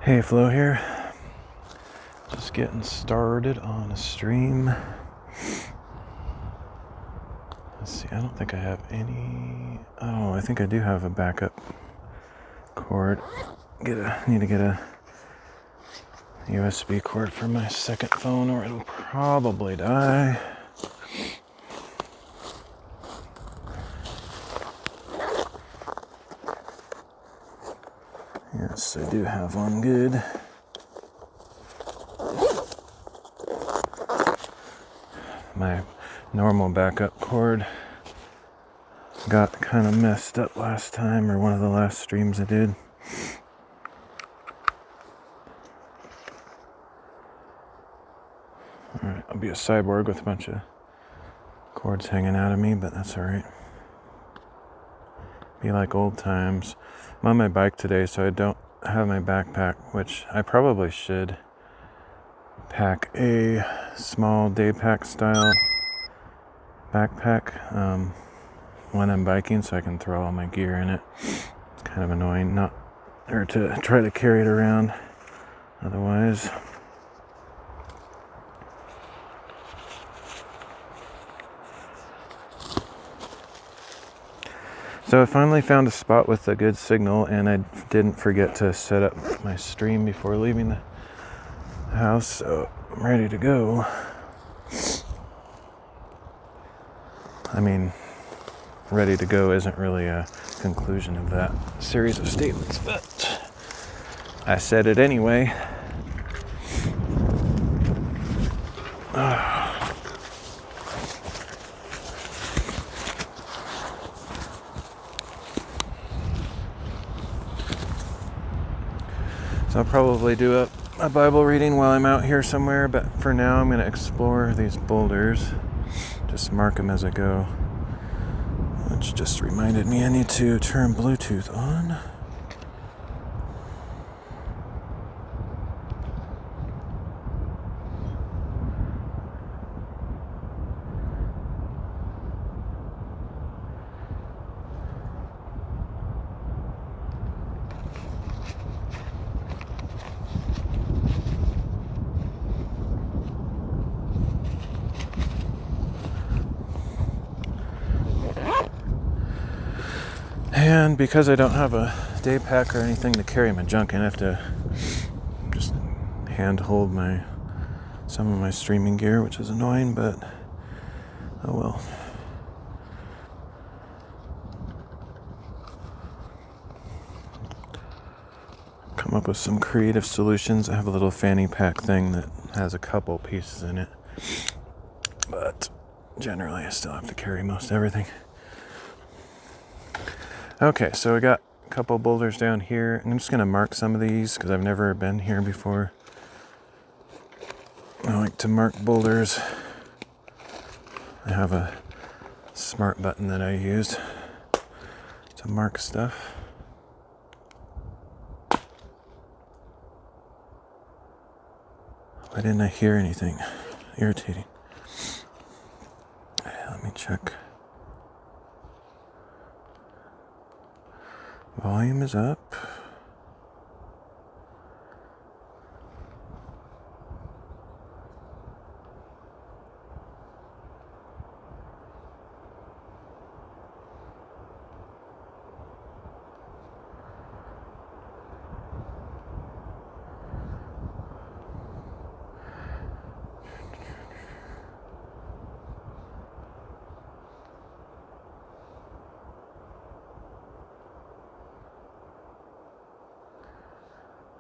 Hey, Flo here. Just getting started on a stream. Let's see, I don't think I have any. Oh, I think I do have a backup cord. Need to get a USB cord for my second phone or it'll probably die. Yes, I do have one. Good. My normal backup cord got kind of messed up last time, or one of the last streams I did. Alright, I'll be a cyborg with a bunch of cords hanging out of me, but that's alright. Be like old times. I'm on my bike today, so I don't have my backpack, which I probably should pack a small day pack style backpack when I'm biking, so I can throw all my gear in it. It's kind of annoying to try to carry it around otherwise. So I finally found a spot with a good signal, and I didn't forget to set up my stream before leaving the house, so I'm ready to go. I mean, ready to go isn't really a conclusion of that series of statements, but I said it anyway. So I'll probably do a Bible reading while I'm out here somewhere, but for now I'm going to explore these boulders. Just mark them as I go. Which just reminded me I need to turn Bluetooth on. And because I don't have a day pack or anything to carry my junk in, I have to just hand hold some of my streaming gear, which is annoying, but oh well. Come up with some creative solutions. I have a little fanny pack thing that has a couple pieces in it, but generally I still have to carry most everything. Okay, so we got a couple boulders down here, and I'm just going to mark some of these because I've never been here before. I like to mark boulders. I have a smart button that I use to mark stuff. Why didn't I hear anything? Irritating. Let me check. Volume is up.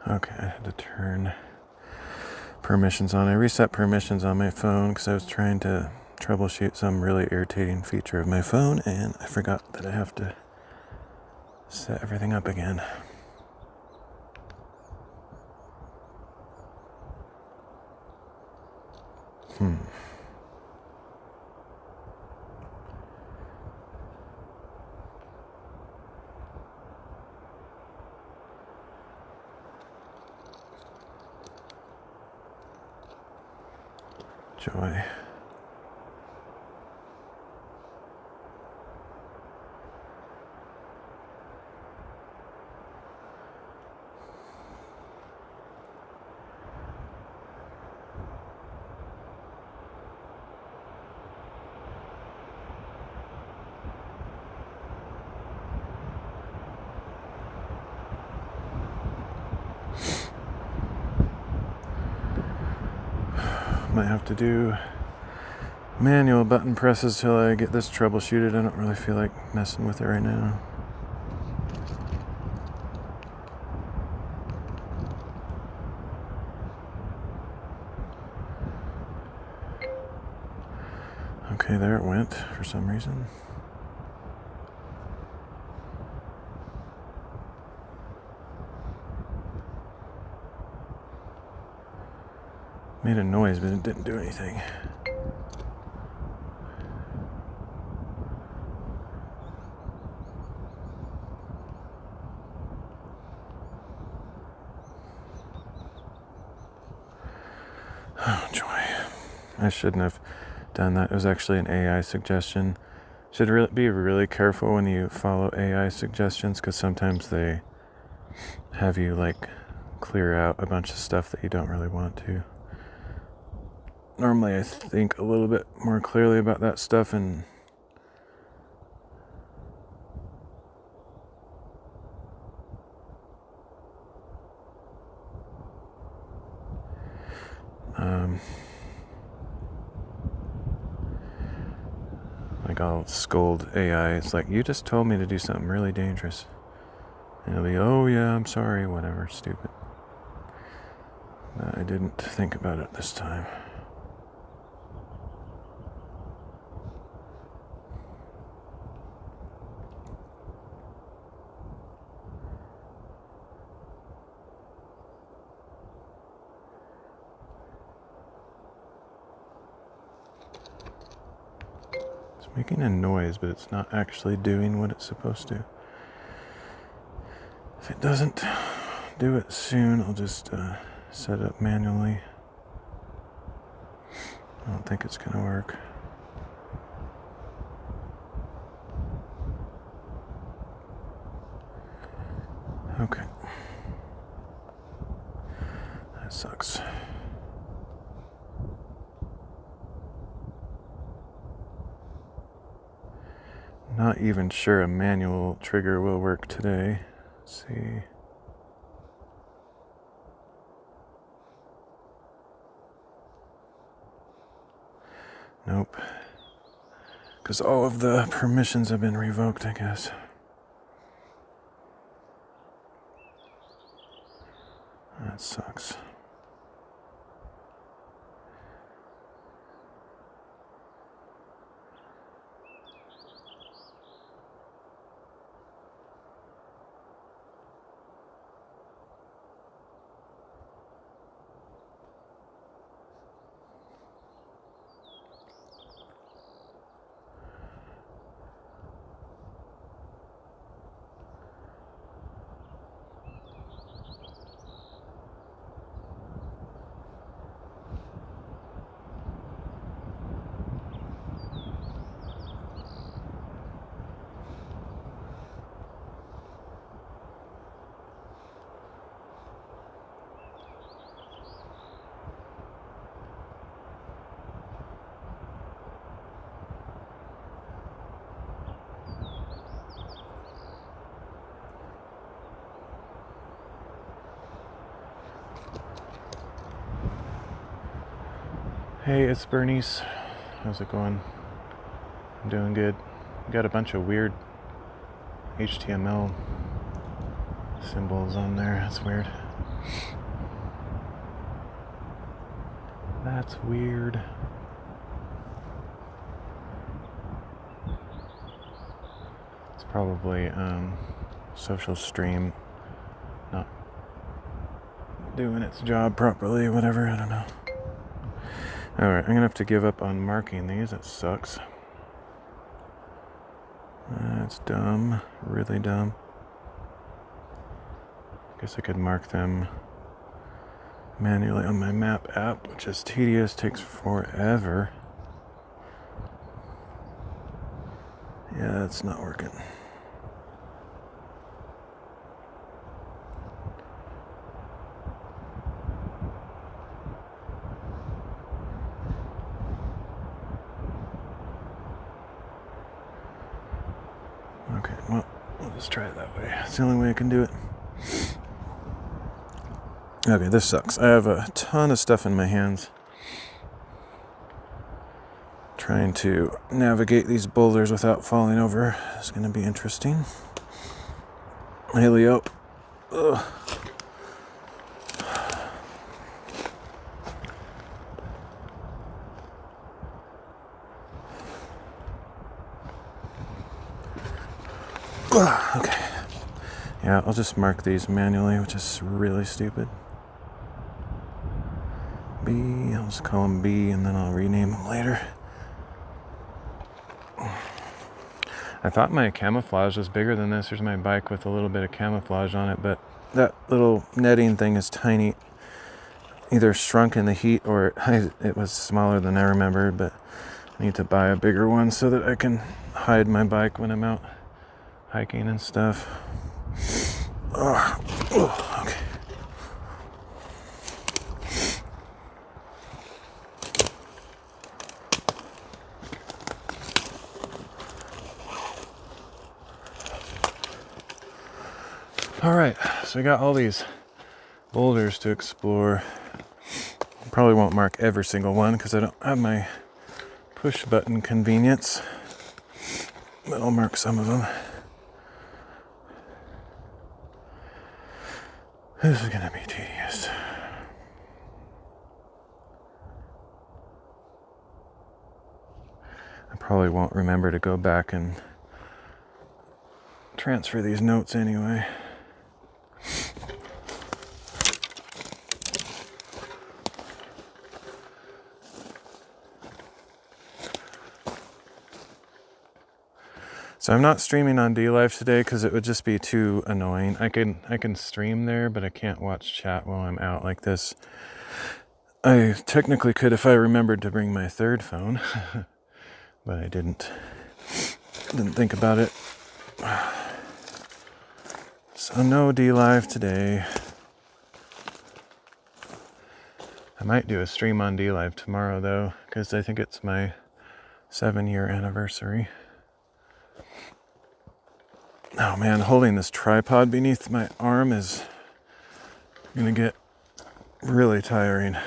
Okay, I had to turn permissions on. I reset permissions on my phone because I was trying to troubleshoot some really irritating feature of my phone, and I forgot that I have to set everything up again. Joy. Might have to do manual button presses till I get this troubleshooted. I don't really feel like messing with it right now. Okay, there it went for some reason. Made a noise, but it didn't do anything. Oh, joy. I shouldn't have done that. It was actually an AI suggestion. Should be really careful when you follow AI suggestions, because sometimes they have you like clear out a bunch of stuff that you don't really want to. Normally I think a little bit more clearly about that stuff, and like I'll scold AI. It's like, you just told me to do something really dangerous. And it'll be, oh yeah, I'm sorry, whatever, stupid. But I didn't think about it this time. Making a noise, but it's not actually doing what it's supposed to. If it doesn't do it soon, I'll just set it up manually. I don't think it's going to work. Okay. That sucks. Not even sure a manual trigger will work today. Let's see. Nope. Because all of the permissions have been revoked, I guess. That sucks. Hey, it's Bernice. How's it going? I'm doing good. Got a bunch of weird HTML symbols on there. That's weird. That's weird. It's probably social stream not doing its job properly, whatever, I don't know. Alright, I'm going to have to give up on marking these. That sucks. That's dumb. Really dumb. Guess I could mark them manually on my map app, which is tedious, takes forever. Yeah, that's not working. Okay, well, we'll just try it that way. It's the only way I can do it. Okay, this sucks. I have a ton of stuff in my hands. Trying to navigate these boulders without falling over is going to be interesting. Hey, Leo. Ugh. Okay. Yeah, I'll just mark these manually, which is really stupid. B, I'll just call them B, and then I'll rename them later. I thought my camouflage was bigger than this. There's my bike with a little bit of camouflage on it, but that little netting thing is tiny. Either shrunk in the heat or it was smaller than I remembered, but I need to buy a bigger one so that I can hide my bike when I'm out hiking and stuff. Okay. All right, so we got all these boulders to explore. Probably won't mark every single one because I don't have my push button convenience, but I'll mark some of them. This is gonna be tedious. I probably won't remember to go back and transfer these notes anyway. So I'm not streaming on DLive today because it would just be too annoying. I can stream there, but I can't watch chat while I'm out like this. I technically could if I remembered to bring my third phone, but I didn't think about it. So no DLive today. I might do a stream on DLive tomorrow though, because I think it's my 7-year anniversary. Oh man, holding this tripod beneath my arm is gonna get really tiring.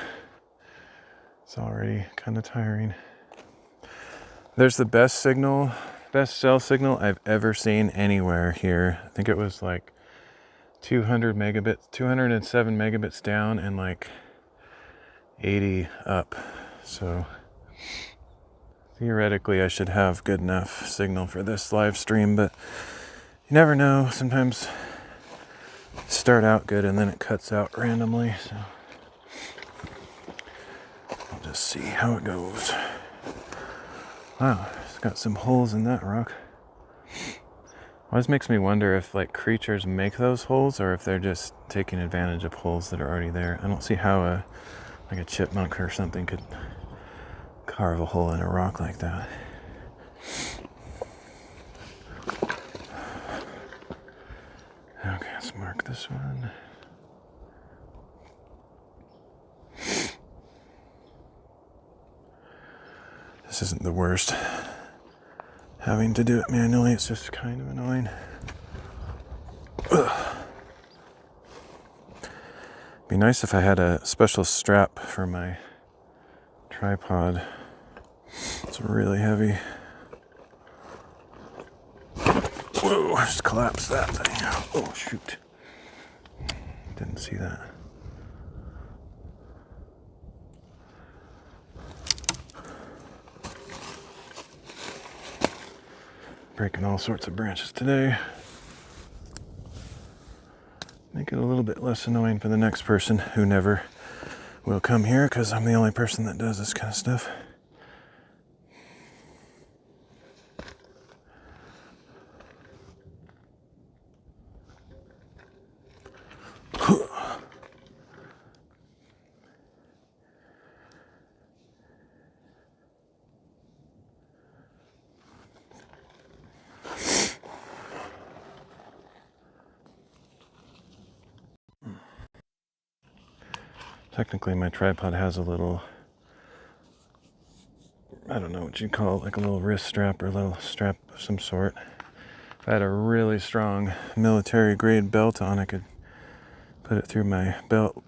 It's already kind of tiring. There's the best cell signal I've ever seen anywhere here. I think it was like 207 megabits down and like 80 up. So theoretically I should have good enough signal for this live stream, but you never know. Sometimes it start out good and then it cuts out randomly. So I'll just see how it goes. Wow, it's got some holes in that rock. Always makes me wonder if like creatures make those holes or if they're just taking advantage of holes that are already there. I don't see how like a chipmunk or something could carve a hole in a rock like that. Okay, let's mark this one. This isn't the worst. Having to do it manually, it's just kind of annoying. Ugh. Be nice if I had a special strap for my tripod. It's really heavy. Whoa, I just collapsed that thing. Oh, shoot. Didn't see that. Breaking all sorts of branches today. Make it a little bit less annoying for the next person who never will come here because I'm the only person that does this kind of stuff. Technically, my tripod has a little, I don't know what you'd call it, like a little wrist strap or a little strap of some sort. If I had a really strong military grade belt on, I could put it through my belt,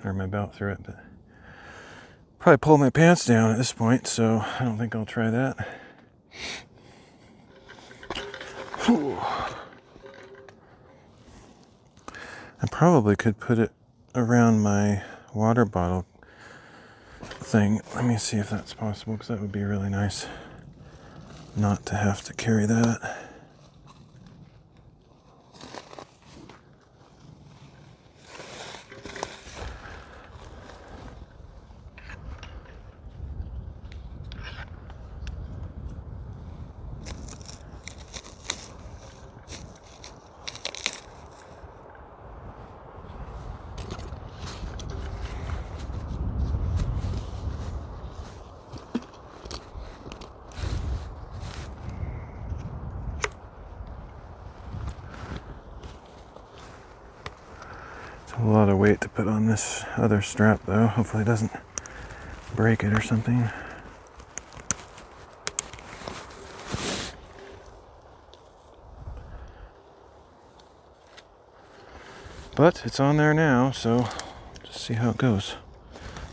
or my belt through it, but probably pull my pants down at this point, so I don't think I'll try that. Whew. I probably could put it around my water bottle thing. Let me see if that's possible, because that would be really nice not to have to carry that. A lot of weight to put on this other strap though. Hopefully it doesn't break it or something. But it's on there now, so just see how it goes.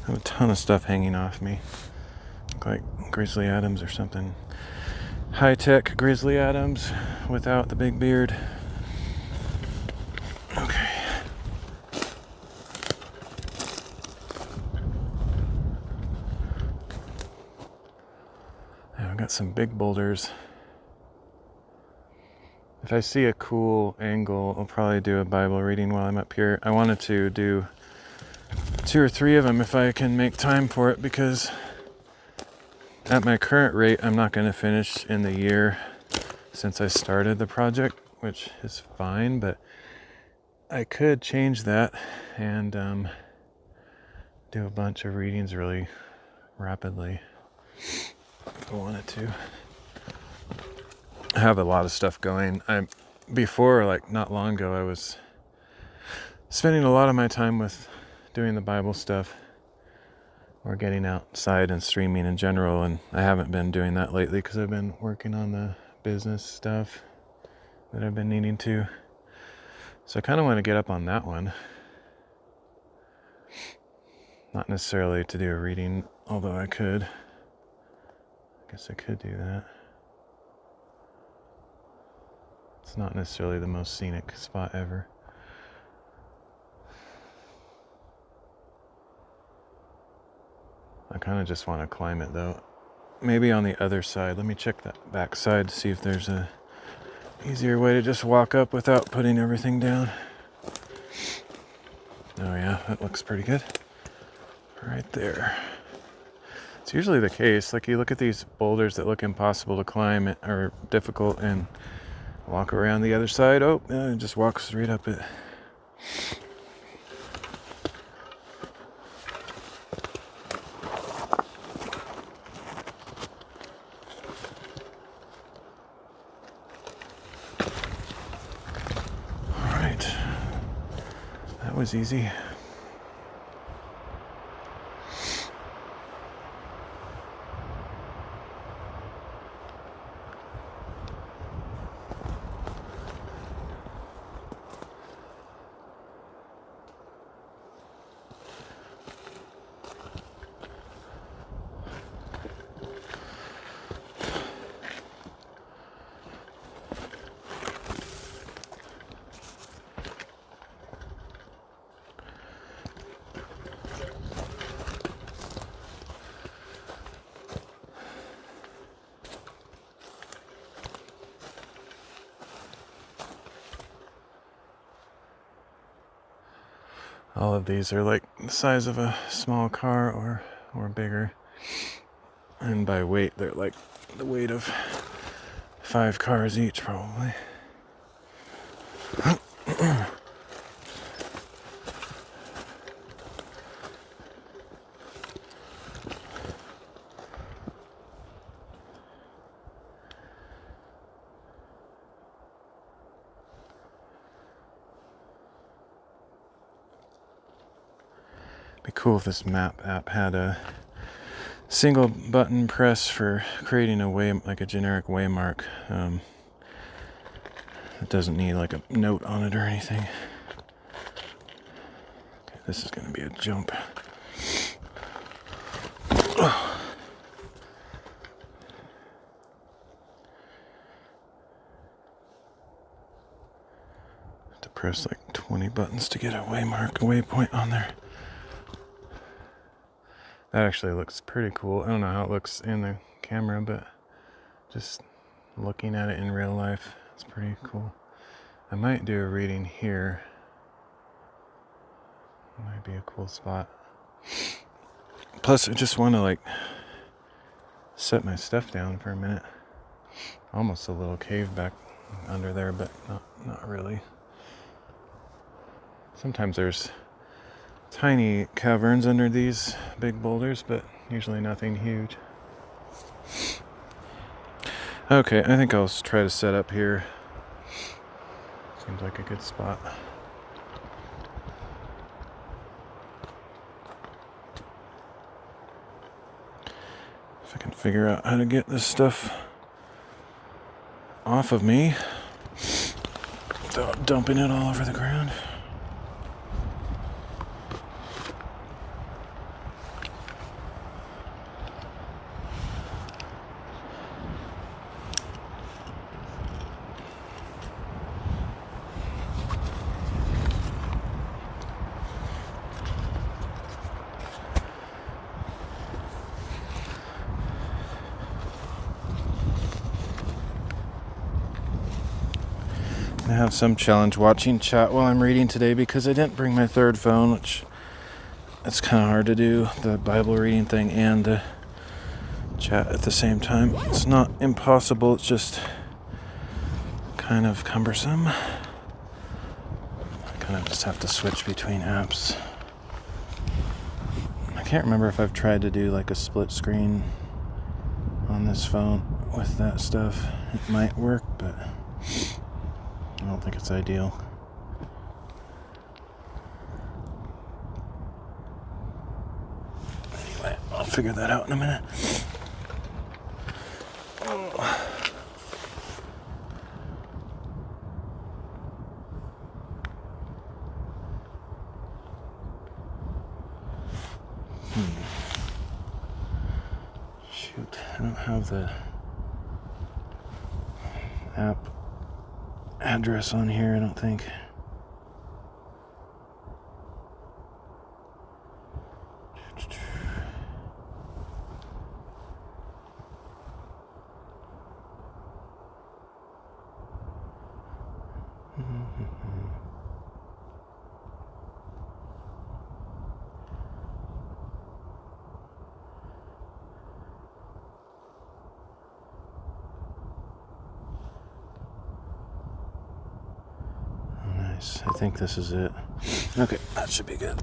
I have a ton of stuff hanging off me. Look like Grizzly Adams or something. High-tech Grizzly Adams without the big beard. Okay. I've got some big boulders. If I see a cool angle, I'll probably do a Bible reading while I'm up here. I wanted to do 2 or 3 of them if I can make time for it, because at my current rate, I'm not going to finish in the year since I started the project, which is fine, but I could change that and do a bunch of readings really rapidly if I wanted to. I have a lot of stuff going. Before, like not long ago, I was spending a lot of my time with doing the Bible stuff or getting outside and streaming in general, and I haven't been doing that lately because I've been working on the business stuff that I've been needing to. So I kind of want to get up on that one. Not necessarily to do a reading, although I could. I guess I could do that. It's not necessarily the most scenic spot ever. I kind of just want to climb it though. Maybe on the other side. Let me check that back side to see if there's a easier way to just walk up without putting everything down. Oh yeah, that looks pretty good. Right there. It's usually the case. Like you look at these boulders that look impossible to climb or difficult and walk around the other side. Oh, it just walks right up it. All right. That was easy. All of these are like the size of a small car or bigger. And by weight, they're like the weight of 5 cars each, probably. Be cool if this map app had a single button press for creating a way, like a generic waymark. It doesn't need like a note on it or anything. Okay, this is going to be a jump. press like 20 buttons to get a waypoint on there. That actually looks pretty cool. I don't know how it looks in the camera, but just looking at it in real life, it's pretty cool. I might do a reading here. Might be a cool spot. Plus, I just want to like set my stuff down for a minute. Almost a little cave back under there, but not really. Sometimes there's tiny caverns under these big boulders, but usually nothing huge. Okay, I think I'll try to set up here. Seems like a good spot. If I can figure out how to get this stuff off of me without dumping it all over the ground. I have some challenge watching chat while I'm reading today because I didn't bring my third phone, which it's kind of hard to do, the Bible reading thing and the chat at the same time. It's not impossible, it's just kind of cumbersome. I kind of just have to switch between apps. I can't remember if I've tried to do like a split screen on this phone with that stuff. It might work, but I don't think it's ideal. Anyway, I'll figure that out in a minute. Shoot, I don't have the app address on here, I don't think. I think this is it. Okay, that should be good.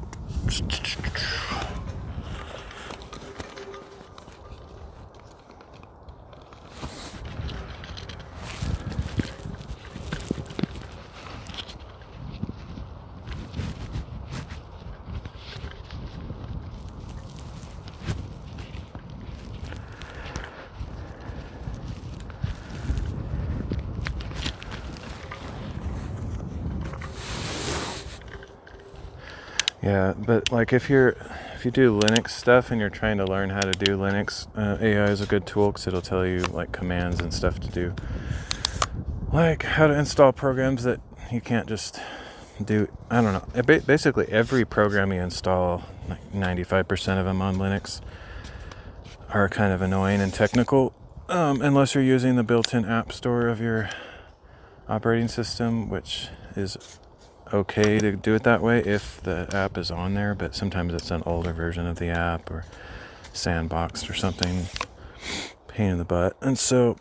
Yeah, but like if you do Linux stuff and you're trying to learn how to do Linux, AI is a good tool because it'll tell you like commands and stuff to do, like how to install programs that you can't just do. I don't know. Basically, every program you install, like 95% of them on Linux, are kind of annoying and technical, unless you're using the built-in app store of your operating system, which is okay to do it that way if the app is on there, but sometimes it's an older version of the app or sandboxed or something. Pain in the butt. And so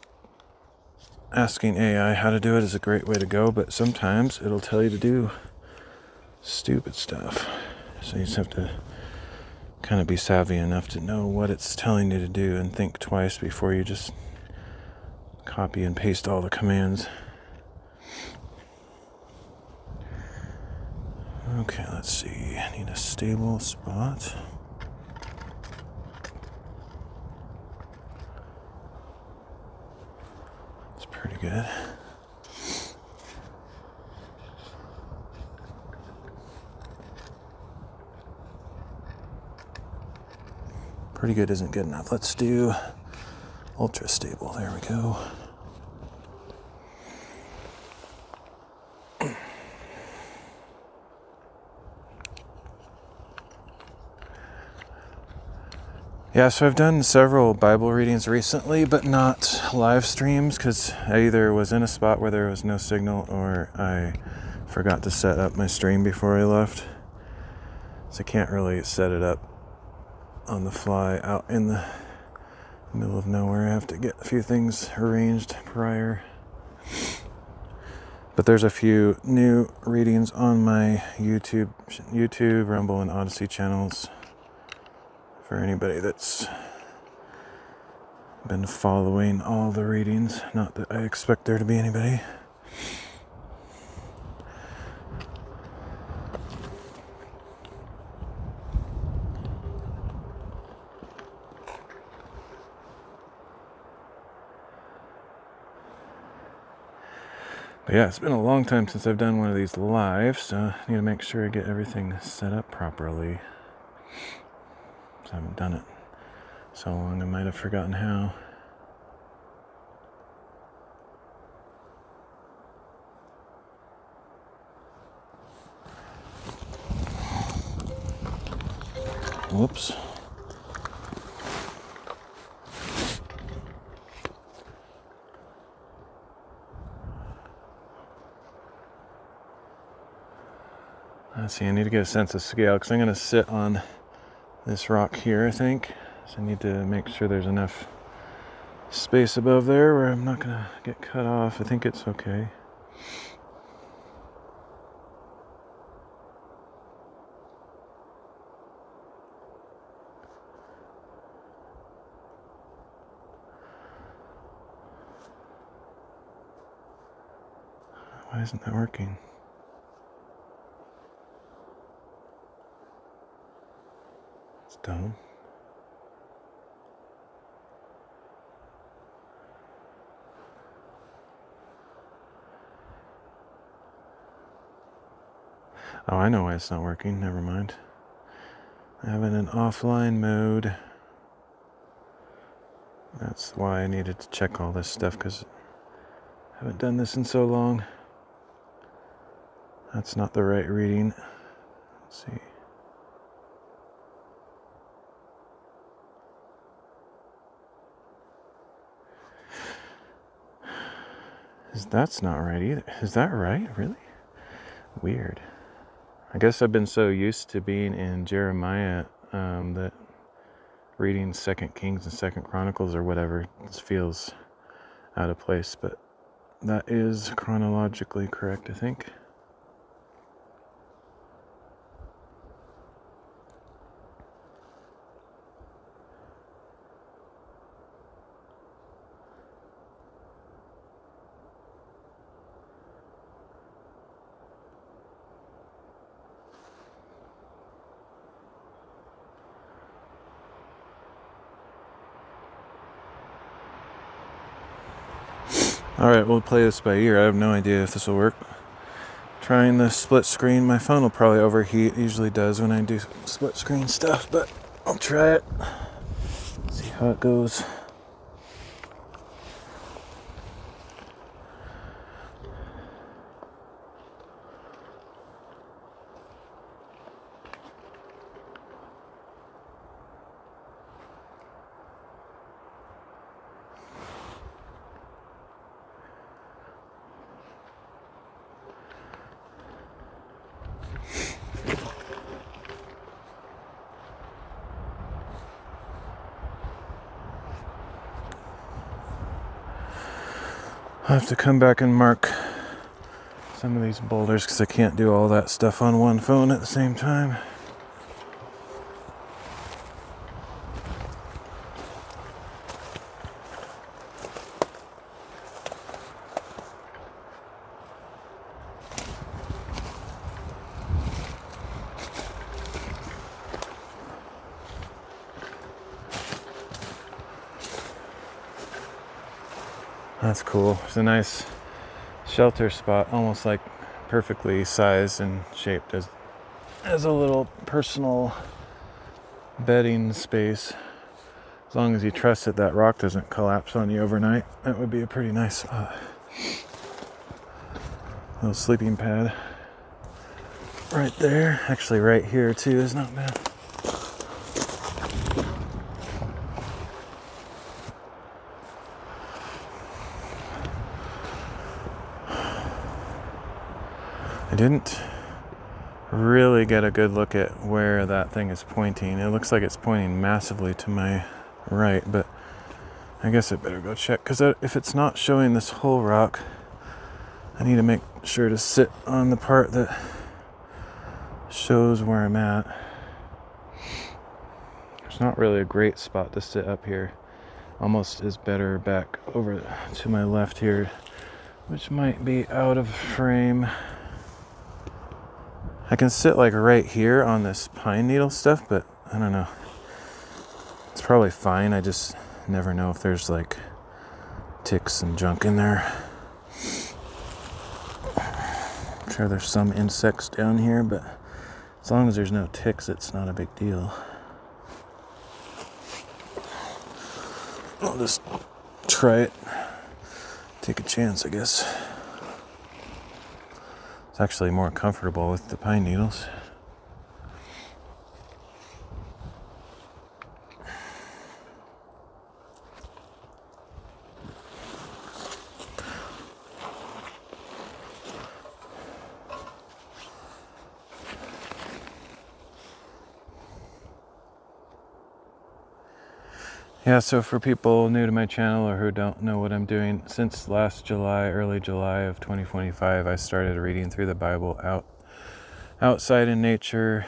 asking AI how to do it is a great way to go, but sometimes it'll tell you to do stupid stuff. So you just have to kind of be savvy enough to know what it's telling you to do and think twice before you just copy and paste all the commands. Okay, let's see. I need a stable spot. It's pretty good. Pretty good isn't good enough. Let's do ultra stable. There we go. Yeah, so I've done several Bible readings recently, but not live streams because I either was in a spot where there was no signal or I forgot to set up my stream before I left. So I can't really set it up on the fly out in the middle of nowhere. I have to get a few things arranged prior. But there's a few new readings on my YouTube, Rumble, and Odyssey channels for anybody that's been following all the readings. Not that I expect there to be anybody. But yeah, it's been a long time since I've done one of these live, so I need to make sure I get everything set up properly. So I haven't done it so long, I might have forgotten how. Whoops. Let's see, I need to get a sense of scale because I'm going to sit on this rock here, I think. So I need to make sure there's enough space above there where I'm not going to get cut off. I think it's okay. Why isn't that working? It's dumb. Oh, I know why it's not working. Never mind. I have it in offline mode. That's why I needed to check all this stuff because I haven't done this in so long. That's not the right reading. Let's see. That's not right either. Is that right? Really? Weird. I guess I've been so used to being in Jeremiah that reading 2 Kings and 2 Chronicles or whatever just feels out of place. But that is chronologically correct, I think. Alright, we'll play this by ear. I have no idea if this will work. Trying the split screen. My phone will probably overheat. It usually does when I do split screen stuff, but I'll try it. See how it goes. I'll have to come back and mark some of these boulders because I can't do all that stuff on one phone at the same time. That's cool. It's a nice shelter spot, almost like perfectly sized and shaped as a little personal bedding space. As long as you trust that that rock doesn't collapse on you overnight, that would be a pretty nice spot. Little sleeping pad right there. Actually right here too is not bad. didn't really get a good look at where that thing is pointing. It looks like it's pointing massively to my right, but I guess I better go check, because if it's not showing this whole rock, I need to make sure to sit on the part that shows where I'm at. There's not really a great spot to sit up here. Almost is better back over to my left here, which might be out of frame. I can sit like right here on this pine needle stuff, but I don't know. It's probably fine. I just never know if there's like ticks and junk in there. I'm sure there's some insects down here, but as long as there's no ticks, it's not a big deal. I'll just try it. Take a chance, I guess. It's actually more comfortable with the pine needles. Yeah, so for people new to my channel or who don't know what I'm doing, since last July, early July of 2025, I started reading through the Bible outside in nature,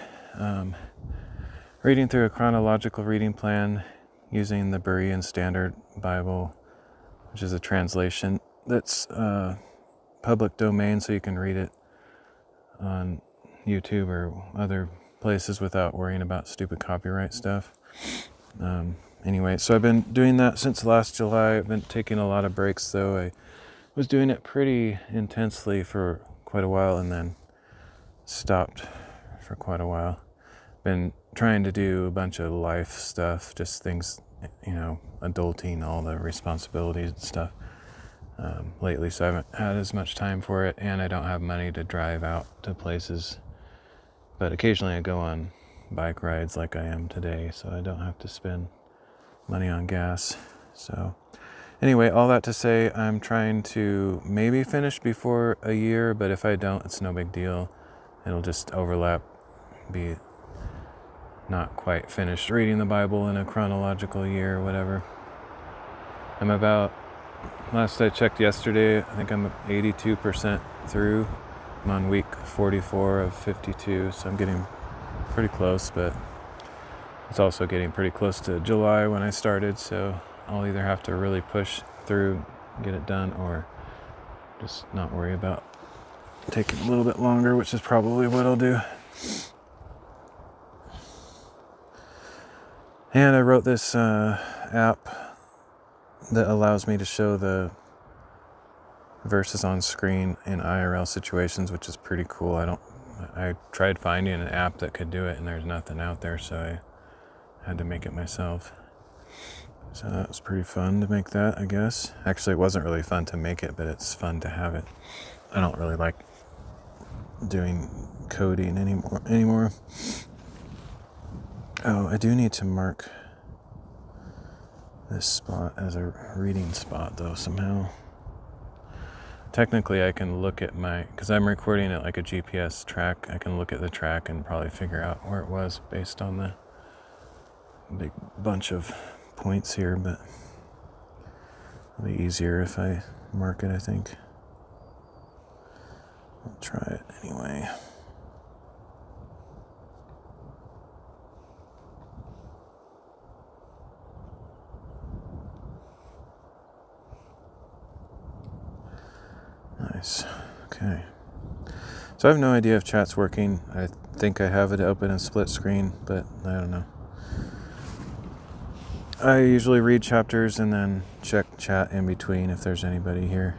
reading through a chronological reading plan using the Berean Standard Bible, which is a translation that's public domain, so you can read it on YouTube or other places without worrying about stupid copyright stuff. Anyway, so I've been doing that since last July. I've been taking a lot of breaks, though. I was doing it pretty intensely for quite a while and then stopped for quite a while. Been trying to do a bunch of life stuff, just things, adulting, all the responsibilities and stuff lately, so I haven't had as much time for it, and I don't have money to drive out to places. But occasionally I go on bike rides like I am today, so I don't have to spend money on gas. So anyway, all that to say, I'm trying to maybe finish before a year, but if I don't, it's no big deal. It'll just overlap, be not quite finished reading the Bible in a chronological year or whatever. I'm about, last I checked yesterday, I think I'm 82% through. I'm on week 44 of 52, so I'm getting pretty close, but it's also getting pretty close to July when I started, so I'll either have to really push through, get it done, or just not worry about taking a little bit longer, which is probably what I'll do. And I wrote this app that allows me to show the verses on screen in IRL situations, which is pretty cool. I tried finding an app that could do it, and there's nothing out there, so I had to make it myself. So that was pretty fun to make that, I guess. Actually, it wasn't really fun to make it, but it's fun to have it. I don't really like doing coding anymore. Oh, I do need to mark this spot as a reading spot, though, somehow. Technically, I can look at because I'm recording it like a GPS track, I can look at the track and probably figure out where it was based on the big bunch of points here, but it'll be easier if I mark it, I think. I'll try it anyway. Nice. Okay. So I have no idea if chat's working. I think I have it open in split screen, but I don't know. I usually read chapters and then check chat in between if there's anybody here.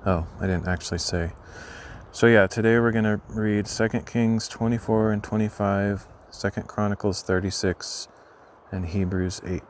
Oh, I didn't actually say. So yeah, today we're going to read 2 Kings 24 and 25, 2 Chronicles 36, and Hebrews 8.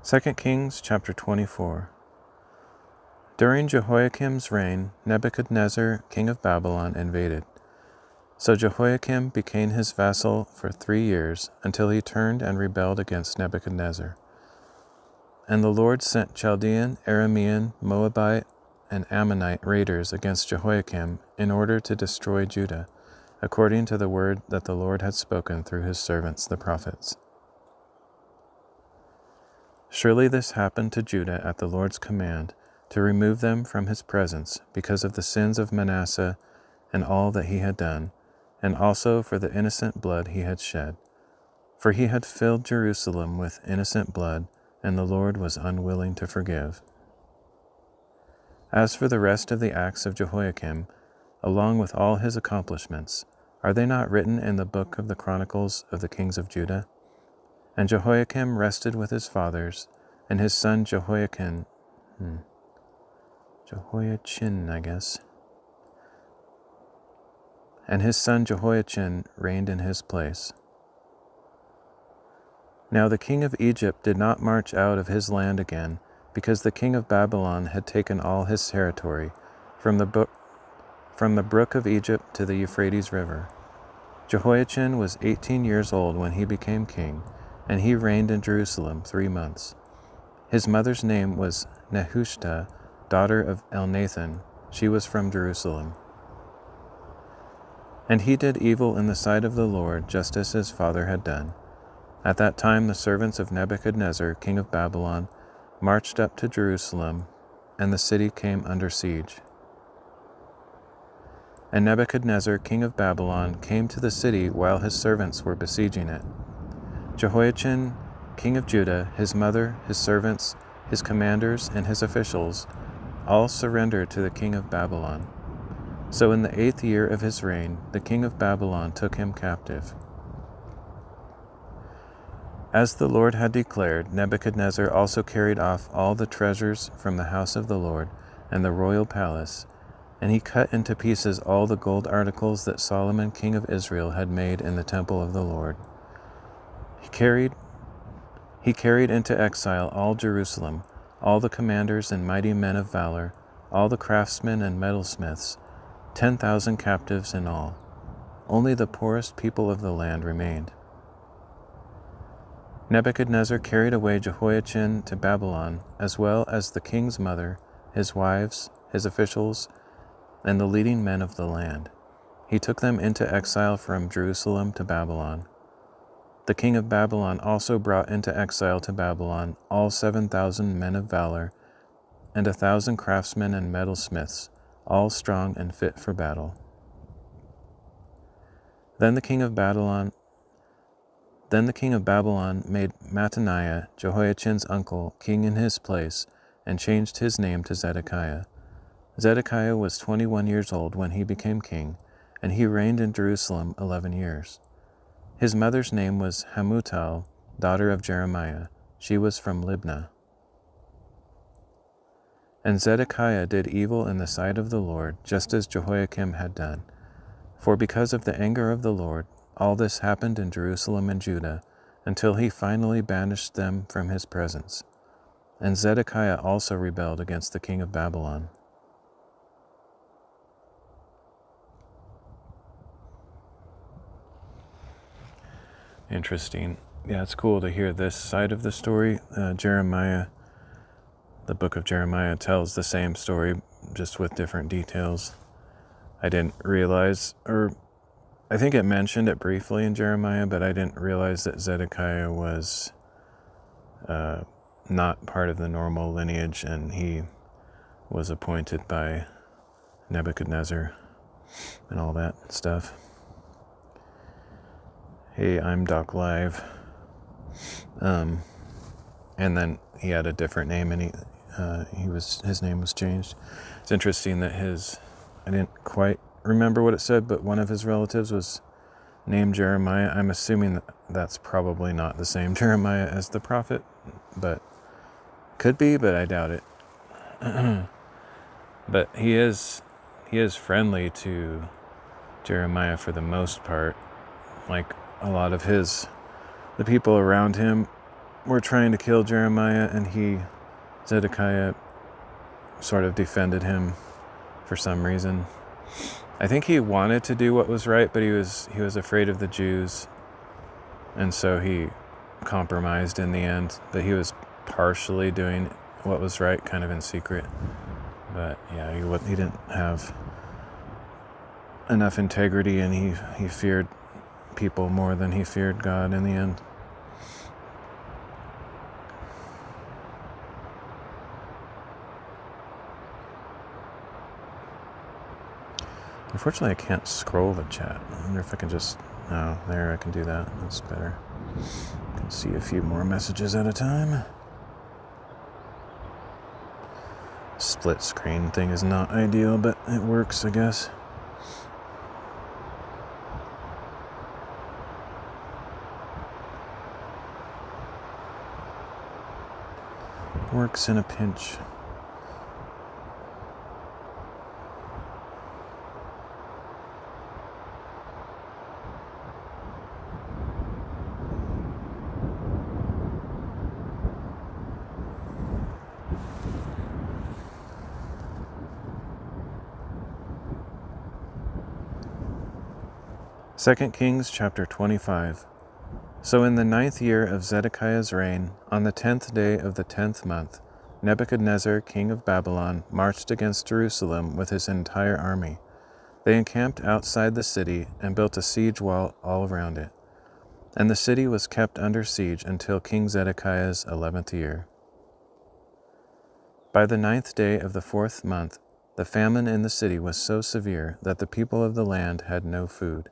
2 Kings chapter 24. During Jehoiakim's reign, Nebuchadnezzar, king of Babylon, invaded. So Jehoiakim became his vassal for 3 years, until he turned and rebelled against Nebuchadnezzar. And the Lord sent Chaldean, Aramean, Moabite, and Ammonite raiders against Jehoiakim in order to destroy Judah, according to the word that the Lord had spoken through his servants the prophets. Surely this happened to Judah at the Lord's command, to remove them from his presence, because of the sins of Manasseh and all that he had done, and also for the innocent blood he had shed. For he had filled Jerusalem with innocent blood, and the Lord was unwilling to forgive. As for the rest of the acts of Jehoiakim, along with all his accomplishments, are they not written in the book of the Chronicles of the kings of Judah? And Jehoiakim rested with his fathers, and his son Jehoiachin, and his son Jehoiachin reigned in his place. Now the king of Egypt did not march out of his land again, because the king of Babylon had taken all his territory, from the brook of Egypt to the Euphrates River. Jehoiachin was 18 years old when he became king, and he reigned in Jerusalem 3 months. His mother's name was Nehushta, daughter of Elnathan. She was from Jerusalem. And he did evil in the sight of the Lord, just as his father had done. At that time the servants of Nebuchadnezzar, king of Babylon, marched up to Jerusalem, and the city came under siege. And Nebuchadnezzar, king of Babylon, came to the city while his servants were besieging it. Jehoiachin, king of Judah, his mother, his servants, his commanders, and his officials, all surrendered to the king of Babylon. So in the 8th year of his reign, the king of Babylon took him captive. As the Lord had declared, Nebuchadnezzar also carried off all the treasures from the house of the Lord and the royal palace, and he cut into pieces all the gold articles that Solomon king of Israel had made in the temple of the Lord. He carried into exile all Jerusalem, all the commanders and mighty men of valor, all the craftsmen and metalsmiths, 10,000 captives in all. Only the poorest people of the land remained. Nebuchadnezzar carried away Jehoiachin to Babylon, as well as the king's mother, his wives, his officials, and the leading men of the land. He took them into exile from Jerusalem to Babylon. The king of Babylon also brought into exile to Babylon all 7,000 men of valor, and 1,000 craftsmen and metalsmiths, all strong and fit for battle. Then the king of Babylon made Mattaniah, Jehoiachin's uncle, king in his place, and changed his name to Zedekiah. Zedekiah was 21 years old when he became king, and he reigned in Jerusalem 11 years. His mother's name was Hamutal, daughter of Jeremiah. She was from Libnah. And Zedekiah did evil in the sight of the Lord, just as Jehoiakim had done. For because of the anger of the Lord, all this happened in Jerusalem and Judah, until he finally banished them from his presence. And Zedekiah also rebelled against the king of Babylon. Interesting. Yeah, it's cool to hear this side of the story. Jeremiah, the book of Jeremiah, tells the same story, just with different details. I didn't realize, or I think it mentioned it briefly in Jeremiah, but I didn't realize that Zedekiah was not part of the normal lineage, and he was appointed by Nebuchadnezzar and all that stuff. Hey, I'm Doc Live. And then he had a different name, and his name was changed. It's interesting that I didn't quite remember what it said, but one of his relatives was named Jeremiah. I'm assuming that's probably not the same Jeremiah as the prophet, but could be, but I doubt it. But he is friendly to Jeremiah for the most part. Like, a lot of the people around him were trying to kill Jeremiah, and Zedekiah, sort of defended him for some reason. I think he wanted to do what was right, but he was afraid of the Jews, and so he compromised in the end. That he was partially doing what was right, kind of in secret. But yeah, he didn't have enough integrity, and he feared people more than he feared God in the end. Unfortunately, I can't scroll the chat. I wonder if I can just... Oh, there, I can do that. That's better. I can see a few more messages at a time. Split screen thing is not ideal, but it works, I guess. Works in a pinch. Second Kings chapter 25. So in the 9th year of Zedekiah's reign, on the 10th day of the 10th month, Nebuchadnezzar, king of Babylon, marched against Jerusalem with his entire army. They encamped outside the city and built a siege wall all around it. And the city was kept under siege until King Zedekiah's 11th year. By the 9th day of the 4th month, the famine in the city was so severe that the people of the land had no food.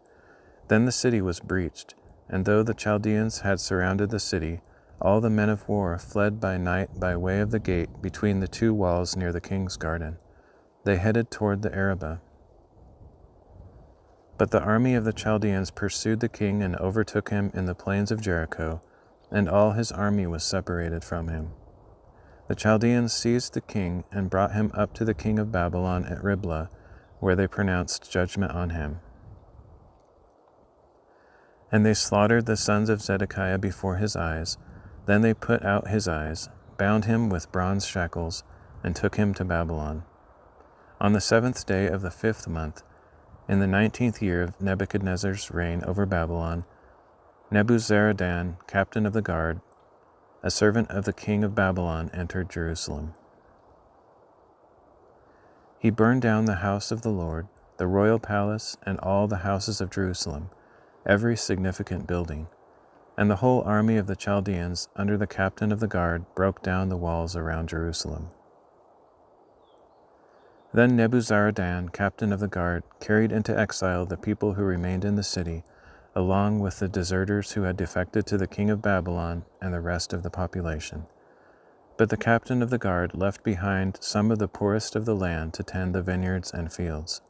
Then the city was breached, and though the Chaldeans had surrounded the city, all the men of war fled by night by way of the gate between the two walls near the king's garden. They headed toward the Arabah. But the army of the Chaldeans pursued the king and overtook him in the plains of Jericho, and all his army was separated from him. The Chaldeans seized the king and brought him up to the king of Babylon at Riblah, where they pronounced judgment on him. And they slaughtered the sons of Zedekiah before his eyes. Then they put out his eyes, bound him with bronze shackles, and took him to Babylon. On the 7th day of the 5th month, in the 19th year of Nebuchadnezzar's reign over Babylon, Nebuzaradan, captain of the guard, a servant of the king of Babylon, entered Jerusalem. He burned down the house of the Lord, the royal palace, and all the houses of Jerusalem, every significant building, and the whole army of the Chaldeans under the captain of the guard broke down the walls around Jerusalem. Then Nebuzaradan, captain of the guard, carried into exile the people who remained in the city, along with the deserters who had defected to the king of Babylon and the rest of the population. But the captain of the guard left behind some of the poorest of the land to tend the vineyards and fields.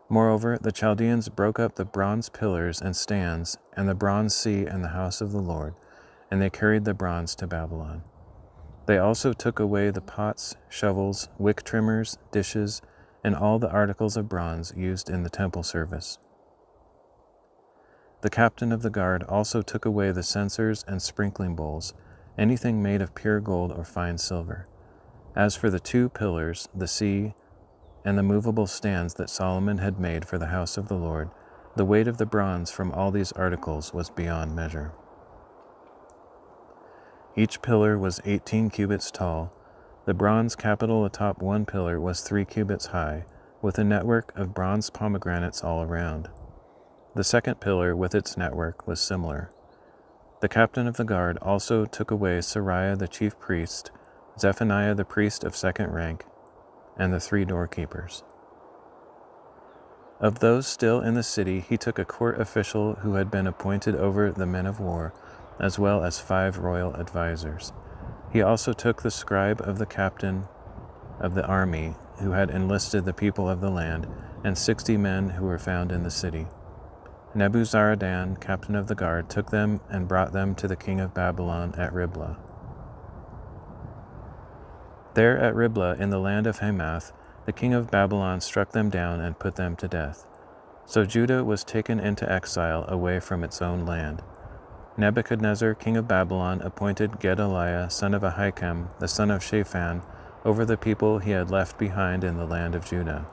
Moreover, the Chaldeans broke up the bronze pillars and stands, and the bronze sea and the house of the Lord, and they carried the bronze to Babylon. They also took away the pots, shovels, wick trimmers, dishes, and all the articles of bronze used in the temple service. The captain of the guard also took away the censers and sprinkling bowls, anything made of pure gold or fine silver. As for the 2 pillars, the sea, and the movable stands that Solomon had made for the house of the Lord, the weight of the bronze from all these articles was beyond measure. Each pillar was 18 cubits tall. The bronze capital atop one pillar was 3 cubits high, with a network of bronze pomegranates all around. The second pillar with its network was similar. The captain of the guard also took away Sariah the chief priest, Zephaniah the priest of second rank, and the 3 doorkeepers. Of those still in the city, he took a court official who had been appointed over the men of war, as well as 5 royal advisers. He also took the scribe of the captain of the army, who had enlisted the people of the land, and 60 men who were found in the city. Nebuzaradan, captain of the guard, took them and brought them to the king of Babylon at Riblah. There at Riblah, in the land of Hamath, the king of Babylon struck them down and put them to death. So Judah was taken into exile away from its own land. Nebuchadnezzar, king of Babylon, appointed Gedaliah, son of Ahikam, the son of Shaphan, over the people he had left behind in the land of Judah.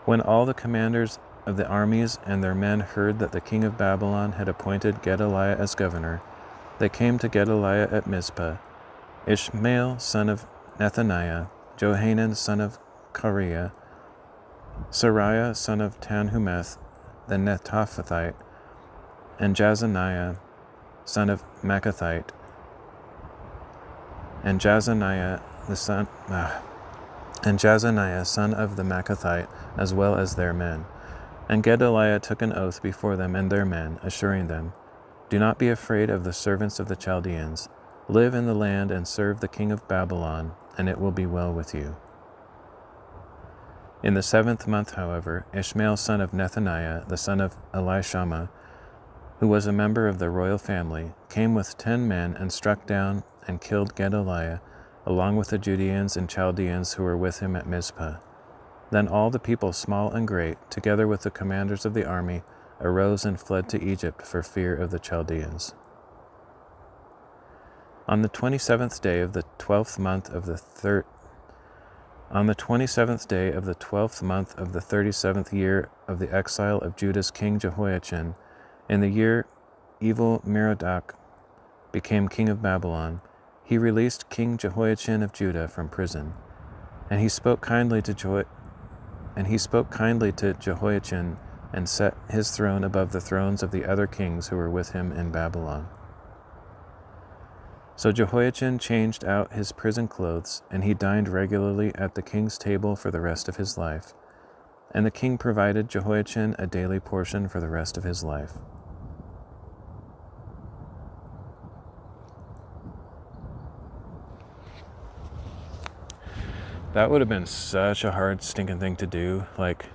When all the commanders of the armies and their men heard that the king of Babylon had appointed Gedaliah as governor, they came to Gedaliah at Mizpah. Ishmael, son of Nethaniah, Johanan, son of Kareah, Sariah, son of Tanhumeth, the Netophathite, and Jazaniah, son of Maccathite, and Jazaniah, son of the Maccathite, as well as their men. And Gedaliah took an oath before them and their men, assuring them, "Do not be afraid of the servants of the Chaldeans. Live in the land and serve the king of Babylon, and it will be well with you." In the 7th month, however, Ishmael, son of Nethaniah, the son of Elishama, who was a member of the royal family, came with 10 men and struck down and killed Gedaliah, along with the Judeans and Chaldeans who were with him at Mizpah. Then all the people, small and great, together with the commanders of the army, arose and fled to Egypt for fear of the Chaldeans. On the 27th day of the 12th month of the 37th year of the exile of Judah's king Jehoiachin, in the year Evil-Merodach became king of Babylon, he released King Jehoiachin of Judah from prison, and he spoke kindly to Jehoiachin and set his throne above the thrones of the other kings who were with him in Babylon. So Jehoiachin changed out his prison clothes, and he dined regularly at the king's table for the rest of his life. And the king provided Jehoiachin a daily portion for the rest of his life. That would have been such a hard, stinking thing to do. Like,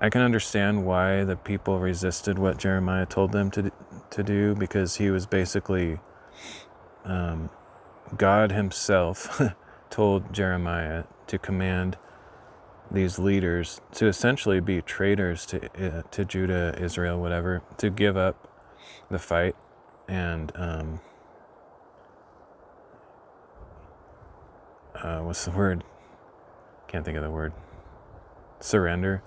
I can understand why the people resisted what Jeremiah told them to do, because he was basically, God himself told Jeremiah to command these leaders to essentially be traitors to Judah, Israel, whatever, to give up the fight and what's the word? Can't think of the word. Surrender.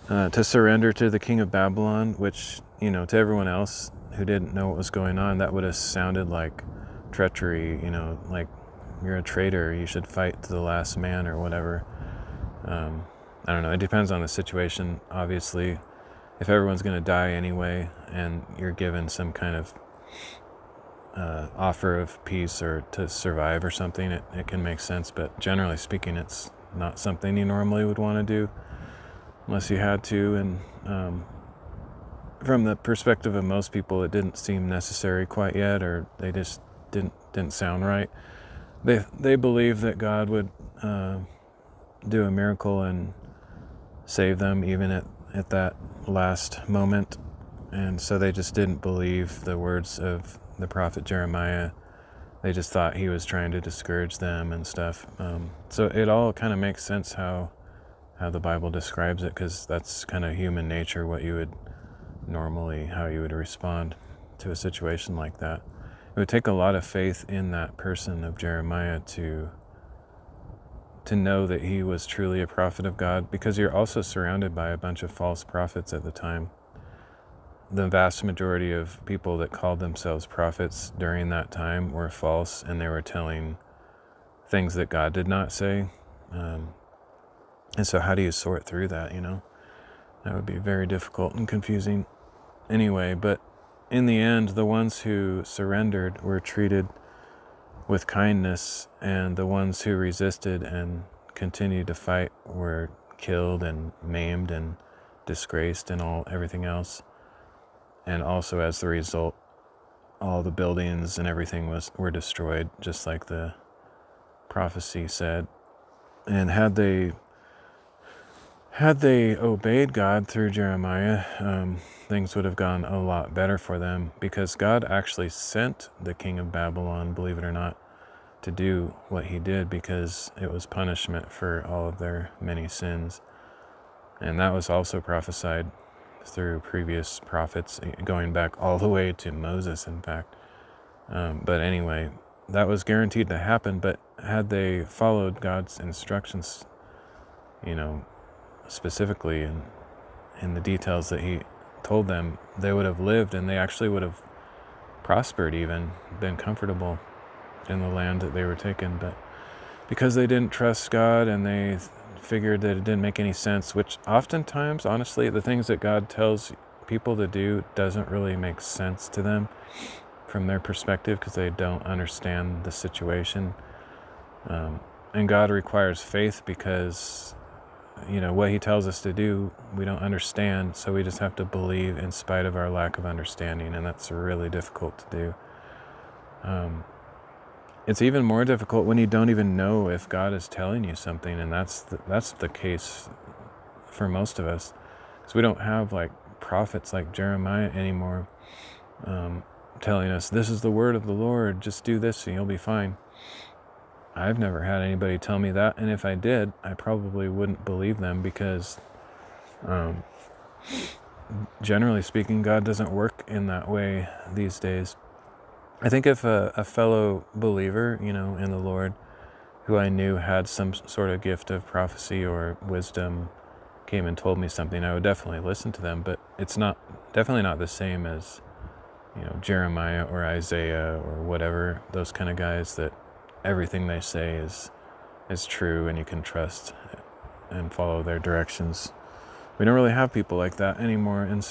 To surrender to the king of Babylon, which, to everyone else who didn't know what was going on, that would have sounded like treachery, like you're a traitor, you should fight to the last man or whatever. I don't know, it depends on the situation, obviously. If everyone's going to die anyway and you're given some kind of offer of peace or to survive or something, it can make sense, but generally speaking, it's not something you normally would want to do unless you had to. And from the perspective of most people, it didn't seem necessary quite yet, or they just didn't sound right. They believed that God would do a miracle and save them even at that last moment, and so they just didn't believe the words of the prophet Jeremiah. They just thought he was trying to discourage them and stuff. So it all kind of makes sense how the Bible describes it, because that's kind of human nature, how you would respond to a situation like that. It would take a lot of faith in that person of Jeremiah to know that he was truly a prophet of God, because you're also surrounded by a bunch of false prophets at the time. The vast majority of people that called themselves prophets during that time were false, and they were telling things that God did not say. And so how do you sort through that, That would be very difficult and confusing anyway. But in the end, the ones who surrendered were treated with kindness, and the ones who resisted and continued to fight were killed and maimed and disgraced and everything else. And also, as the result, all the buildings and everything were destroyed, just like the prophecy said. And had they obeyed God through Jeremiah, things would have gone a lot better for them, because God actually sent the king of Babylon, believe it or not, to do what he did, because it was punishment for all of their many sins. And that was also prophesied through previous prophets, going back all the way to Moses, in fact. But anyway, that was guaranteed to happen. But had they followed God's instructions, specifically in the details that he told them, they would have lived, and they actually would have prospered, even been comfortable in the land that they were taken. But because they didn't trust God and they figured that it didn't make any sense, which oftentimes, honestly, the things that God tells people to do doesn't really make sense to them from their perspective, because they don't understand the situation. And God requires faith because, what he tells us to do, we don't understand, so we just have to believe in spite of our lack of understanding, and that's really difficult to do. It's even more difficult when you don't even know if God is telling you something, and that's the case for most of us, because we don't have like prophets like Jeremiah anymore, telling us, this is the word of the Lord, just do this and you'll be fine. I've never had anybody tell me that, and if I did, I probably wouldn't believe them, because generally speaking, God doesn't work in that way these days. I think if a fellow believer, in the Lord, who I knew had some sort of gift of prophecy or wisdom, came and told me something, I would definitely listen to them. But it's definitely not the same as, Jeremiah or Isaiah or whatever, those kind of guys that everything they say is true and you can trust and follow their directions. We don't really have people like that anymore, and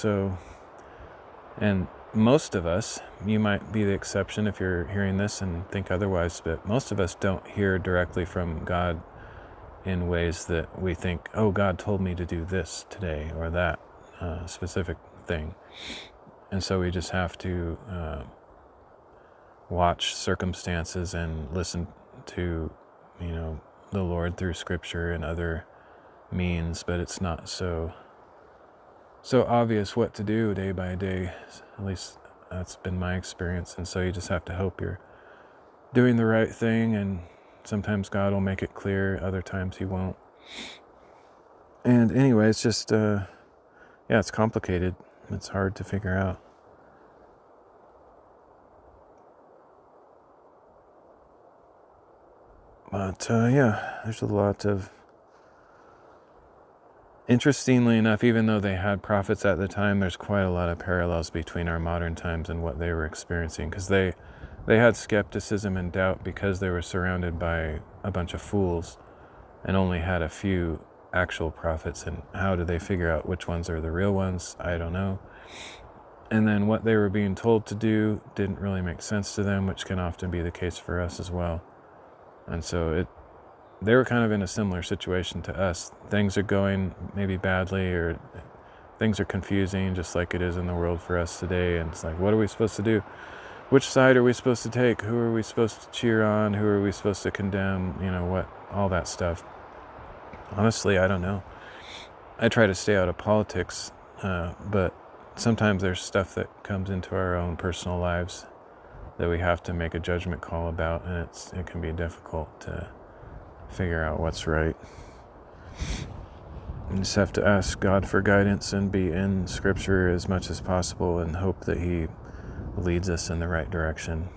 most of us, you might be the exception if you're hearing this and think otherwise, but most of us don't hear directly from God in ways that we think, oh, God told me to do this today or that specific thing. And so we just have to watch circumstances and listen to, the Lord through Scripture and other means, but it's not so obvious what to do day by day. At least that's been my experience. And so you just have to hope you're doing the right thing, and sometimes God will make it clear, other times he won't. And anyway, it's just it's complicated. It's hard to figure out. But there's a lot of, interestingly enough, even though they had prophets at the time, there's quite a lot of parallels between our modern times and what they were experiencing, because they had skepticism and doubt because they were surrounded by a bunch of fools and only had a few actual prophets. And how do they figure out which ones are the real ones? I don't know. And then what they were being told to do didn't really make sense to them, which can often be the case for us as well. And so they were kind of in a similar situation to us. Things are going maybe badly, or things are confusing, just like it is in the world for us today. And it's like, what are we supposed to do? Which side are we supposed to take? Who are we supposed to cheer on? Who are we supposed to condemn? What, all that stuff. Honestly, I don't know. I try to stay out of politics, but sometimes there's stuff that comes into our own personal lives that we have to make a judgment call about, and it can be difficult to figure out what's right. You just have to ask God for guidance and be in Scripture as much as possible and hope that he leads us in the right direction.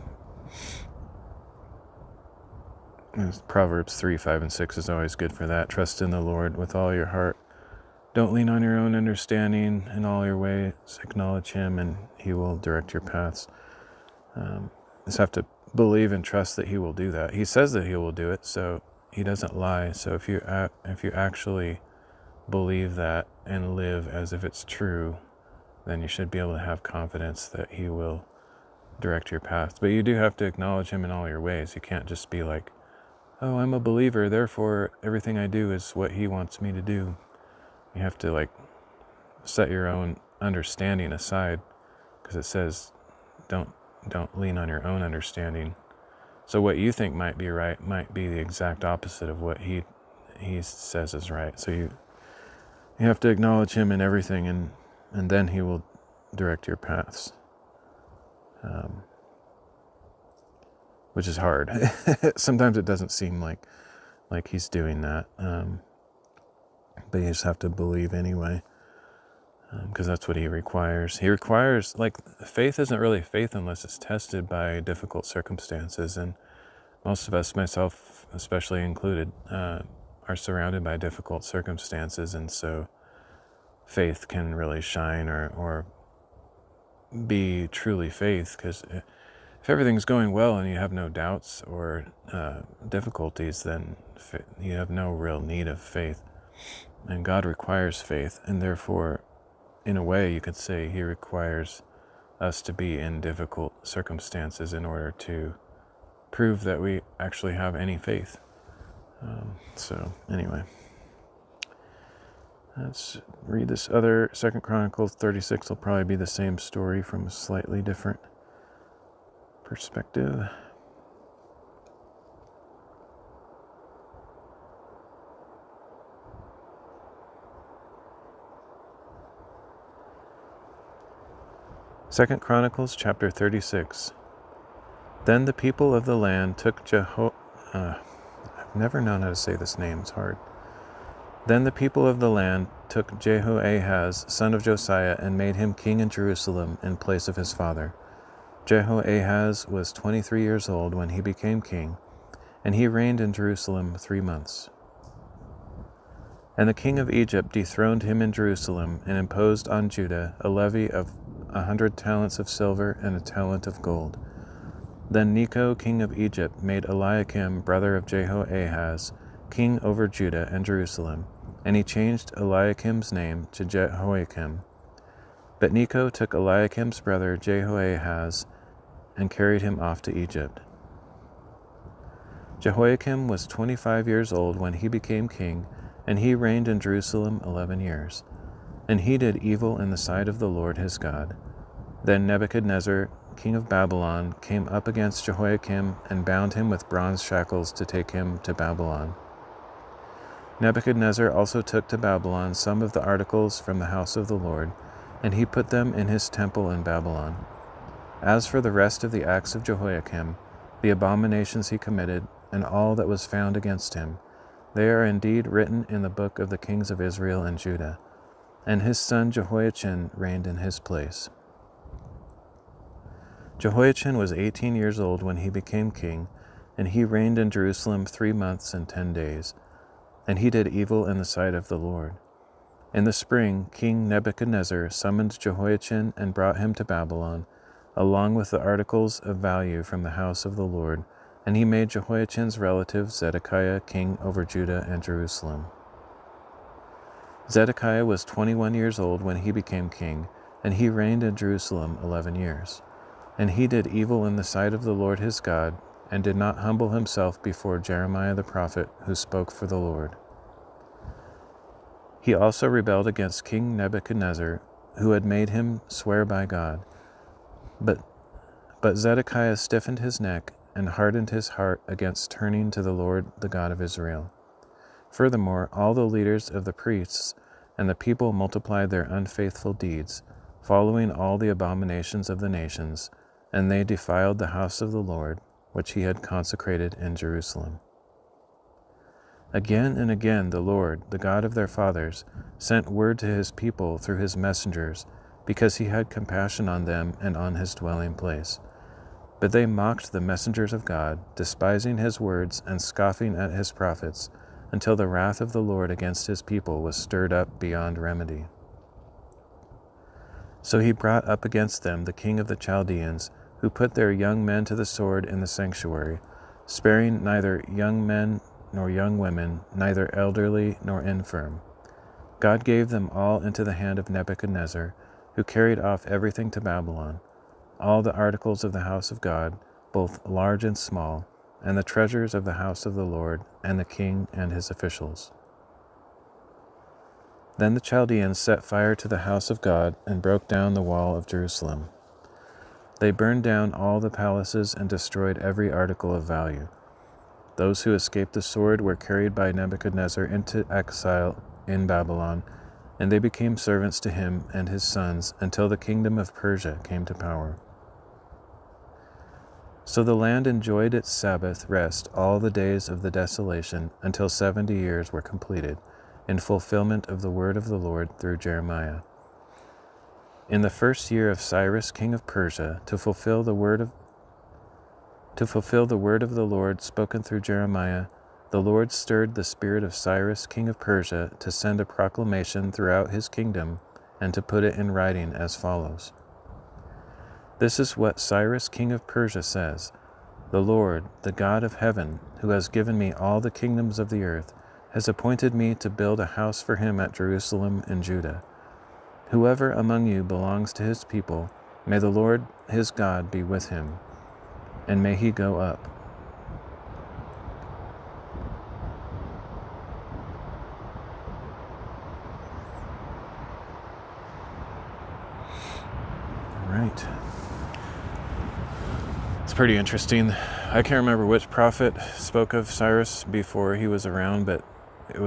Proverbs 3, 5, and 6 is always good for that. Trust in the Lord with all your heart. Don't lean on your own understanding. In all your ways acknowledge him, and he will direct your paths. Just have to believe and trust that he will do that. He says that he will do it, so he doesn't lie. So if you actually believe that and live as if it's true, then you should be able to have confidence that he will direct your path. But you do have to acknowledge him in all your ways. You can't just be like, oh, I'm a believer, therefore everything I do is what he wants me to do. You have to set your own understanding aside, because it says don't lean on your own understanding. So what you think might be right might be the exact opposite of what he says is right. So you have to acknowledge him in everything, and then he will direct your paths, which is hard. Sometimes it doesn't seem like he's doing that, but you just have to believe anyway. because that's what he requires. He requires, like, faith isn't really faith unless it's tested by difficult circumstances. And most of us, myself especially included, are surrounded by difficult circumstances. And so faith can really shine or be truly faith, because if everything's going well and you have no doubts or difficulties, then you have no real need of faith. And God requires faith, and therefore, in a way, you could say he requires us to be in difficult circumstances in order to prove that we actually have any faith. So anyway, let's read this other 2 Chronicles 36. Will probably be the same story from a slightly different perspective. Second Chronicles chapter 36. Then the people of the land took I've never known how to say this name, it's hard. Then the people of the land took Jehoahaz, son of Josiah, and made him king in Jerusalem in place of his father. Jehoahaz was 23 years old when he became king, and he reigned in Jerusalem 3 months. And the king of Egypt dethroned him in Jerusalem and imposed on Judah a levy of 100 talents of silver and a talent of gold. Then Necho, king of Egypt, made Eliakim, brother of Jehoahaz, king over Judah and Jerusalem, and he changed Eliakim's name to Jehoiakim. But Necho took Eliakim's brother Jehoahaz and carried him off to Egypt. Jehoiakim was 25 years old when he became king, and he reigned in Jerusalem 11 years. And he did evil in the sight of the Lord his God. Then Nebuchadnezzar, king of Babylon, came up against Jehoiakim and bound him with bronze shackles to take him to Babylon. Nebuchadnezzar also took to Babylon some of the articles from the house of the Lord, and he put them in his temple in Babylon. As for the rest of the acts of Jehoiakim, the abominations he committed, and all that was found against him, they are indeed written in the book of the kings of Israel and Judah. And his son Jehoiachin reigned in his place. Jehoiachin was 18 years old when he became king, and he reigned in Jerusalem 3 months and 10 days. And he did evil in the sight of the Lord. In the spring, King Nebuchadnezzar summoned Jehoiachin and brought him to Babylon, along with the articles of value from the house of the Lord, and he made Jehoiachin's relative Zedekiah king over Judah and Jerusalem. Zedekiah was 21 years old when he became king, and he reigned in Jerusalem 11 years. And he did evil in the sight of the Lord his God, and did not humble himself before Jeremiah the prophet, who spoke for the Lord. He also rebelled against King Nebuchadnezzar, who had made him swear by God. But Zedekiah stiffened his neck and hardened his heart against turning to the Lord, the God of Israel. Furthermore, all the leaders of the priests and the people multiplied their unfaithful deeds, following all the abominations of the nations, and they defiled the house of the Lord, which he had consecrated in Jerusalem. Again and again the Lord, the God of their fathers, sent word to his people through his messengers, because he had compassion on them and on his dwelling place. But they mocked the messengers of God, despising his words and scoffing at his prophets, until the wrath of the Lord against his people was stirred up beyond remedy. So he brought up against them the king of the Chaldeans, who put their young men to the sword in the sanctuary, sparing neither young men nor young women, neither elderly nor infirm. God gave them all into the hand of Nebuchadnezzar, who carried off everything to Babylon, all the articles of the house of God, both large and small, and the treasures of the house of the Lord, and the king and his officials. Then the Chaldeans set fire to the house of God and broke down the wall of Jerusalem. They burned down all the palaces and destroyed every article of value. Those who escaped the sword were carried by Nebuchadnezzar into exile in Babylon, and they became servants to him and his sons until the kingdom of Persia came to power. So the land enjoyed its Sabbath rest all the days of the desolation until 70 years were completed, in fulfillment of the word of the Lord through Jeremiah. In the first year of Cyrus, king of Persia, to fulfill the word of the Lord spoken through Jeremiah, the Lord stirred the spirit of Cyrus, king of Persia, to send a proclamation throughout his kingdom and to put it in writing as follows. This is what Cyrus, king of Persia, says. The Lord, the God of heaven, who has given me all the kingdoms of the earth, has appointed me to build a house for him at Jerusalem in Judah. Whoever among you belongs to his people, may the Lord his God be with him, and may he go up. All right. It's pretty interesting. I can't remember which prophet spoke of Cyrus before he was around, but it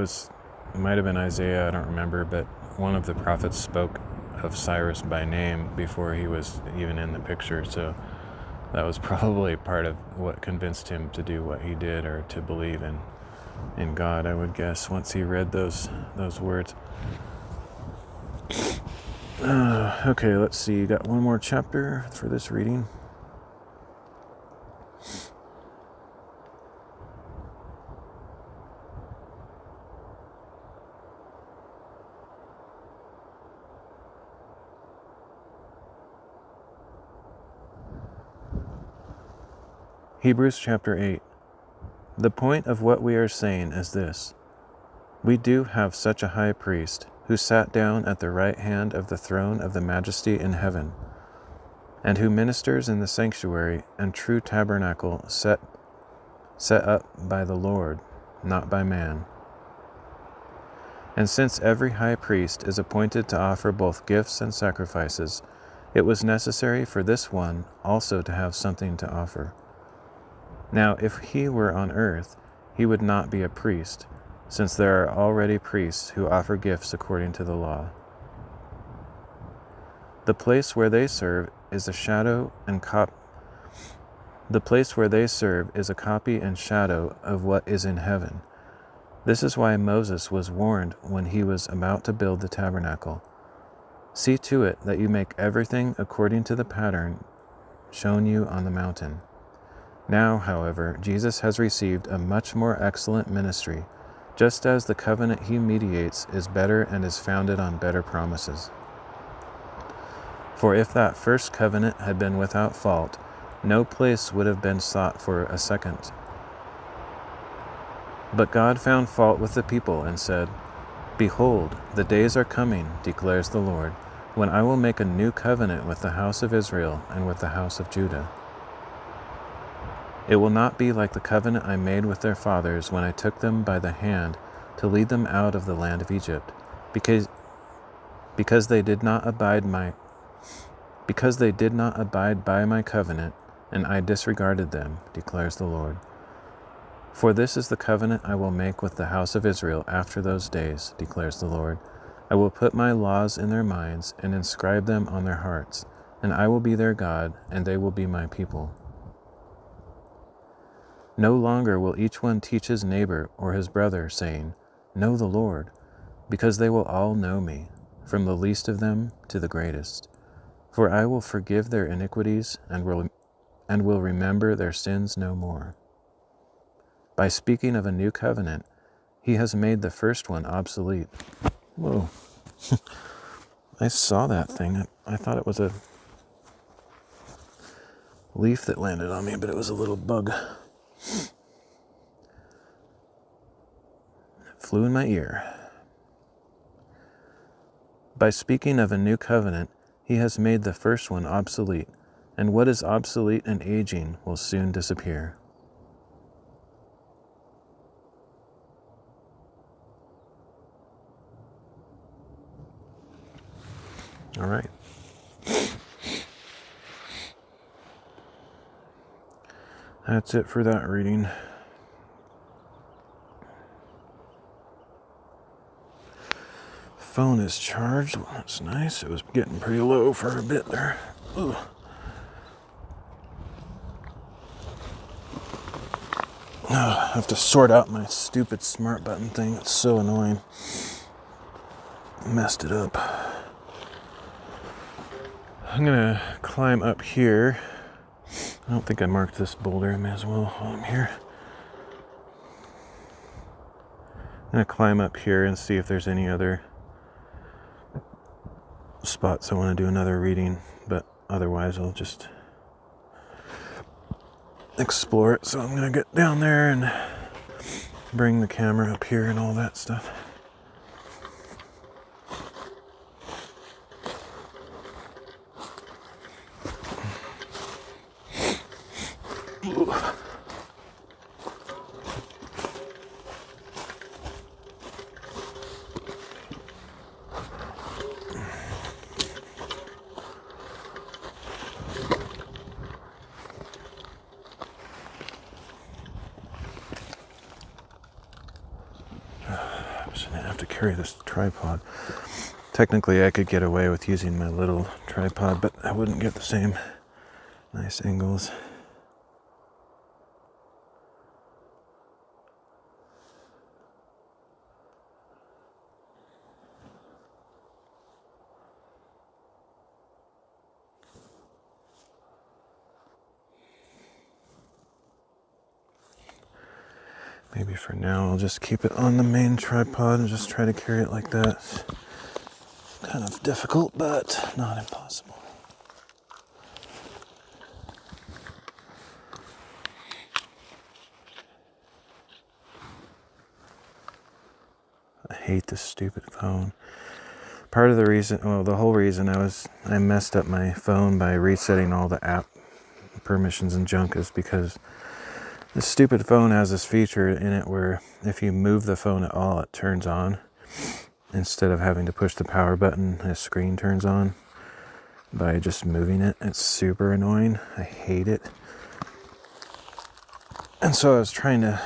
might have been Isaiah, I don't remember, but one of the prophets spoke of Cyrus by name before he was even in the picture, so that was probably part of what convinced him to do what he did, or to believe in God, I would guess, once he read those words. Okay, let's see, got one more chapter for this reading. Hebrews chapter 8. The point of what we are saying is this. We do have such a high priest who sat down at the right hand of the throne of the majesty in heaven, and who ministers in the sanctuary and true tabernacle set up by the Lord, not by man. And since every high priest is appointed to offer both gifts and sacrifices, it was necessary for this one also to have something to offer. Now, if he were on earth, he would not be a priest, since there are already priests who offer gifts according to the law. The place where they serve is a shadow and The place where they serve is a copy and shadow of what is in heaven. This is why Moses was warned when he was about to build the tabernacle. See to it that you make everything according to the pattern shown you on the mountain. Now, however, Jesus has received a much more excellent ministry, just as the covenant he mediates is better and is founded on better promises. For if that first covenant had been without fault, no place would have been sought for a second. But God found fault with the people and said, Behold, the days are coming, declares the Lord, when I will make a new covenant with the house of Israel and with the house of Judah. It will not be like the covenant I made with their fathers when I took them by the hand to lead them out of the land of Egypt, because they did not abide by my covenant, and I disregarded them, declares the Lord. For this is the covenant I will make with the house of Israel after those days, declares the Lord. I will put my laws in their minds and inscribe them on their hearts, and I will be their God, and they will be my people. No longer will each one teach his neighbor or his brother, saying, Know the Lord, because they will all know me, from the least of them to the greatest. For I will forgive their iniquities and will remember their sins no more. By speaking of a new covenant, he has made the first one obsolete. Whoa. I saw that thing. I thought it was a leaf that landed on me, but it was a little bug. It flew in my ear. By speaking of a new covenant, he has made the first one obsolete, and what is obsolete and aging will soon disappear. All right. That's it for that reading. Phone is charged. That's nice. It was getting pretty low for a bit there. Ooh. I have to sort out my stupid smart button thing. It's so annoying. Messed it up. I'm gonna climb up here. I don't think I marked this boulder. I may as well while I'm here. I'm gonna climb up here and see if there's any other spots I want to do another reading, but otherwise I'll just explore it. So I'm gonna get down there and bring the camera up here and all that stuff. I have to carry this tripod. Technically I could get away with using my little tripod, but I wouldn't get the same nice angles. Maybe for now I'll just keep it on the main tripod and just try to carry it like that. It's kind of difficult, but not impossible. I hate this stupid phone. Part of the reason, well, the whole reason I messed up my phone by resetting all the app permissions and junk is because this stupid phone has this feature in it where if you move the phone at all, it turns on. Instead of having to push the power button, a screen turns on by just moving it. It's super annoying. I hate it. And so I was trying to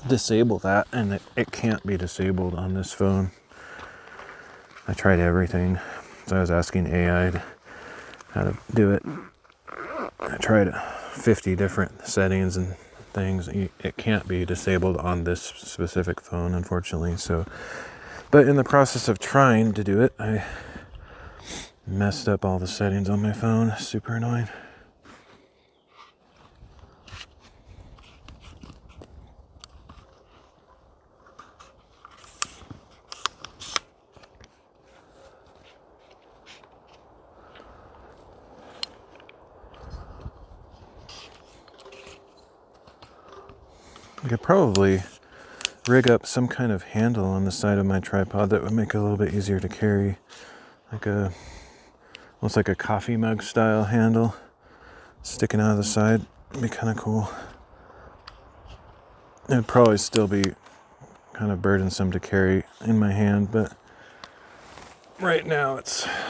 disable that, and it can't be disabled on this phone. I tried everything. So I was asking AI how to do it. I tried 50 different settings and things. It can't be disabled on this specific phone, unfortunately. So, but in the process of trying to do it, I messed up all the settings on my phone. Super annoying. I could probably rig up some kind of handle on the side of my tripod that would make it a little bit easier to carry. Like almost like a coffee mug style handle sticking out of the side. It'd be kind of cool. It'd probably still be kind of burdensome to carry in my hand, but right now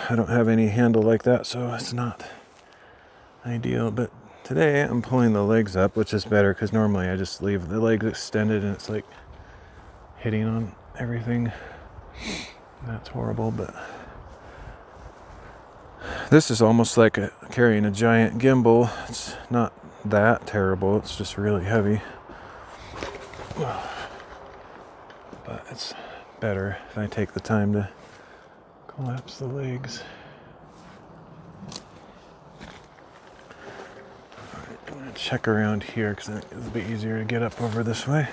I don't have any handle like that, so it's not ideal. But today I'm pulling the legs up, which is better because normally I just leave the legs extended and it's like hitting on everything. That's horrible, but this is almost like carrying a giant gimbal. It's not that terrible, it's just really heavy. But it's better if I take the time to collapse the legs. I'm going to check around here because it'll be easier to get up over this way.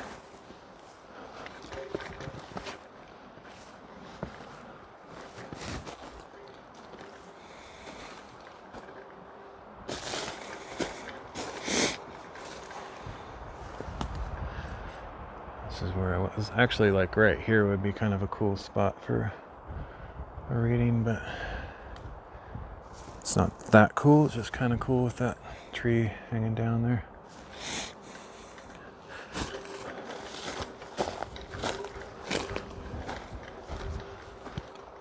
This is where I was. Actually, like right here would be kind of a cool spot for a reading, but it's not that cool. It's just kind of cool with that tree hanging down there.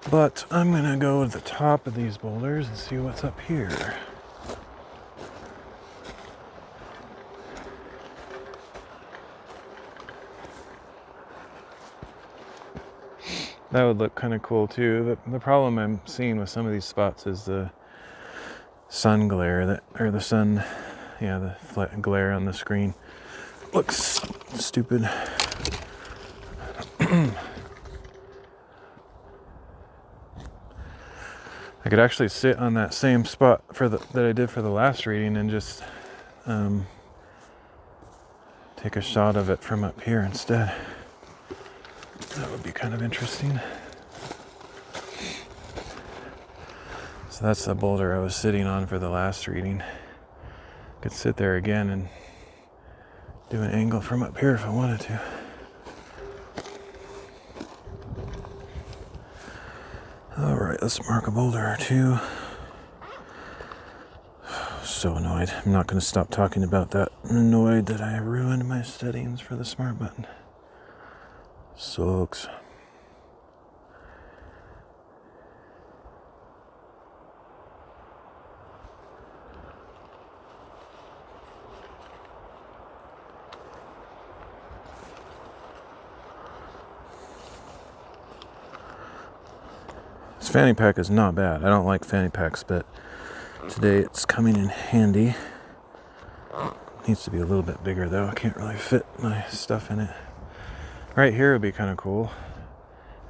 But I'm gonna go to the top of these boulders and see what's up here. That would look kind of cool too. The problem I'm seeing with some of these spots is the sun glare the sun, the glare on the screen looks stupid. I could actually sit on that same spot that I did for the last reading and just take a shot of it from up here instead. That would be kind of interesting. So that's the boulder I was sitting on for the last reading. Could sit there again and do an angle from up here if I wanted to. All right, let's mark a boulder or two. So annoyed. I'm not going to stop talking about that. I'm annoyed that I ruined my settings for the smart button. Sucks. This fanny pack is not bad. I don't like fanny packs, but today it's coming in handy. Needs to be a little bit bigger though. I can't really fit my stuff in it. Right here would be kind of cool.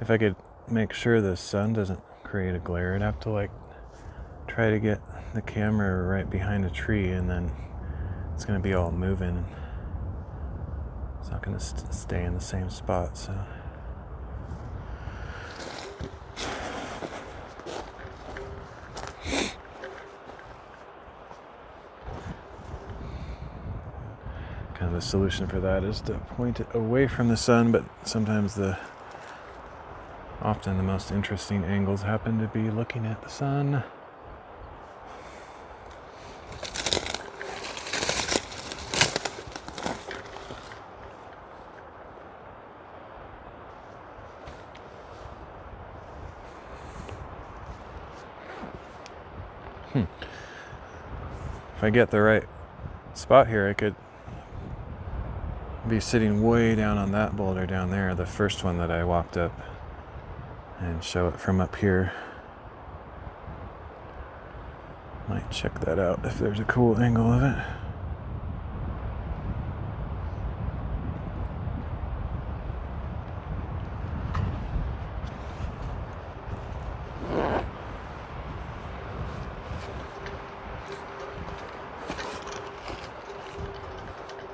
If I could make sure the sun doesn't create a glare, I'd have to like try to get the camera right behind a tree, and then it's going to be all moving. It's not going to stay in the same spot, so. Kind of the solution for that is to point it away from the sun, but sometimes often the most interesting angles happen to be looking at the sun. If I get the right spot here, I could be sitting way down on that boulder down there, the first one that I walked up, and show it from up here. Might check that out if there's a cool angle of it.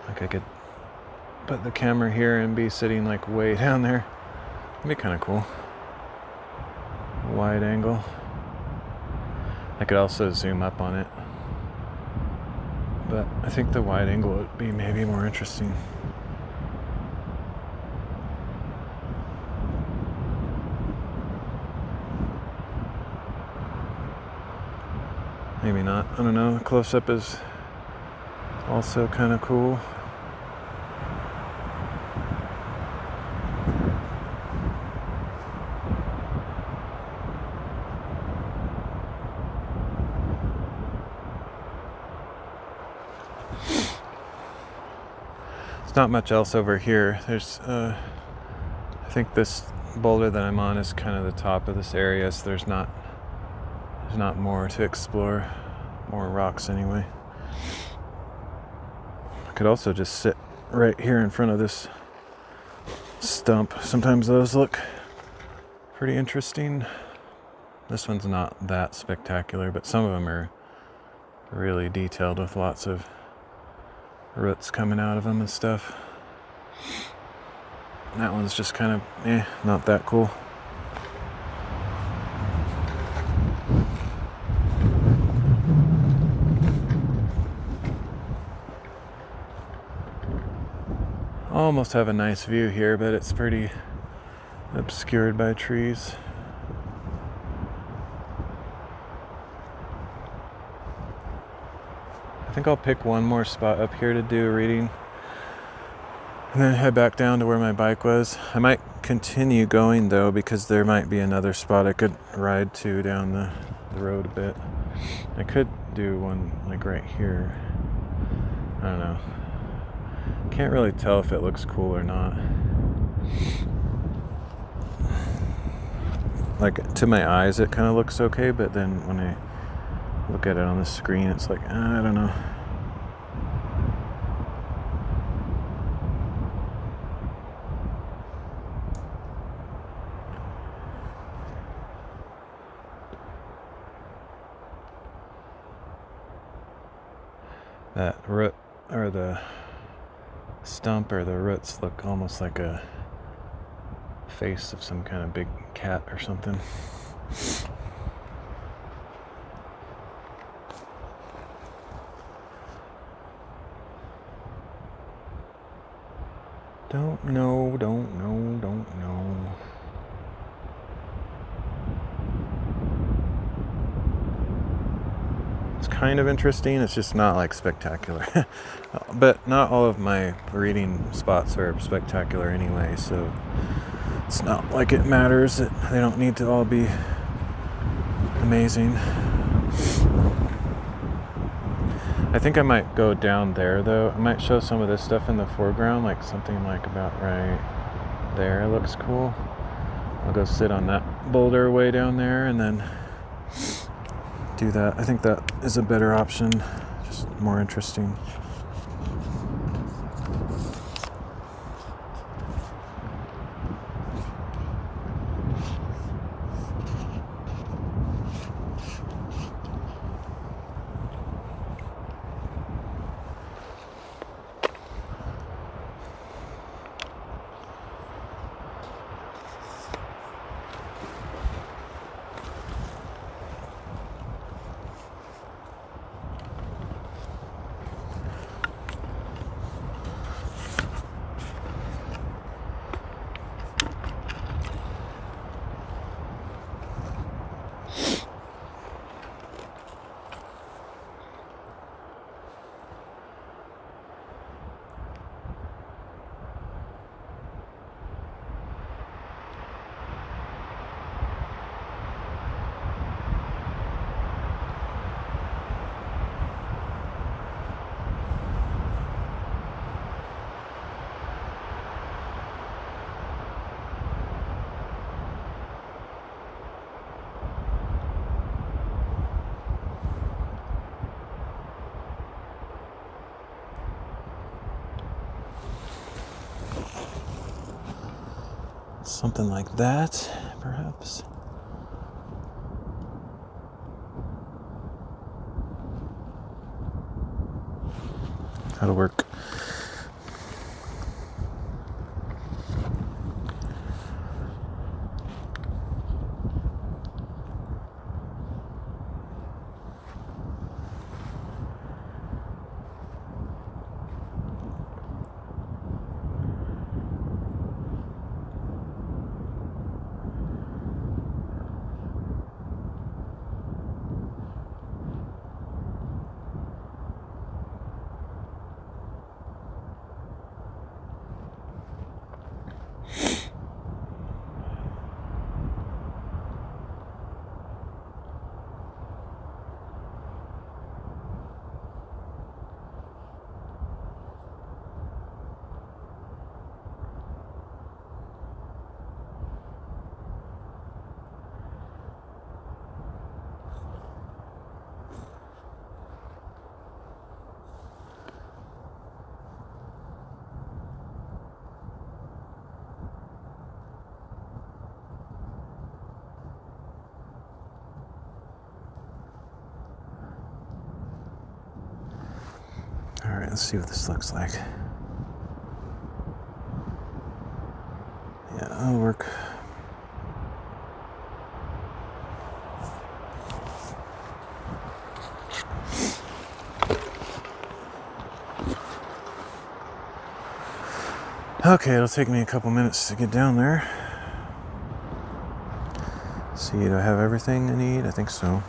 Like I could put the camera here and be sitting like way down there. It'd be kind of cool. Wide angle. I could also zoom up on it, but I think the wide angle would be maybe more interesting. Maybe not. I don't know. Close-up is also kind of cool. Not much else over here. There's I think this boulder that I'm on is kind of the top of this area, so there's not more to explore, more rocks anyway. I could also just sit right here in front of this stump. Sometimes those look pretty interesting. This one's not that spectacular, but some of them are really detailed with lots of roots coming out of them and stuff. And that one's just kind of not that cool. Almost have a nice view here, but it's pretty obscured by trees. I think I'll pick one more spot up here to do a reading and then head back down to where my bike was. I might continue going though, because there might be another spot I could ride to down the road a bit. I could do one like right here. I don't know. Can't really tell if it looks cool or not. Like to my eyes it kind of looks okay, but then when I look at it on the screen, it's like, I don't know. That root, or the stump or the roots look almost like a face of some kind of big cat or something. Don't know. It's kind of interesting. It's just not like spectacular. But not all of my reading spots are spectacular anyway, so it's not like it matters that they don't need to all be amazing. I think I might go down there though. I might show some of this stuff in the foreground, like something like about right there looks cool. I'll go sit on that boulder way down there and then do that. I think that is a better option, just more interesting. Something like that, perhaps. That'll work. All right, let's see what this looks like. Yeah, that'll work. Okay, it'll take me a couple minutes to get down there. See, do I have everything I need? I think so.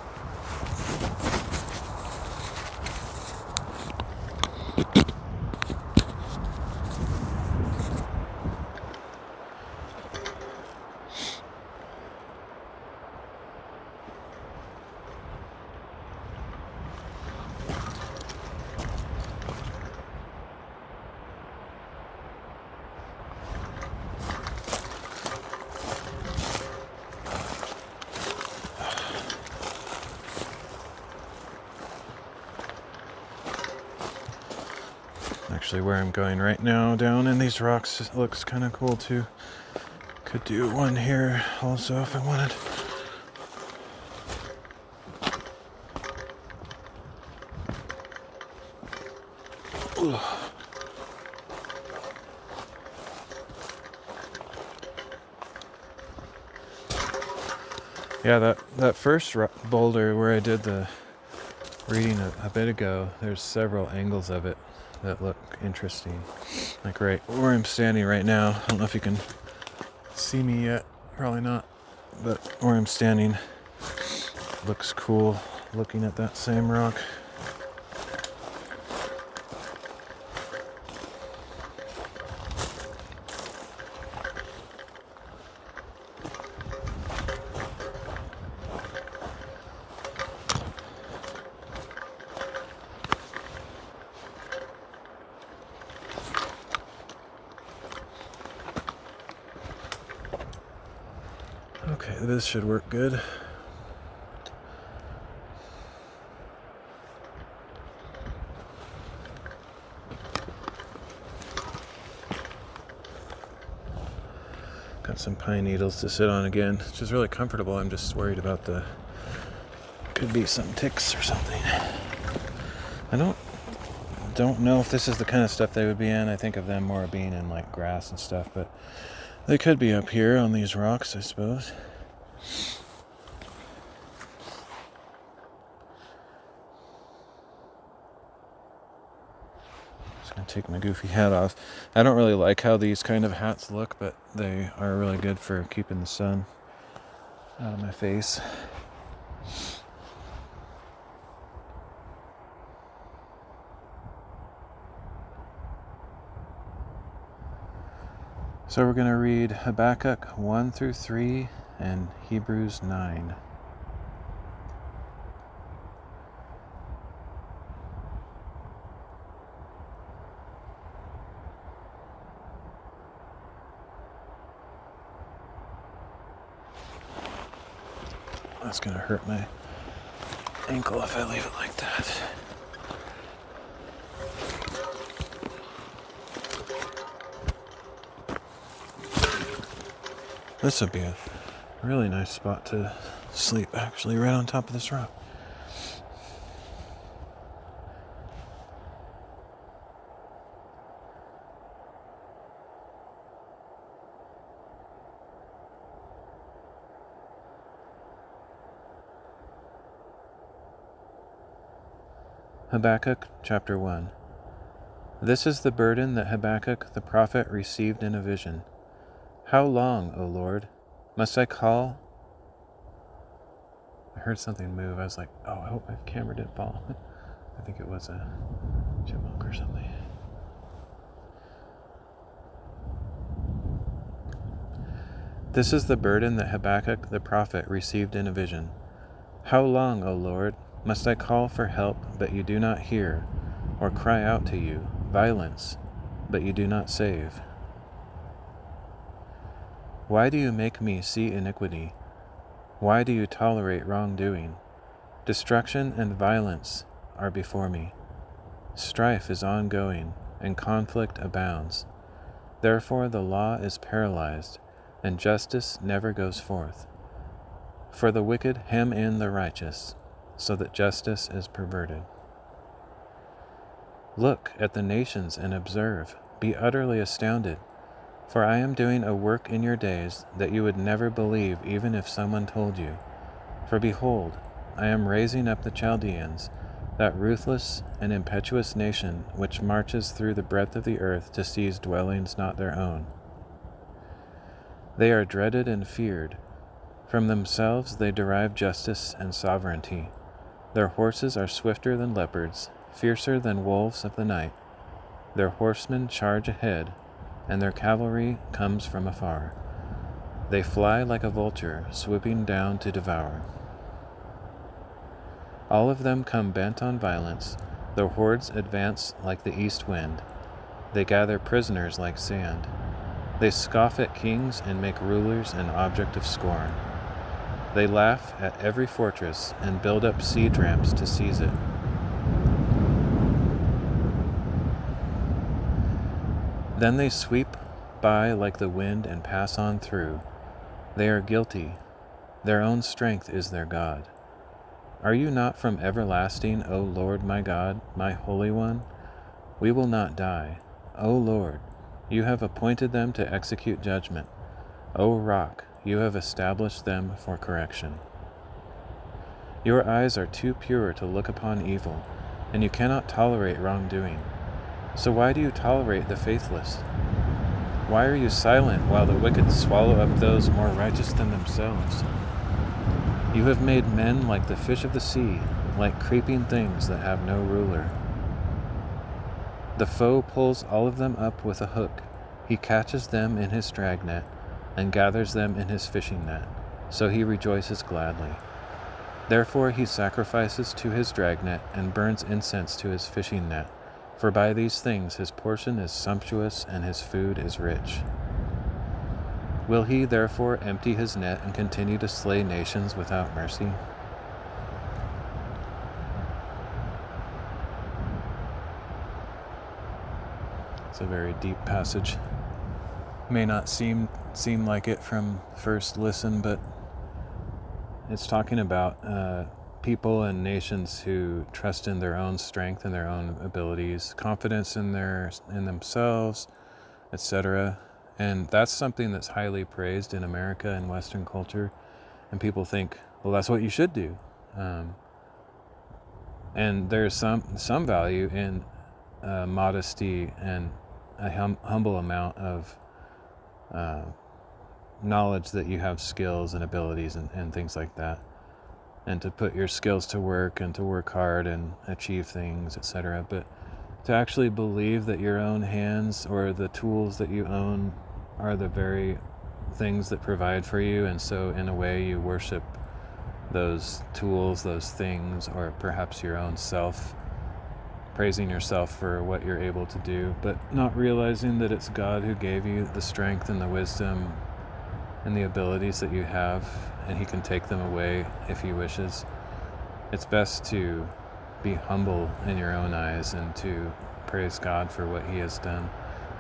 Actually, where I'm going right now, down in these rocks, it looks kind of cool too. Could do one here also if I wanted. Yeah, that first boulder where I did the reading a bit ago, there's several angles of it that look interesting. Like right where I'm standing right now, I don't know if you can see me yet, probably not, but where I'm standing looks cool looking at that same rock. Okay, this should work good. Got some pine needles to sit on again, which is really comfortable. I'm just worried about could be some ticks or something. I don't know if this is the kind of stuff they would be in. I think of them more being in like grass and stuff, but they could be up here on these rocks, I suppose. Just gonna take my goofy hat off. I don't really like how these kind of hats look, but they are really good for keeping the sun out of my face. So we're going to read Habakkuk 1 through 3 and Hebrews 9. That's going to hurt my ankle if I leave it like that. This would be a really nice spot to sleep, actually, right on top of this rock. Habakkuk chapter 1. This is the burden that Habakkuk the prophet received in a vision. How long, O Lord, must I call? I heard something move. I was like, oh, I hope my camera didn't fall. I think it was a chipmunk or something. This is the burden that Habakkuk the prophet received in a vision. How long, O Lord, must I call for help, but you do not hear, or cry out to you, violence, but you do not save? Why do you make me see iniquity? Why do you tolerate wrongdoing? Destruction and violence are before me. Strife is ongoing, and conflict abounds. Therefore the law is paralyzed, and justice never goes forth. For the wicked hem in the righteous, so that justice is perverted. Look at the nations and observe, be utterly astounded. For I am doing a work in your days that you would never believe even if someone told you. For behold, I am raising up the Chaldeans, that ruthless and impetuous nation which marches through the breadth of the earth to seize dwellings not their own. They are dreaded and feared. From themselves they derive justice and sovereignty. Their horses are swifter than leopards, fiercer than wolves of the night. Their horsemen charge ahead, and their cavalry comes from afar. They fly like a vulture, swooping down to devour. All of them come bent on violence. Their hordes advance like the east wind. They gather prisoners like sand. They scoff at kings and make rulers an object of scorn. They laugh at every fortress and build up siege ramps to seize it. Then they sweep by like the wind and pass on through. They are guilty. Their own strength is their God. Are you not from everlasting, O Lord my God, my Holy One? We will not die. O Lord, you have appointed them to execute judgment. O Rock, you have established them for correction. Your eyes are too pure to look upon evil, and you cannot tolerate wrongdoing. So why do you tolerate the faithless? Why are you silent while the wicked swallow up those more righteous than themselves? You have made men like the fish of the sea, like creeping things that have no ruler. The foe pulls all of them up with a hook. He catches them in his dragnet and gathers them in his fishing net, so he rejoices gladly. Therefore he sacrifices to his dragnet and burns incense to his fishing net, for by these things his portion is sumptuous and his food is rich. Will he therefore empty his net and continue to slay nations without mercy? It's a very deep passage. May not seem like it from first listen, but it's talking about people and nations who trust in their own strength and their own abilities, confidence in themselves, etc. And that's something that's highly praised in America and Western culture. And people think, well, that's what you should do. And there's some value in modesty and a humble amount of knowledge that you have skills and abilities and things like that, and to put your skills to work and to work hard and achieve things, etc. But to actually believe that your own hands or the tools that you own are the very things that provide for you, and so in a way you worship those tools, those things, or perhaps your own self, praising yourself for what you're able to do, but not realizing that it's God who gave you the strength and the wisdom and the abilities that you have, and he can take them away if he wishes. It's best to be humble in your own eyes and to praise God for what he has done,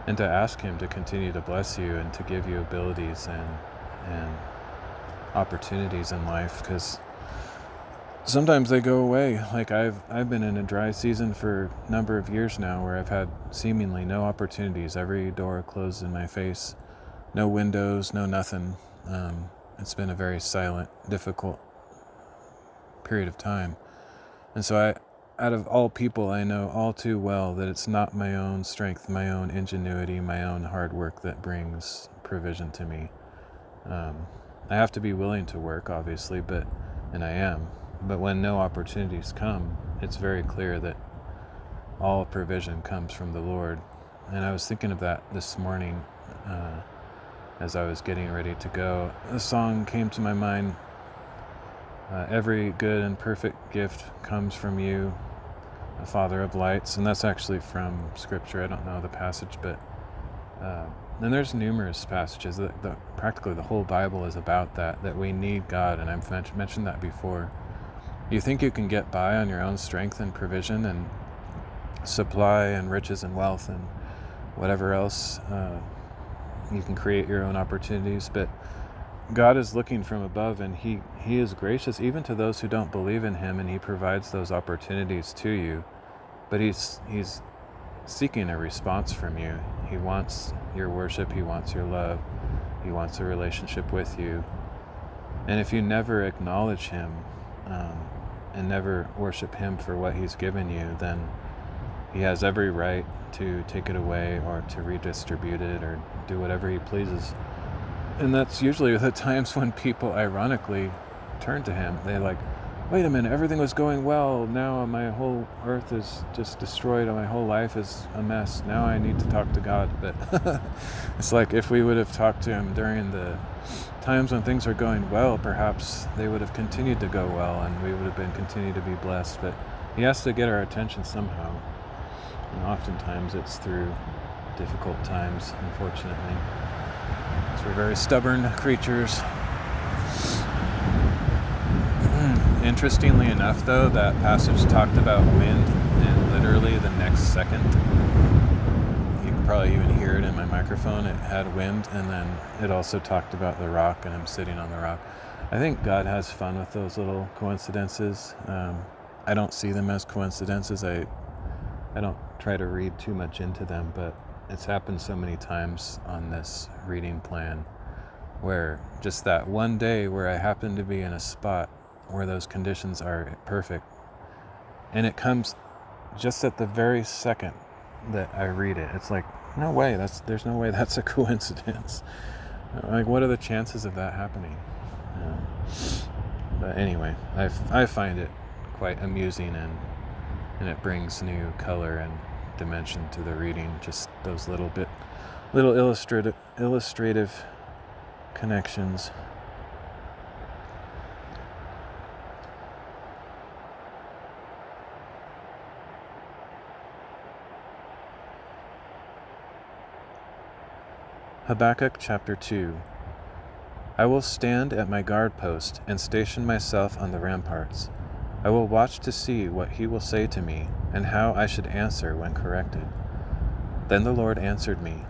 and to ask him to continue to bless you and to give you abilities and opportunities in life, because sometimes they go away. Like I've been in a dry season for a number of years now where I've had seemingly no opportunities. Every door closed in my face, no windows, no nothing. It's been a very silent, difficult period of time. And so out of all people, I know all too well that it's not my own strength, my own ingenuity, my own hard work that brings provision to me. I have to be willing to work, obviously, and I am. But when no opportunities come, it's very clear that all provision comes from the Lord. And I was thinking of that this morning as I was getting ready to go. The song came to my mind, every good and perfect gift comes from you, the Father of lights. And that's actually from Scripture. I don't know the passage, but and there's numerous passages that practically the whole Bible is about that we need God. And I've mentioned that before. You think you can get by on your own strength and provision and supply and riches and wealth and whatever else. You can create your own opportunities, but God is looking from above, and he is gracious even to those who don't believe in him, and he provides those opportunities to you. But he's seeking a response from you. He wants your worship. He wants your love. He wants a relationship with you. And if you never acknowledge him and never worship him for what he's given you, then he has every right to take it away or to redistribute it or do whatever he pleases. And that's usually the times when people ironically turn to him. They like, wait a minute, everything was going well. Now my whole earth is just destroyed and my whole life is a mess. Now I need to talk to God. But it's like if we would have talked to him during the times when things are going well, perhaps they would have continued to go well and we would have been continued to be blessed. But he has to get our attention somehow. And oftentimes it's through difficult times, unfortunately. So we're very stubborn creatures. Interestingly enough, though, that passage talked about wind, and literally the next second, you can probably even hear it in my microphone, it had wind, and then it also talked about the rock, and I'm sitting on the rock. I think God has fun with those little coincidences. I don't see them as coincidences. I don't try to read too much into them, but it's happened so many times on this reading plan where just that one day where I happen to be in a spot where those conditions are perfect, and it comes just at the very second that I read it. It's like, no way, there's no way that's a coincidence. Like, what are the chances of that happening? But anyway, I find it quite amusing, and it brings new color and dimension to the reading, just those little illustrative connections. Habakkuk chapter 2. I will stand at my guard post and station myself on the ramparts. I will watch to see what he will say to me and how I should answer when corrected. Then the Lord answered me,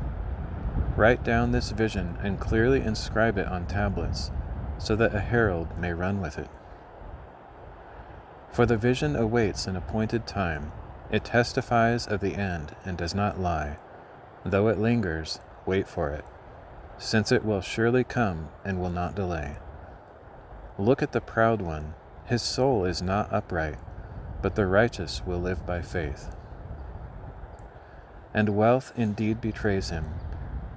write down this vision and clearly inscribe it on tablets, so that a herald may run with it. For the vision awaits an appointed time. It testifies of the end and does not lie. Though it lingers, wait for it, since it will surely come and will not delay. Look at the proud one. His soul is not upright, but the righteous will live by faith. And wealth indeed betrays him.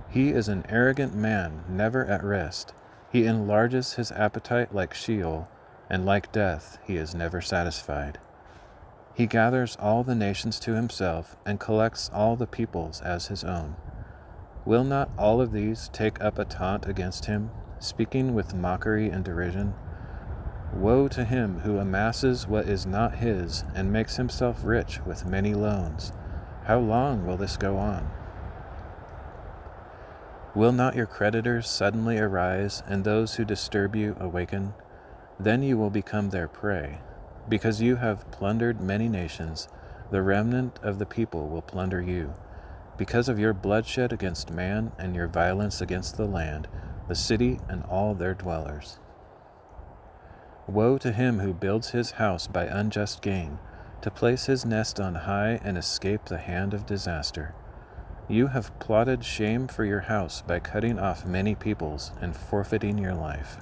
He is an arrogant man, never at rest. He enlarges his appetite like Sheol, and like death he is never satisfied. He gathers all the nations to himself and collects all the peoples as his own. Will not all of these take up a taunt against him, speaking with mockery and derision? Woe to him who amasses what is not his and makes himself rich with many loans. How long will this go on? Will not your creditors suddenly arise and those who disturb you awaken? Then you will become their prey. Because you have plundered many nations, the remnant of the people will plunder you. Because of your bloodshed against man and your violence against the land, the city and all their dwellers. Woe to him who builds his house by unjust gain, to place his nest on high and escape the hand of disaster. You have plotted shame for your house by cutting off many peoples and forfeiting your life.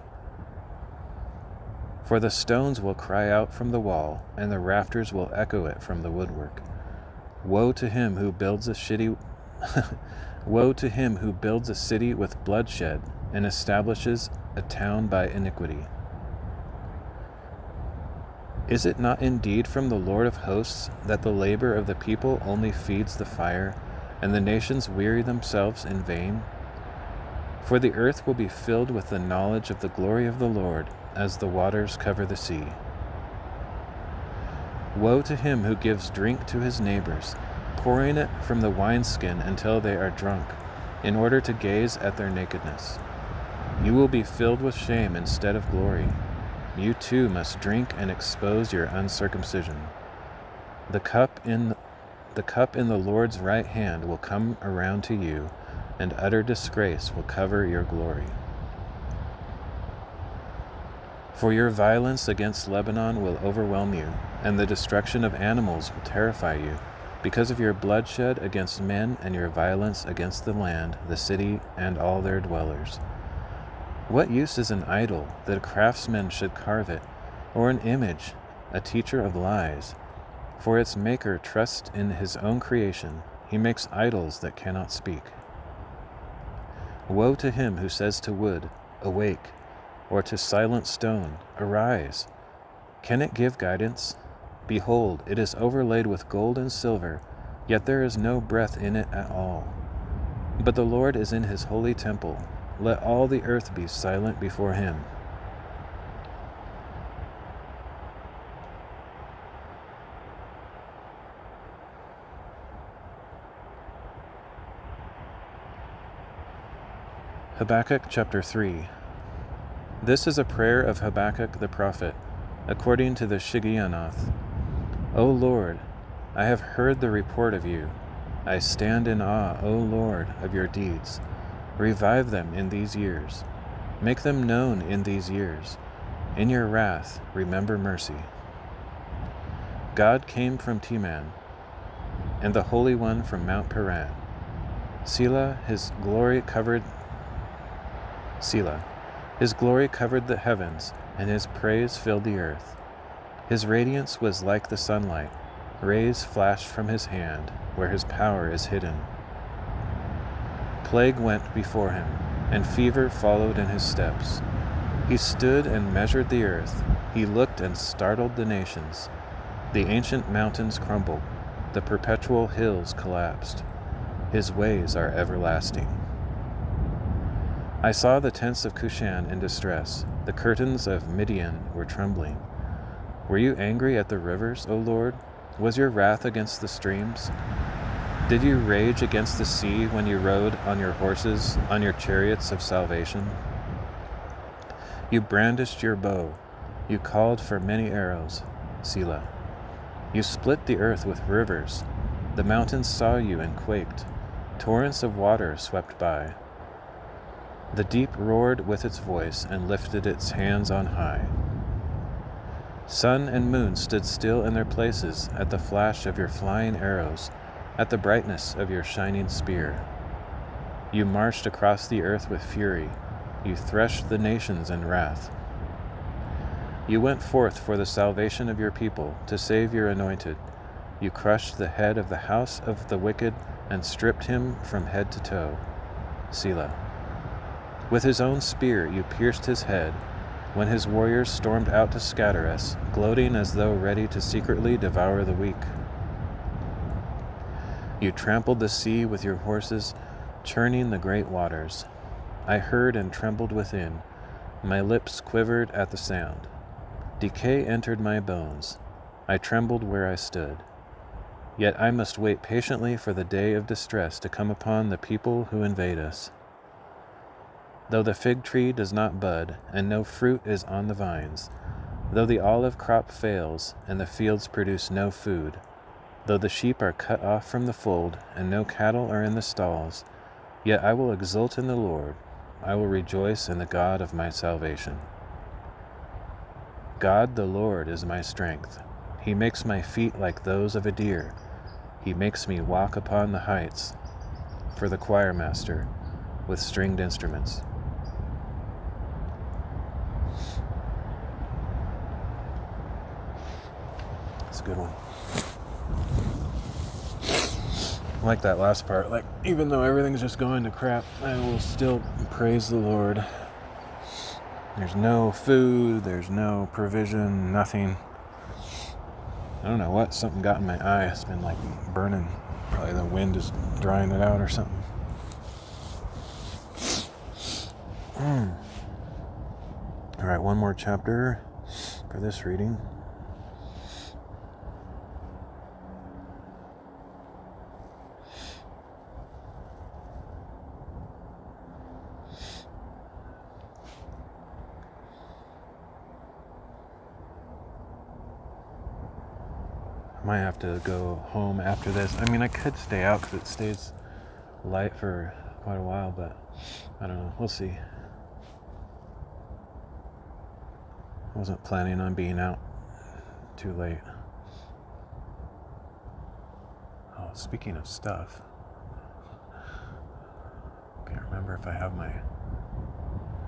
For the stones will cry out from the wall, and the rafters will echo it from the woodwork. Woe to him who builds a city Woe to him who builds a city with bloodshed and establishes a town by iniquity. Is it not indeed from the Lord of hosts that the labor of the people only feeds the fire, and the nations weary themselves in vain? For the earth will be filled with the knowledge of the glory of the Lord, as the waters cover the sea. Woe to him who gives drink to his neighbors, pouring it from the wineskin until they are drunk, in order to gaze at their nakedness. You will be filled with shame instead of glory. You too must drink and expose your uncircumcision. The cup in the Lord's right hand will come around to you, and utter disgrace will cover your glory. For your violence against Lebanon will overwhelm you, and the destruction of animals will terrify you, because of your bloodshed against men and your violence against the land, the city, and all their dwellers. What use is an idol that a craftsman should carve it, or an image, a teacher of lies? For its maker trusts in his own creation. He makes idols that cannot speak. Woe to him who says to wood, awake, or to silent stone, arise. Can it give guidance? Behold, it is overlaid with gold and silver, yet there is no breath in it at all. But the Lord is in his holy temple. Let all the earth be silent before him. Habakkuk chapter 3. This is a prayer of Habakkuk the prophet, according to the Shigionoth. O Lord, I have heard the report of you. I stand in awe, O Lord, of your deeds. Revive them in these years. Make them known in these years. In your wrath, remember mercy. God came from Teman. and the Holy One from Mount Paran. Selah, His glory covered the heavens, and His praise filled the earth. His radiance was like the sunlight. Rays flashed from His hand, where His power is hidden. Plague went before Him, and fever followed in His steps. He stood and measured the earth. He looked and startled the nations. The ancient mountains crumbled. The perpetual hills collapsed. His ways are everlasting. I saw the tents of Cushan in distress. The curtains of Midian were trembling. Were you angry at the rivers, O Lord? Was your wrath against the streams? Did you rage against the sea when you rode on your horses, on your chariots of salvation? You brandished your bow. You called for many arrows. Selah. You split the earth with rivers. The mountains saw you and quaked. Torrents of water swept by. The deep roared with its voice and lifted its hands on high. Sun and moon stood still in their places at the flash of your flying arrows, at the brightness of your shining spear. You marched across the earth with fury. You threshed the nations in wrath. You went forth for the salvation of your people, to save your anointed. You crushed the head of the house of the wicked and stripped him from head to toe. Selah. With his own spear you pierced his head, when his warriors stormed out to scatter us, gloating as though ready to secretly devour the weak. You trampled the sea with your horses, churning the great waters. I heard and trembled within. My lips quivered at the sound. Decay entered my bones. I trembled where I stood. Yet I must wait patiently for the day of distress to come upon the people who invade us. Though the fig tree does not bud, and no fruit is on the vines, though the olive crop fails, and the fields produce no food, though the sheep are cut off from the fold, and no cattle are in the stalls, yet I will exult in the Lord. I will rejoice in the God of my salvation. God the Lord is my strength. He makes my feet like those of a deer. He makes me walk upon the heights. For the choir master, with stringed instruments. That's a good one. I like that last part. Like, even though everything's just going to crap, I will still praise the Lord. There's no food, there's no provision, nothing. I don't know what, something got in my eye. It's been like burning. Probably the wind is drying it out or something. All right, one more chapter for this reading. I might have to go home after this. I mean, I could stay out because it stays light for quite a while, but I don't know. We'll see. I wasn't planning on being out too late. Oh, speaking of stuff, I can't remember if I have my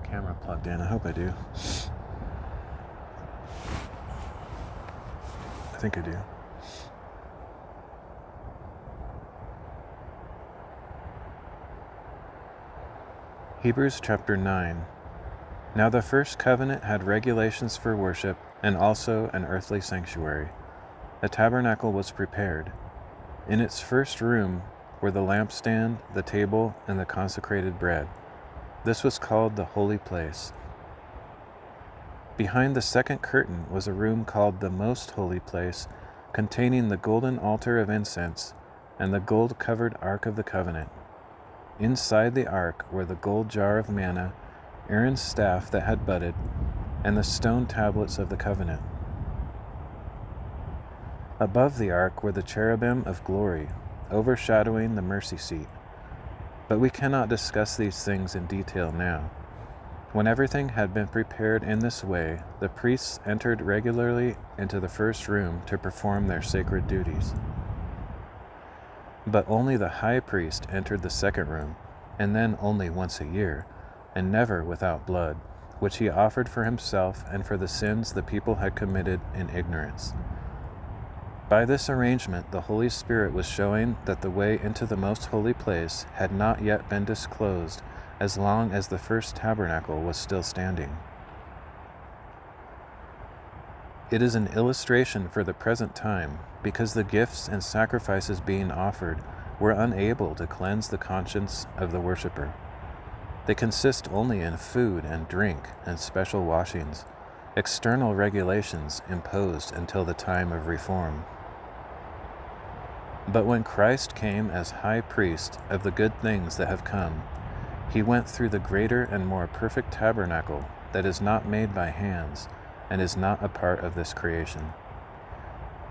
camera plugged in. I hope I do. I think I do. Hebrews chapter 9. Now the first covenant had regulations for worship and also an earthly sanctuary. A tabernacle was prepared. In its first room were the lampstand, the table, and the consecrated bread. This was called the holy place. Behind the second curtain was a room called the most holy place, containing the golden altar of incense and the gold-covered ark of the covenant. Inside the ark were the gold jar of manna, Aaron's staff that had budded, and the stone tablets of the covenant. Above the ark were the cherubim of glory, overshadowing the mercy seat. But we cannot discuss these things in detail now. When everything had been prepared in this way, the priests entered regularly into the first room to perform their sacred duties. But only the high priest entered the second room, and then only once a year, and never without blood, which he offered for himself and for the sins the people had committed in ignorance. By this arrangement, the Holy Spirit was showing that the way into the most holy place had not yet been disclosed as long as the first tabernacle was still standing. It is an illustration for the present time, because the gifts and sacrifices being offered were unable to cleanse the conscience of the worshiper. They consist only in food and drink and special washings, external regulations imposed until the time of reform. But when Christ came as high priest of the good things that have come, he went through the greater and more perfect tabernacle that is not made by hands and is not a part of this creation.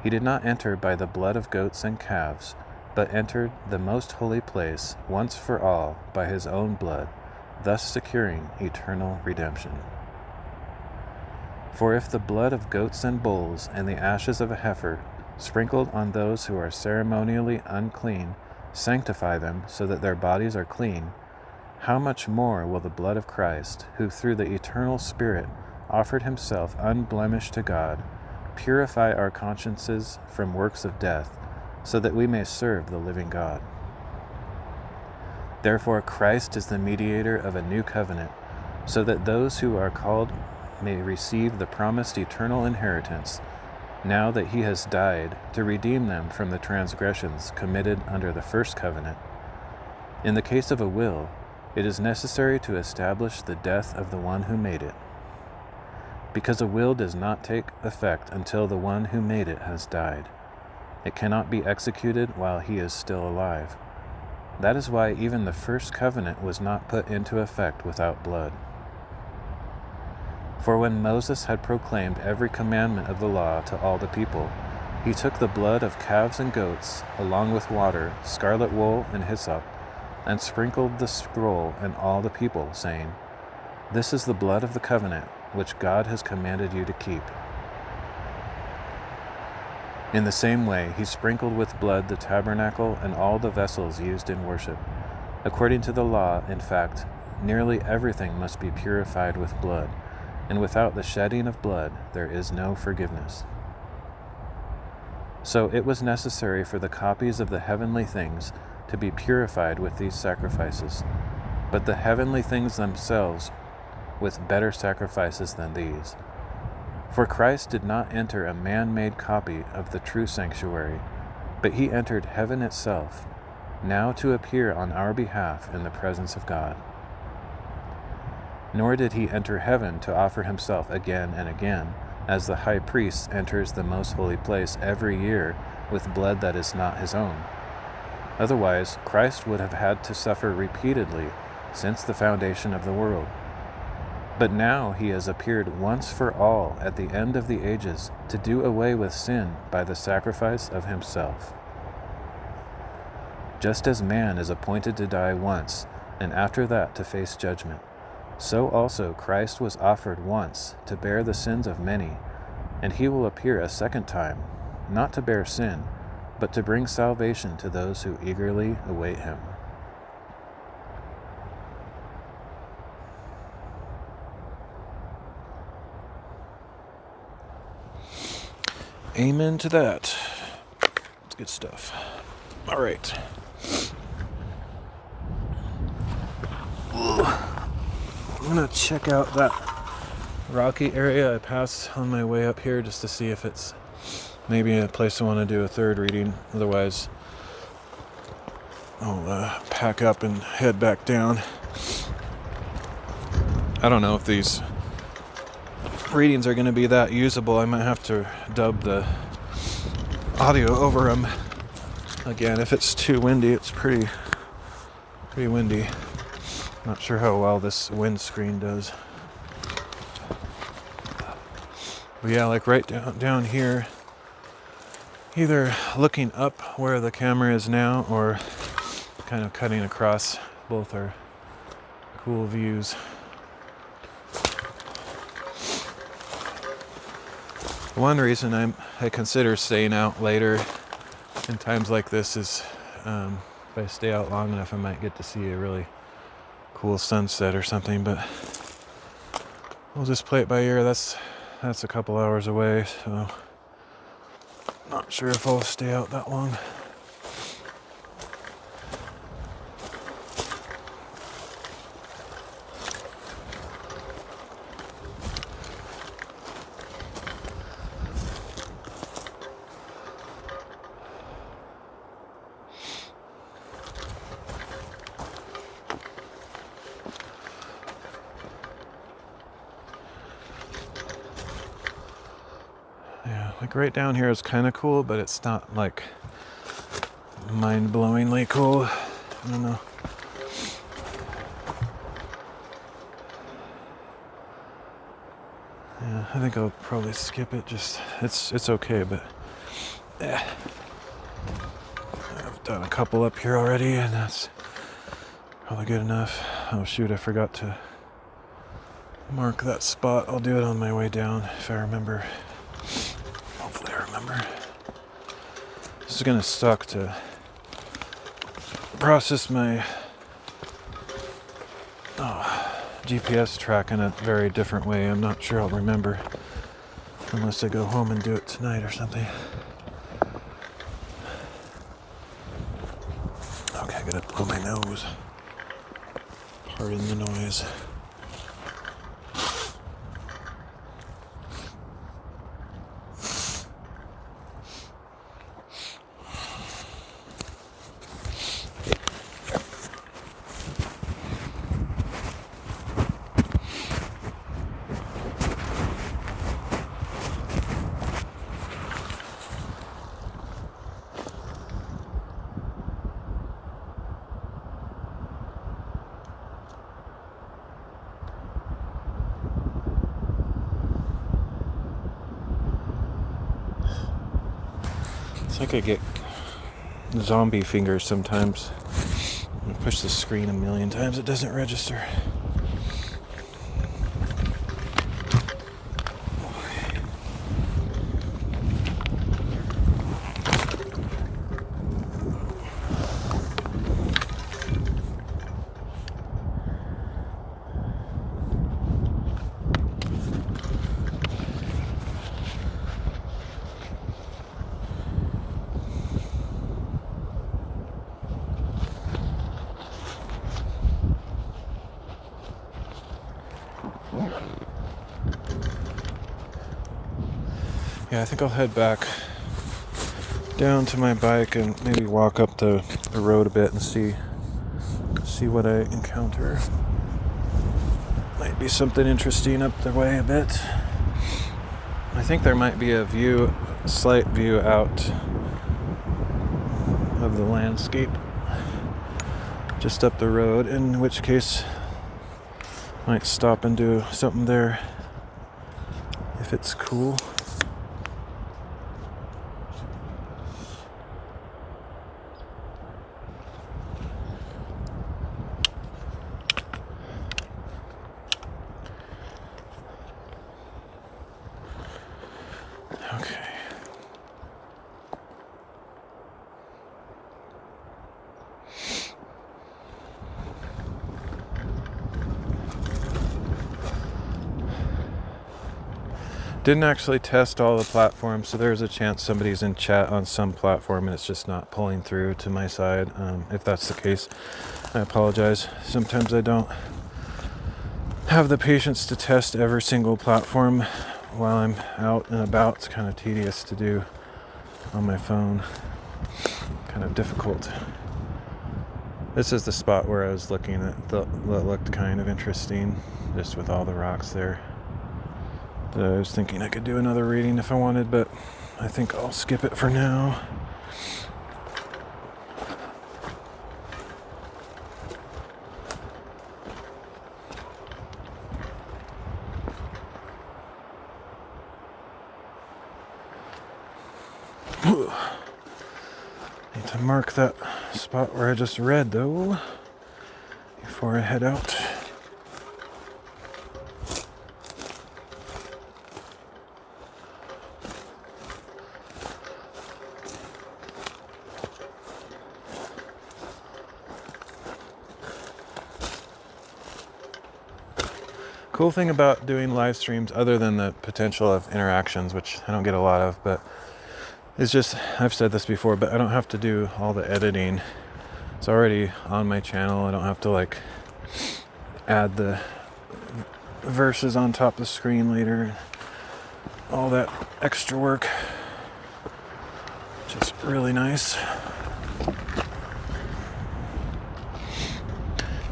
He did not enter by the blood of goats and calves, but entered the most holy place once for all by his own blood, thus securing eternal redemption. For if the blood of goats and bulls and the ashes of a heifer, sprinkled on those who are ceremonially unclean, sanctify them so that their bodies are clean, how much more will the blood of Christ, who through the eternal Spirit offered himself unblemished to God, purify our consciences from works of death, so that we may serve the living God. Therefore Christ is the mediator of a new covenant, so that those who are called may receive the promised eternal inheritance, now that he has died to redeem them from the transgressions committed under the first covenant. In the case of a will, it is necessary to establish the death of the one who made it, because a will does not take effect until the one who made it has died. It cannot be executed while he is still alive. That is why even the first covenant was not put into effect without blood. For when Moses had proclaimed every commandment of the law to all the people, he took the blood of calves and goats, along with water, scarlet wool, and hyssop, and sprinkled the scroll and all the people, saying, "This is the blood of the covenant, which God has commanded you to keep." In the same way, he sprinkled with blood the tabernacle and all the vessels used in worship. According to the law, in fact, nearly everything must be purified with blood, and without the shedding of blood there is no forgiveness. So it was necessary for the copies of the heavenly things to be purified with these sacrifices, but the heavenly things themselves with better sacrifices than these. For Christ did not enter a man-made copy of the true sanctuary, but he entered heaven itself, now to appear on our behalf in the presence of God. Nor did he enter heaven to offer himself again and again, as the high priest enters the most holy place every year with blood that is not his own. Otherwise, Christ would have had to suffer repeatedly since the foundation of the world. But now he has appeared once for all at the end of the ages to do away with sin by the sacrifice of himself. Just as man is appointed to die once, and after that to face judgment, so also Christ was offered once to bear the sins of many, and he will appear a second time, not to bear sin, but to bring salvation to those who eagerly await him. Amen to that. It's good stuff. All right. I'm going to check out that rocky area I passed on my way up here just to see if it's maybe a place I want to do a third reading. Otherwise, I'll pack up and head back down. I don't know if these readings are going to be that usable. I might have to dub the audio over them again. If it's too windy, it's pretty windy. Not sure how well this windscreen does. But yeah, like right down here, either looking up where the camera is now or kind of cutting across, both are cool views. One reason I consider staying out later in times like this is If I stay out long enough, I might get to see a really cool sunset or something, but we'll just play it by ear. That's a couple hours away, so not sure if I'll stay out that long. Yeah, like right down here is kind of cool, but it's not like mind-blowingly cool. I don't know. Yeah, I think I'll probably skip it. Just it's okay, but yeah. I've done a couple up here already, and that's probably good enough. Oh shoot, I forgot to mark that spot. I'll do it on my way down if I remember. Hopefully I remember. This is gonna suck to process my GPS track in a very different way. I'm not sure I'll remember unless I go home and do it tonight or something. Okay, I gotta blow my nose. Pardon the noise. It's like I get zombie fingers sometimes. I push the screen a million times, it doesn't register. Yeah, I think I'll head back down to my bike and maybe walk up the road a bit and see what I encounter. Might be something interesting up the way a bit. I think there might be a slight view out of the landscape just up the road, in which case might stop and do something there if it's cool. Okay. Didn't actually test all the platforms, so there's a chance somebody's in chat on some platform and it's just not pulling through to my side. If that's the case, I apologize. Sometimes I don't have the patience to test every single platform while I'm out and about. It's kind of tedious to do on my phone. Kind of difficult. This is the spot where I was looking at that looked kind of interesting, just with all the rocks there. I was thinking I could do another reading if I wanted, but I think I'll skip it for now. Need to mark that spot where I just read, though, before I head out. Cool thing about doing live streams, other than the potential of interactions, which I don't get a lot of, but it's just, I've said this before, but I don't have to do all the editing. It's already on my channel. I don't have to like add the verses on top of the screen later. All that extra work, which is really nice.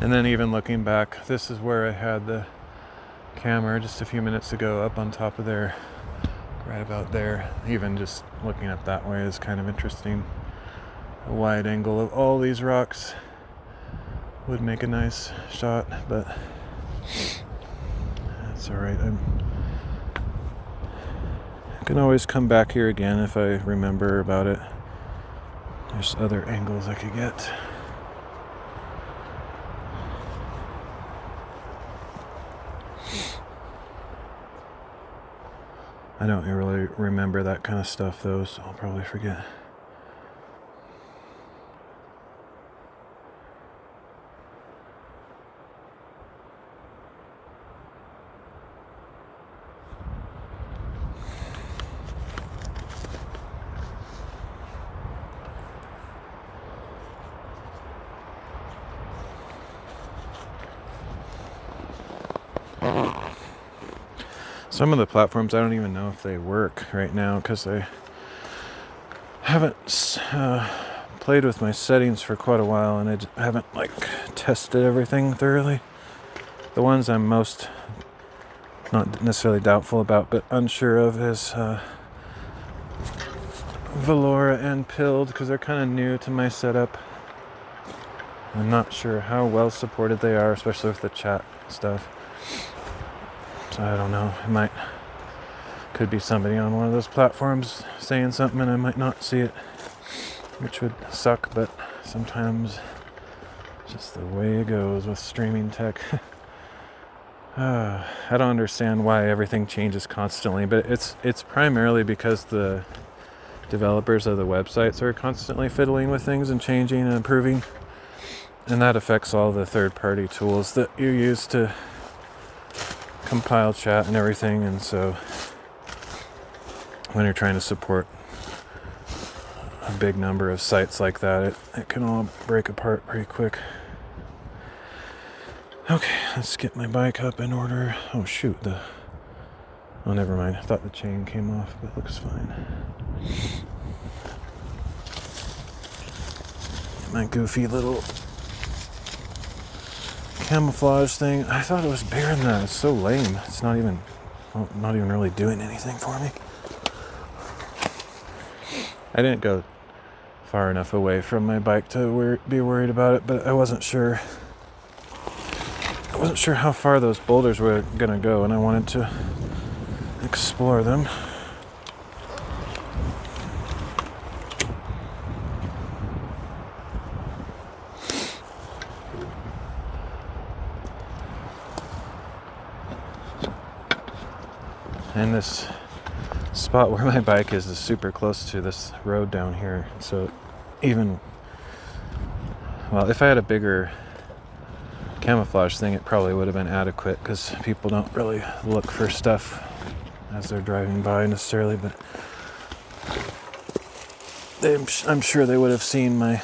And then even looking back, this is where I had the camera just a few minutes ago, up on top of there, right about there. Even just looking up that way is kind of interesting. A wide angle of all these rocks would make a nice shot, but that's all right. I can always come back here again if I remember about it. There's other angles I could get. I don't really remember that kind of stuff though, so I'll probably forget. Some of the platforms, I don't even know if they work right now because I haven't played with my settings for quite a while, and I haven't like tested everything thoroughly. The ones I'm most not necessarily doubtful about, but unsure of is Valora and Pilled, because they're kind of new to my setup. I'm not sure how well supported they are, especially with the chat stuff. So I don't know, could be somebody on one of those platforms saying something and I might not see it, which would suck, but sometimes just the way it goes with streaming tech. I don't understand why everything changes constantly, but it's primarily because the developers of the websites are constantly fiddling with things and changing and improving, and that affects all the third-party tools that you use to compile chat and everything. And so when you're trying to support a big number of sites like that, it can all break apart pretty quick. Okay, let's get my bike up in order. Oh shoot, oh never mind, I thought the chain came off, but it looks fine. My goofy little camouflage thing. I thought it was bigger than that. It's so lame. It's not even really doing anything for me. I didn't go far enough away from my bike to be worried about it, but I wasn't sure how far those boulders were gonna go, and I wanted to explore them. And this spot where my bike is super close to this road down here. So even, well, if I had a bigger camouflage thing, it probably would have been adequate, because people don't really look for stuff as they're driving by necessarily, but I'm sure they would have seen my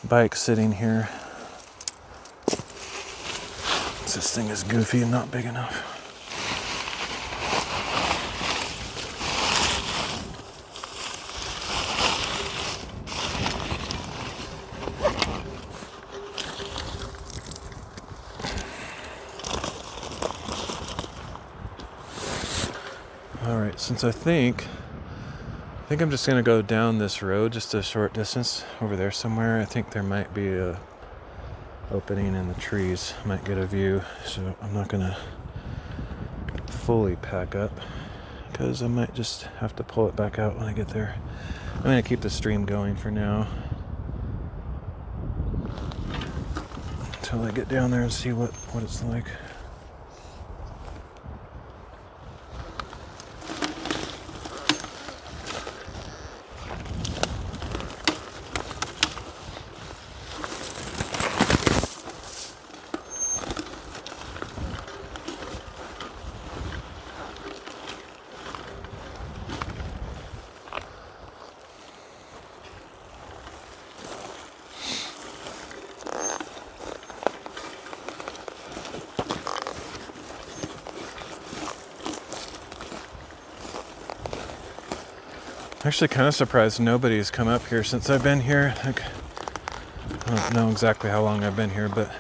bike sitting here. This thing is goofy and not big enough. Alright, since I think I'm just gonna go down this road just a short distance over there somewhere. I think there might be a opening in the trees, might get a view, so I'm not gonna fully pack up because I might just have to pull it back out when I get there. I'm gonna keep the stream going for now until I get down there and see what it's like. Actually kind of surprised nobody's come up here since I've been here. Like, I don't know exactly how long I've been here, but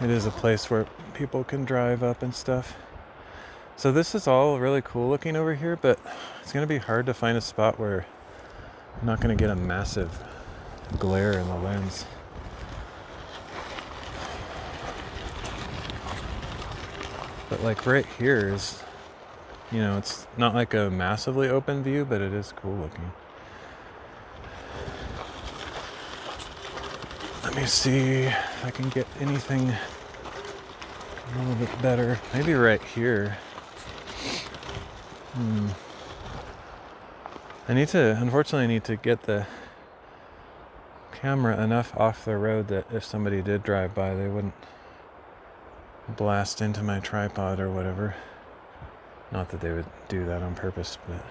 it is a place where people can drive up and stuff. So this is all really cool looking over here, but it's going to be hard to find a spot where I'm not going to get a massive glare in the lens. But like right here is, you know, it's not like a massively open view, but it is cool looking. Let me see if I can get anything a little bit better. Maybe right here. Unfortunately, I need to get the camera enough off the road that if somebody did drive by, they wouldn't blast into my tripod or whatever. Not that they would do that on purpose, but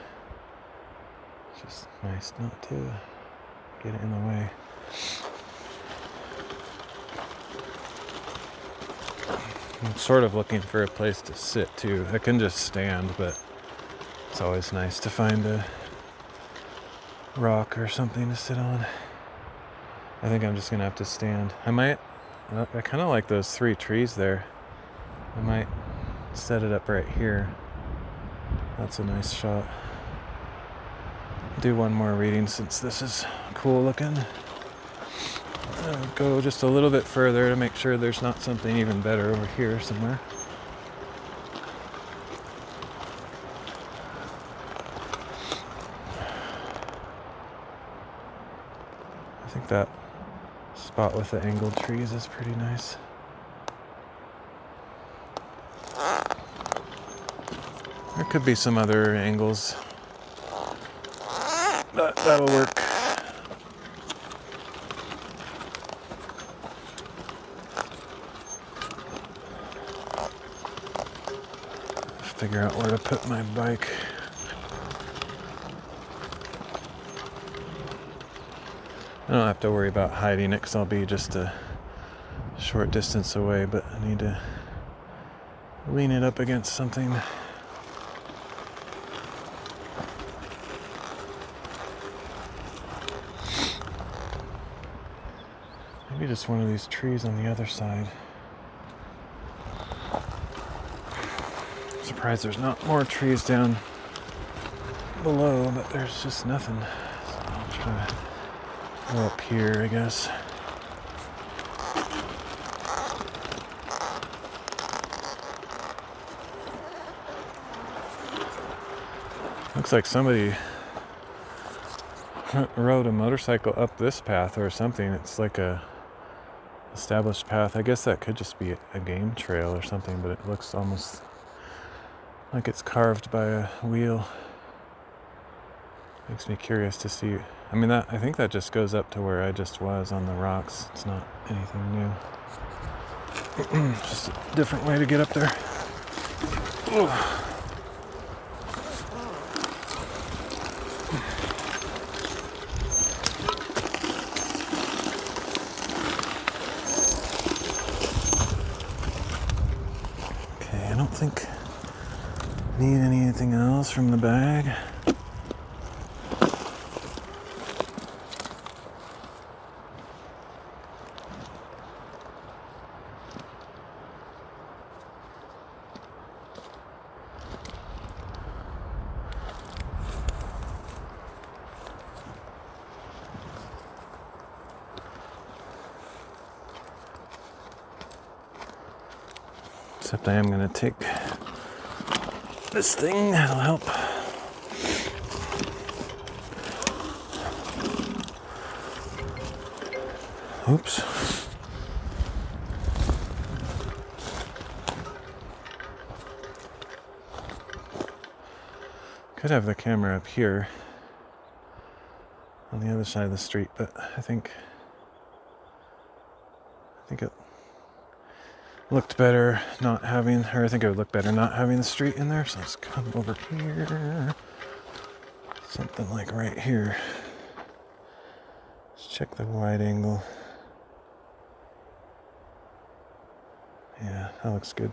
it's just nice not to get it in the way. I'm sort of looking for a place to sit too. I can just stand, but it's always nice to find a rock or something to sit on. I think I'm just gonna have to stand. I kind of like those 3 trees there. I might set it up right here. That's a nice shot. Do one more reading since this is cool looking. I'll go just a little bit further to make sure there's not something even better over here somewhere. I think that spot with the angled trees is pretty nice. There could be some other angles, but that'll work. Figure out where to put my bike. I don't have to worry about hiding it because I'll be just a short distance away, but I need to lean it up against something. Maybe just one of these trees on the other side. I'm surprised there's not more trees down below, but there's just nothing. So I'll try to go up here, I guess. Looks like somebody rode a motorcycle up this path or something. It's like a established path. I guess that could just be a game trail or something, but it looks almost like it's carved by a wheel. Makes me curious to see. I mean, I think that just goes up to where I just was on the rocks. It's not anything new. Just a different way to get up there. Ugh. Okay, I don't think I need anything else from the bag. Except I am going to take this thing, that'll help. Oops. Could have the camera up here on the other side of the street, but I think it looked better not having, or I think it would look better not having the street in there. So let's come over here. Something like right here. Let's check the wide angle. Yeah, that looks good.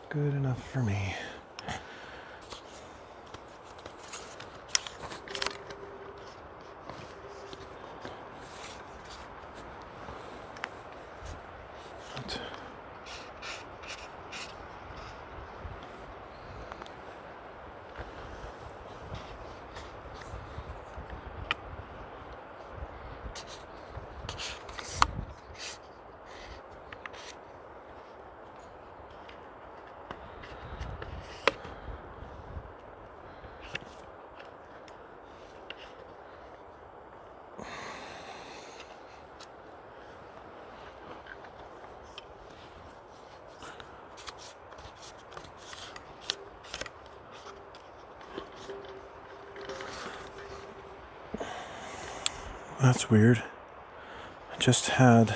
Good enough for me. That's weird. I just had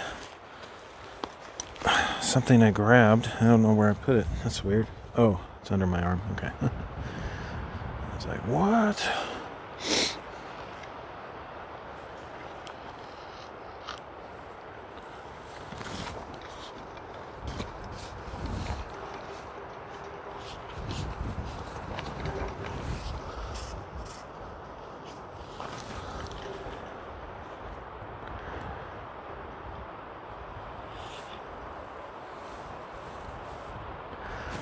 something I grabbed. I don't know where I put it. That's weird. Oh, it's under my arm. Okay. I was like, what?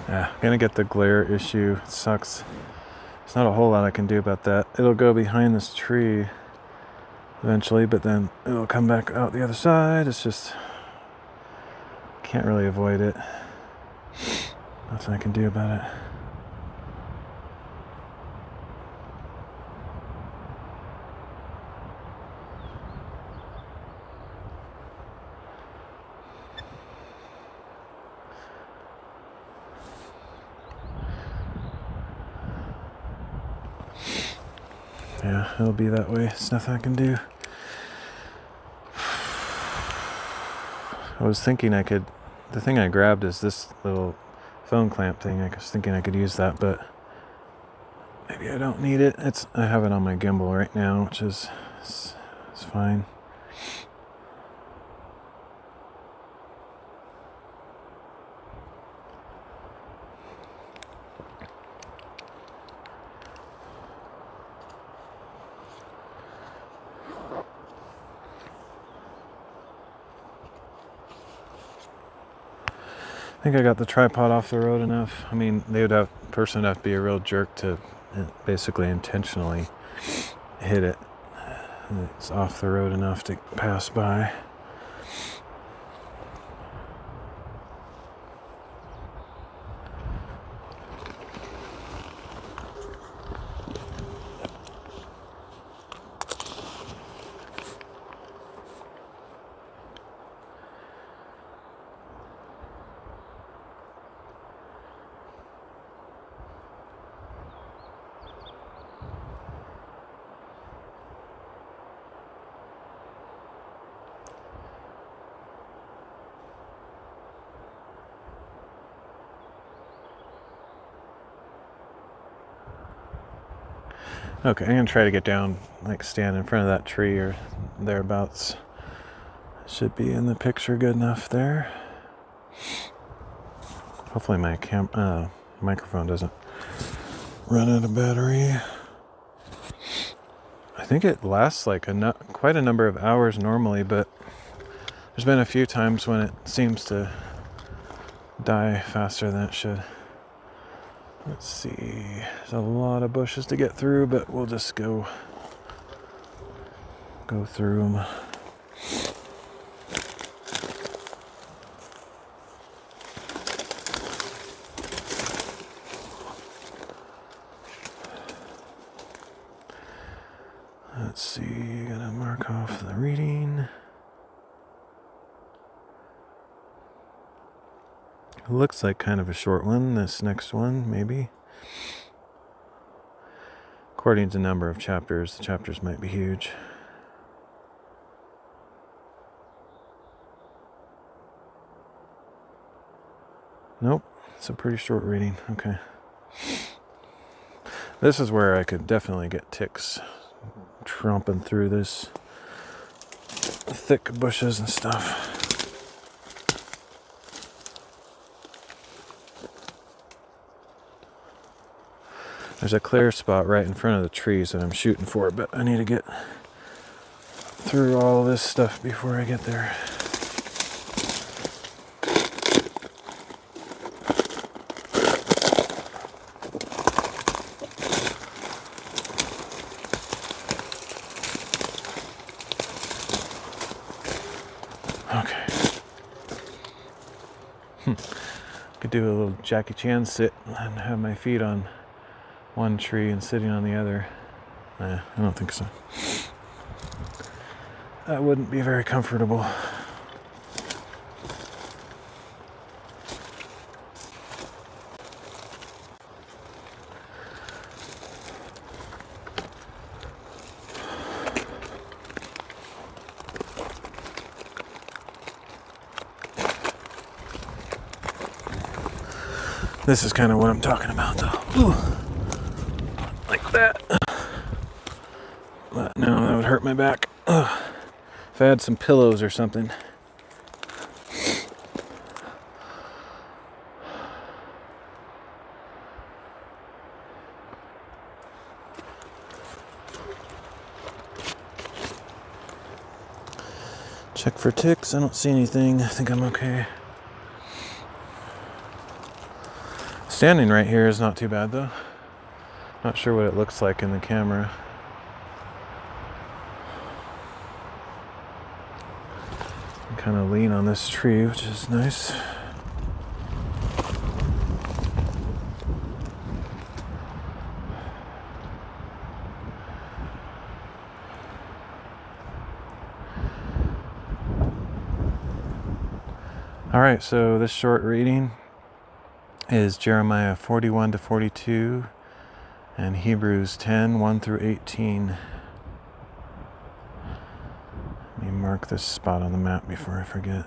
Yeah, gonna get the glare issue. It sucks. There's not a whole lot I can do about that. It'll go behind this tree eventually, but then it'll come back out the other side. It's just, can't really avoid it. Nothing I can do about it. Yeah, it'll be that way. It's nothing I can do. I was thinking I could, the thing I grabbed is this little phone clamp thing. I was thinking I could use that, but maybe I don't need it. I have it on my gimbal right now, which is it's fine. I think I got the tripod off the road enough. I mean, person would have to be a real jerk to basically intentionally hit it. It's off the road enough to pass by. Okay, I'm gonna try to get down, like stand in front of that tree or thereabouts. Should be in the picture good enough there. Hopefully my microphone doesn't run out of battery. I think it lasts like quite a number of hours normally, but there's been a few times when it seems to die faster than it should. Let's see, there's a lot of bushes to get through, but we'll just go through them. Let's see, gotta mark off the reading. Looks like kind of a short one, this next one, maybe. According to the number of chapters, the chapters might be huge. Nope, it's a pretty short reading. Okay. This is where I could definitely get ticks tromping through this thick bushes and stuff. There's a clear spot right in front of the trees that I'm shooting for, but I need to get through all this stuff before I get there. Okay. Could do a little Jackie Chan sit and have my feet on one tree and sitting on the other. I don't think so. That wouldn't be very comfortable. This is kind of what I'm talking about, though. Ooh. Like that. But no, that would hurt my back. Ugh. If I had some pillows or something. Check for ticks. I don't see anything. I think I'm okay. Standing right here is not too bad, though. Not sure what it looks like in the camera. I kind of lean on this tree, which is nice. All right, so this short reading is Jeremiah 41 to 42 and Hebrews 10, 1 through 18. Let me mark this spot on the map before I forget.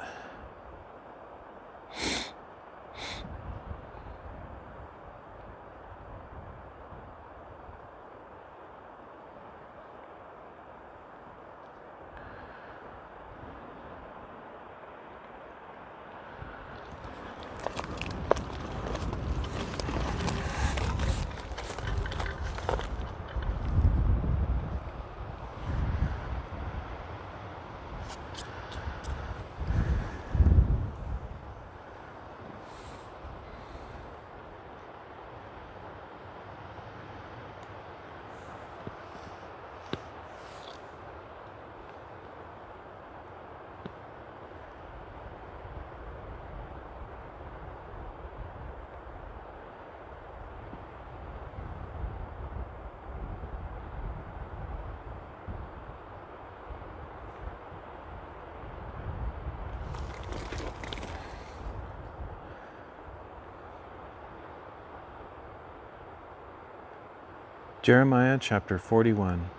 Jeremiah chapter 41.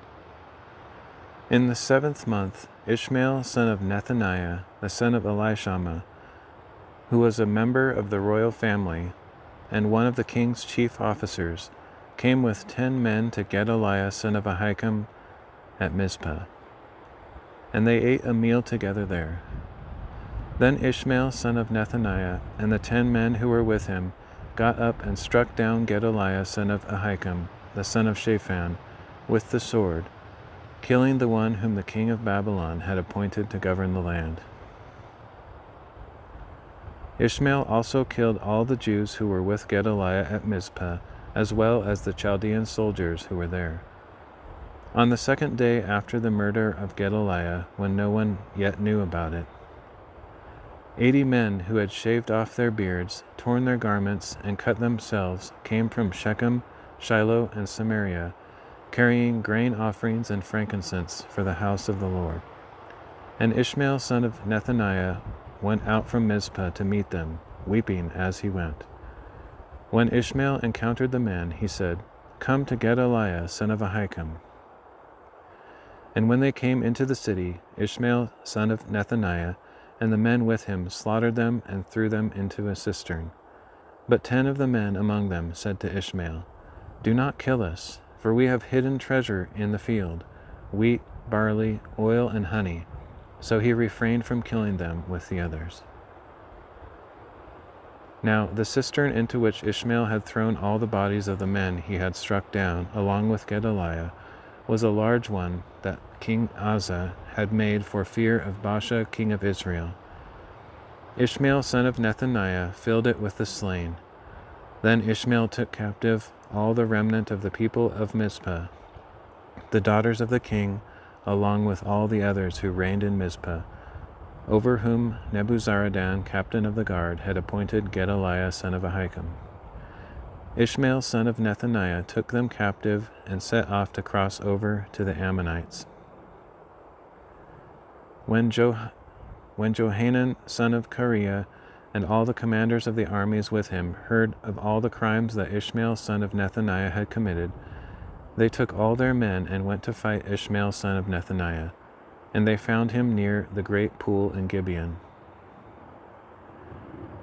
In the 7th month, Ishmael, son of Nethaniah, the son of Elishama, who was a member of the royal family, and one of the king's chief officers, came with 10 men to Gedaliah, son of Ahikam, at Mizpah. And they ate a meal together there. Then Ishmael, son of Nethaniah, and the 10 men who were with him, got up and struck down Gedaliah, son of Ahikam, the son of Shaphan, with the sword, killing the one whom the king of Babylon had appointed to govern the land. Ishmael also killed all the Jews who were with Gedaliah at Mizpah, as well as the Chaldean soldiers who were there. On the 2nd day after the murder of Gedaliah, when no one yet knew about it, 80 men who had shaved off their beards, torn their garments, and cut themselves came from Shechem, Shiloh, and Samaria, carrying grain offerings and frankincense for the house of the Lord. And Ishmael, son of Nethaniah, went out from Mizpah to meet them, weeping as he went. When Ishmael encountered the men, he said, "Come to Gedaliah, son of Ahikam." And when they came into the city, Ishmael, son of Nethaniah, and the men with him slaughtered them and threw them into a cistern. But 10 of the men among them said to Ishmael, "Do not kill us, for we have hidden treasure in the field, wheat, barley, oil, and honey." So he refrained from killing them with the others. Now the cistern into which Ishmael had thrown all the bodies of the men he had struck down, along with Gedaliah, was a large one that King Asa had made for fear of Baasha, king of Israel. Ishmael, son of Nethaniah, filled it with the slain. Then Ishmael took captive all the remnant of the people of Mizpah, the daughters of the king, along with all the others who reigned in Mizpah, over whom Nebuzaradan, captain of the guard, had appointed Gedaliah, son of Ahikam. Ishmael, son of Nethaniah, took them captive and set off to cross over to the Ammonites. When Johanan, son of Kareah, and all the commanders of the armies with him heard of all the crimes that Ishmael, son of Nethaniah, had committed, they took all their men and went to fight Ishmael, son of Nethaniah, and they found him near the great pool in Gibeon.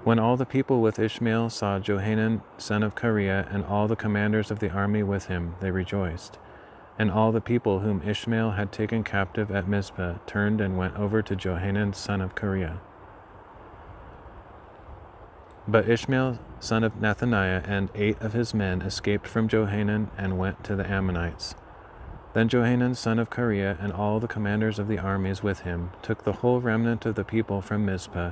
When all the people with Ishmael saw Johanan son of Kareah and all the commanders of the army with him, they rejoiced. And all the people whom Ishmael had taken captive at Mizpah turned and went over to Johanan son of Kareah. But Ishmael son of Nethaniah and 8 of his men escaped from Johanan and went to the Ammonites. Then Johanan son of Kareah and all the commanders of the armies with him took the whole remnant of the people from Mizpah,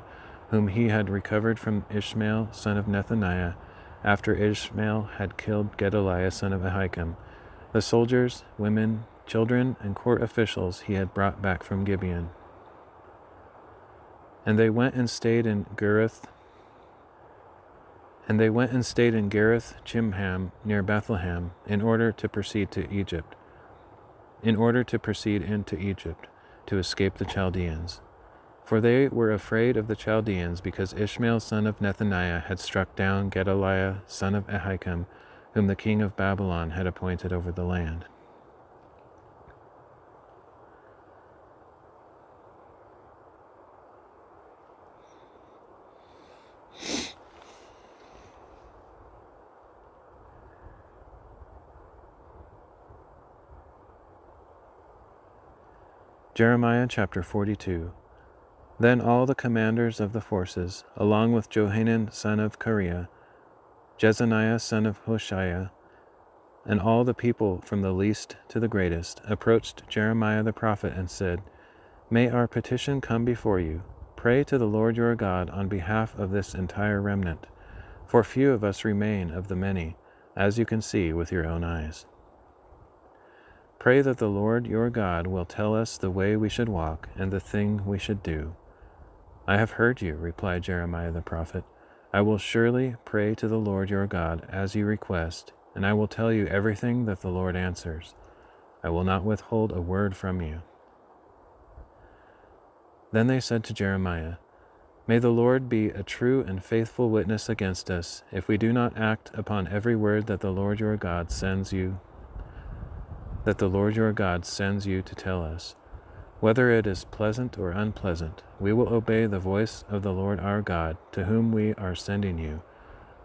whom he had recovered from Ishmael son of Nethaniah, after Ishmael had killed Gedaliah son of Ahikam. The soldiers, women, children, and court officials he had brought back from Gibeon. And they went and stayed in Gerith Chimham near Bethlehem, in order to proceed into Egypt, to escape the Chaldeans. For they were afraid of the Chaldeans, because Ishmael son of Nethaniah had struck down Gedaliah son of Ahikam, whom the king of Babylon had appointed over the land. Jeremiah chapter 42. Then all the commanders of the forces, along with Johanan son of Kareah, Jezaniah son of Hoshaiah, and all the people from the least to the greatest, approached Jeremiah the prophet and said, May our petition come before you. Pray to the Lord your God on behalf of this entire remnant, for few of us remain of the many, as you can see with your own eyes. Pray that the Lord your God will tell us the way we should walk and the thing we should do. I have heard you, replied Jeremiah the prophet. I will surely pray to the Lord your God as you request, and I will tell you everything that the Lord answers. I will not withhold a word from you. Then they said to Jeremiah, May the Lord be a true and faithful witness against us, if we do not act upon every word that the Lord your God sends you to tell us. Whether it is pleasant or unpleasant, we will obey the voice of the Lord our God, to whom we are sending you,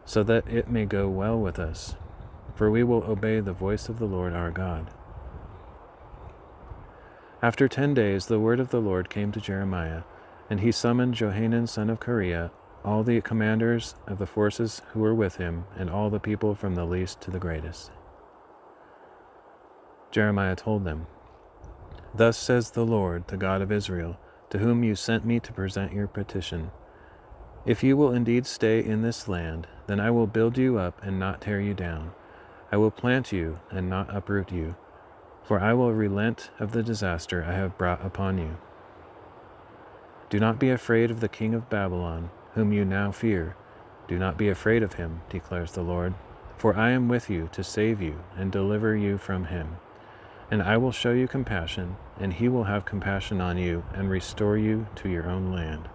so that it may go well with us, for we will obey the voice of the Lord our God. After 10 days the word of the Lord came to Jeremiah, and he summoned Johanan son of Kareah, all the commanders of the forces who were with him, and all the people from the least to the greatest. Jeremiah told them, Thus says the Lord, the God of Israel, to whom you sent me to present your petition. If you will indeed stay in this land, then I will build you up and not tear you down. I will plant you and not uproot you, for I will relent of the disaster I have brought upon you. Do not be afraid of the king of Babylon, whom you now fear. Do not be afraid of him, declares the Lord, for I am with you to save you and deliver you from him. And I will show you compassion, and he will have compassion on you and restore you to your own land.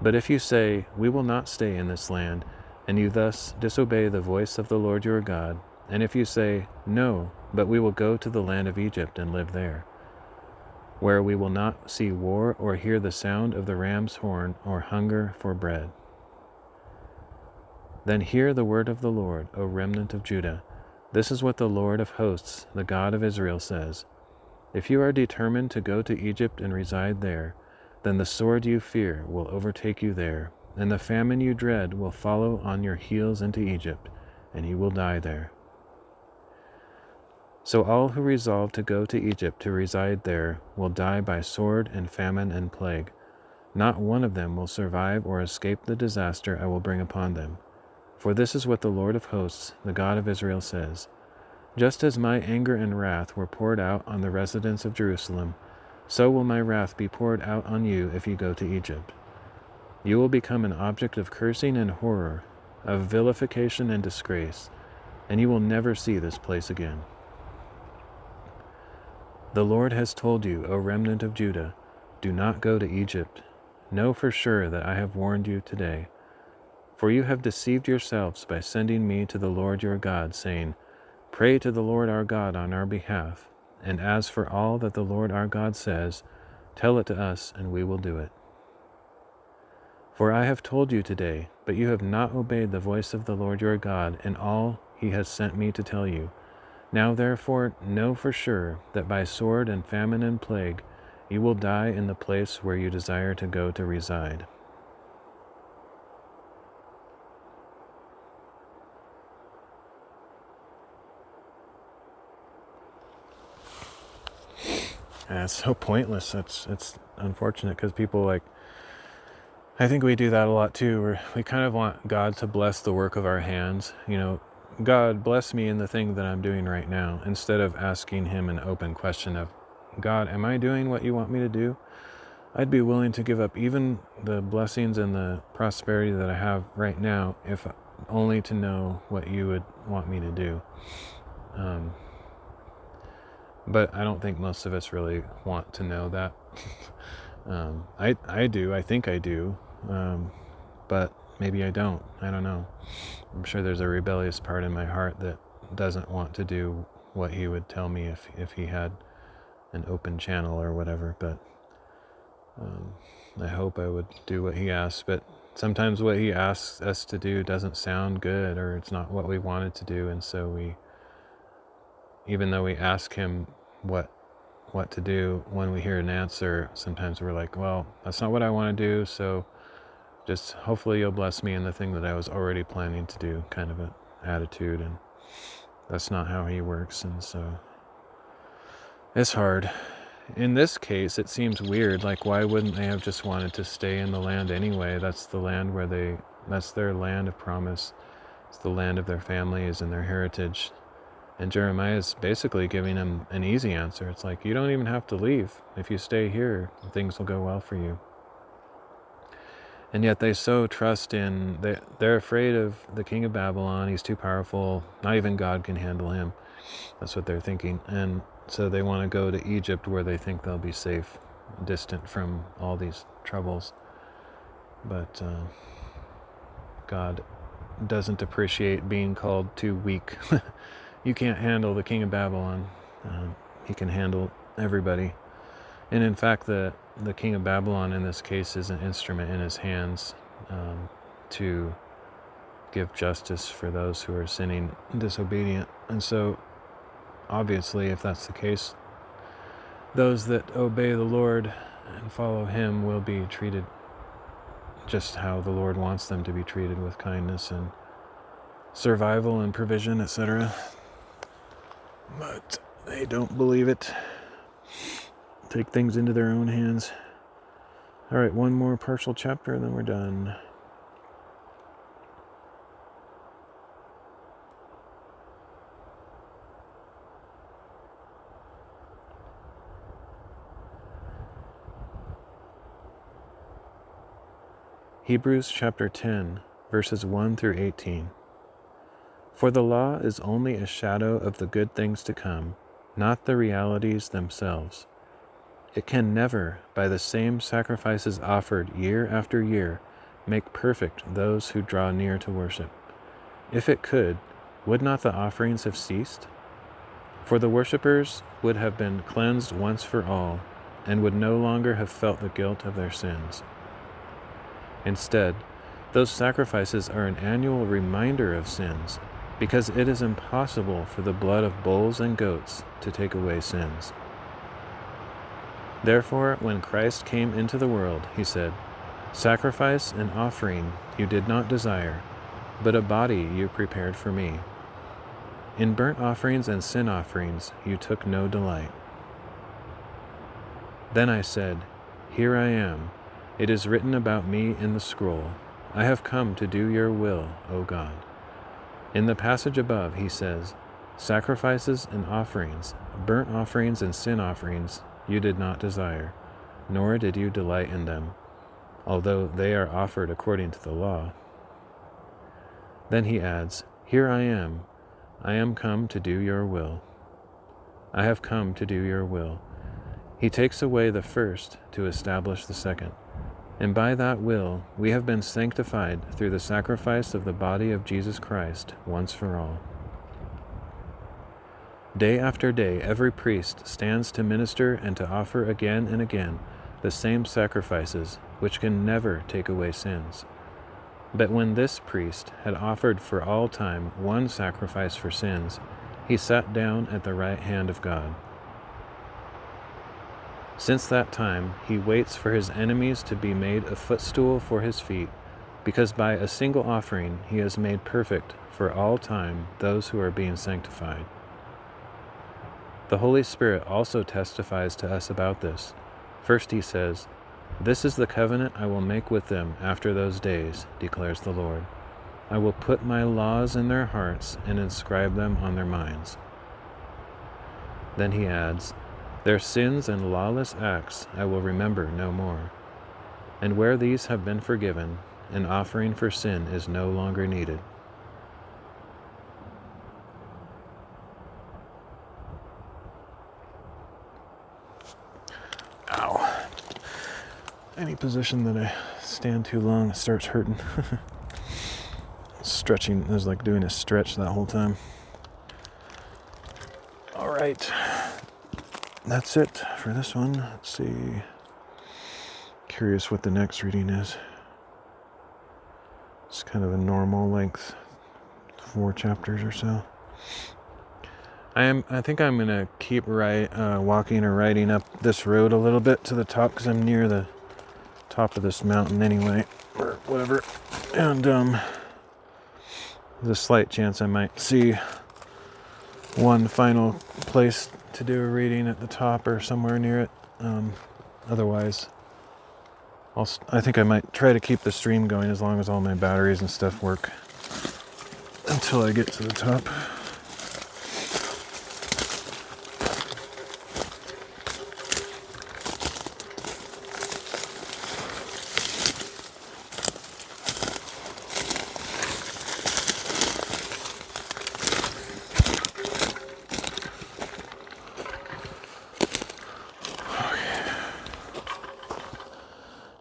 But if you say, We will not stay in this land, and you thus disobey the voice of the Lord your God, and if you say, No, but we will go to the land of Egypt and live there, where we will not see war or hear the sound of the ram's horn or hunger for bread, then hear the word of the Lord, O remnant of Judah. This is what the Lord of hosts, the God of Israel, says. If you are determined to go to Egypt and reside there, then the sword you fear will overtake you there, and the famine you dread will follow on your heels into Egypt, and you will die there. So all who resolve to go to Egypt to reside there will die by sword and famine and plague. Not one of them will survive or escape the disaster I will bring upon them. For this is what the Lord of hosts, the God of Israel, says. Just as my anger and wrath were poured out on the residents of Jerusalem, so will my wrath be poured out on you if you go to Egypt. You will become an object of cursing and horror, of vilification and disgrace, and you will never see this place again. The Lord has told you, O remnant of Judah, do not go to Egypt. Know for sure that I have warned you today. For you have deceived yourselves by sending me to the Lord your God, saying, Pray to the Lord our God on our behalf, and as for all that the Lord our God says, tell it to us and we will do it. For I have told you today, but you have not obeyed the voice of the Lord your God in all he has sent me to tell you. Now therefore know for sure that by sword and famine and plague you will die in the place where you desire to go to reside. And it's so pointless. It's unfortunate because people I think we do that a lot too, where we kind of want God to bless the work of our hands. God, bless me in the thing that I'm doing right now, instead of asking him an open question of, God, am I doing what you want me to do? I'd be willing to give up even the blessings and the prosperity that I have right now, if only to know what you would want me to do. But I don't think most of us really want to know that. I do. I think I do. But maybe I don't. I don't know. I'm sure there's a rebellious part in my heart that doesn't want to do what he would tell me if he had an open channel or whatever. But I hope I would do what he asks. But sometimes what he asks us to do doesn't sound good, or it's not what we wanted to do. And so even though we ask him what to do, when we hear an answer, sometimes we're like, well, that's not what I want to do, so just hopefully you'll bless me in the thing that I was already planning to do, kind of an attitude. And that's not how he works. And so it's hard. In this case, it seems weird. Why wouldn't they have just wanted to stay in the land anyway? That's the land that's their land of promise. It's the land of their families and their heritage. And Jeremiah is basically giving them an easy answer. It's you don't even have to leave. If you stay here, things will go well for you. And yet they so trust they're afraid of the king of Babylon. He's too powerful. Not even God can handle him. That's what they're thinking. And so they want to go to Egypt, where they think they'll be safe, distant from all these troubles. But God doesn't appreciate being called too weak. You can't handle the king of Babylon. He can handle everybody. And in fact, the king of Babylon in this case is an instrument in his hands to give justice for those who are sinning and disobedient. And so, obviously, if that's the case, those that obey the Lord and follow him will be treated just how the Lord wants them to be treated, with kindness and survival and provision, etc. But they don't believe it. Take things into their own hands. All right, one more partial chapter and then we're done. Hebrews chapter 10, verses 1 through 18. For the law is only a shadow of the good things to come, not the realities themselves. It can never, by the same sacrifices offered year after year, make perfect those who draw near to worship. If it could, would not the offerings have ceased? For the worshippers would have been cleansed once for all, and would no longer have felt the guilt of their sins. Instead, those sacrifices are an annual reminder of sins, because it is impossible for the blood of bulls and goats to take away sins. Therefore, when Christ came into the world, he said, "Sacrifice and offering you did not desire, but a body you prepared for me. In burnt offerings and sin offerings you took no delight." Then I said, "Here I am. It is written about me in the scroll. I have come to do your will, O God." In the passage above, he says, "Sacrifices and offerings, burnt offerings and sin offerings, you did not desire, nor did you delight in them, although they are offered according to the law." Then he adds, "Here I am come to do your will." I have come to do your will. He takes away the first to establish the second. And by that will, we have been sanctified through the sacrifice of the body of Jesus Christ once for all. Day after day, every priest stands to minister and to offer again and again the same sacrifices, which can never take away sins. But when this priest had offered for all time one sacrifice for sins, he sat down at the right hand of God. Since that time, he waits for his enemies to be made a footstool for his feet, because by a single offering he has made perfect for all time those who are being sanctified. The Holy Spirit also testifies to us about this. First he says, "This is the covenant I will make with them after those days, declares the Lord. I will put my laws in their hearts and inscribe them on their minds." Then he adds, "Their sins and lawless acts I will remember no more. And where these have been forgiven, an offering for sin is no longer needed." Ow. Any position that I stand too long, it starts hurting. Stretching, I was like doing a stretch that whole time. All right. That's it for this one. Let's see. Curious what the next reading is. It's kind of a normal length, 4 chapters or so. I think I'm gonna keep walking or riding up this road a little bit to the top because I'm near the top of this mountain anyway, or whatever. And there's a slight chance I might see one final place to do a reading at the top or somewhere near it. Otherwise, I think I might try to keep the stream going as long as all my batteries and stuff work until I get to the top.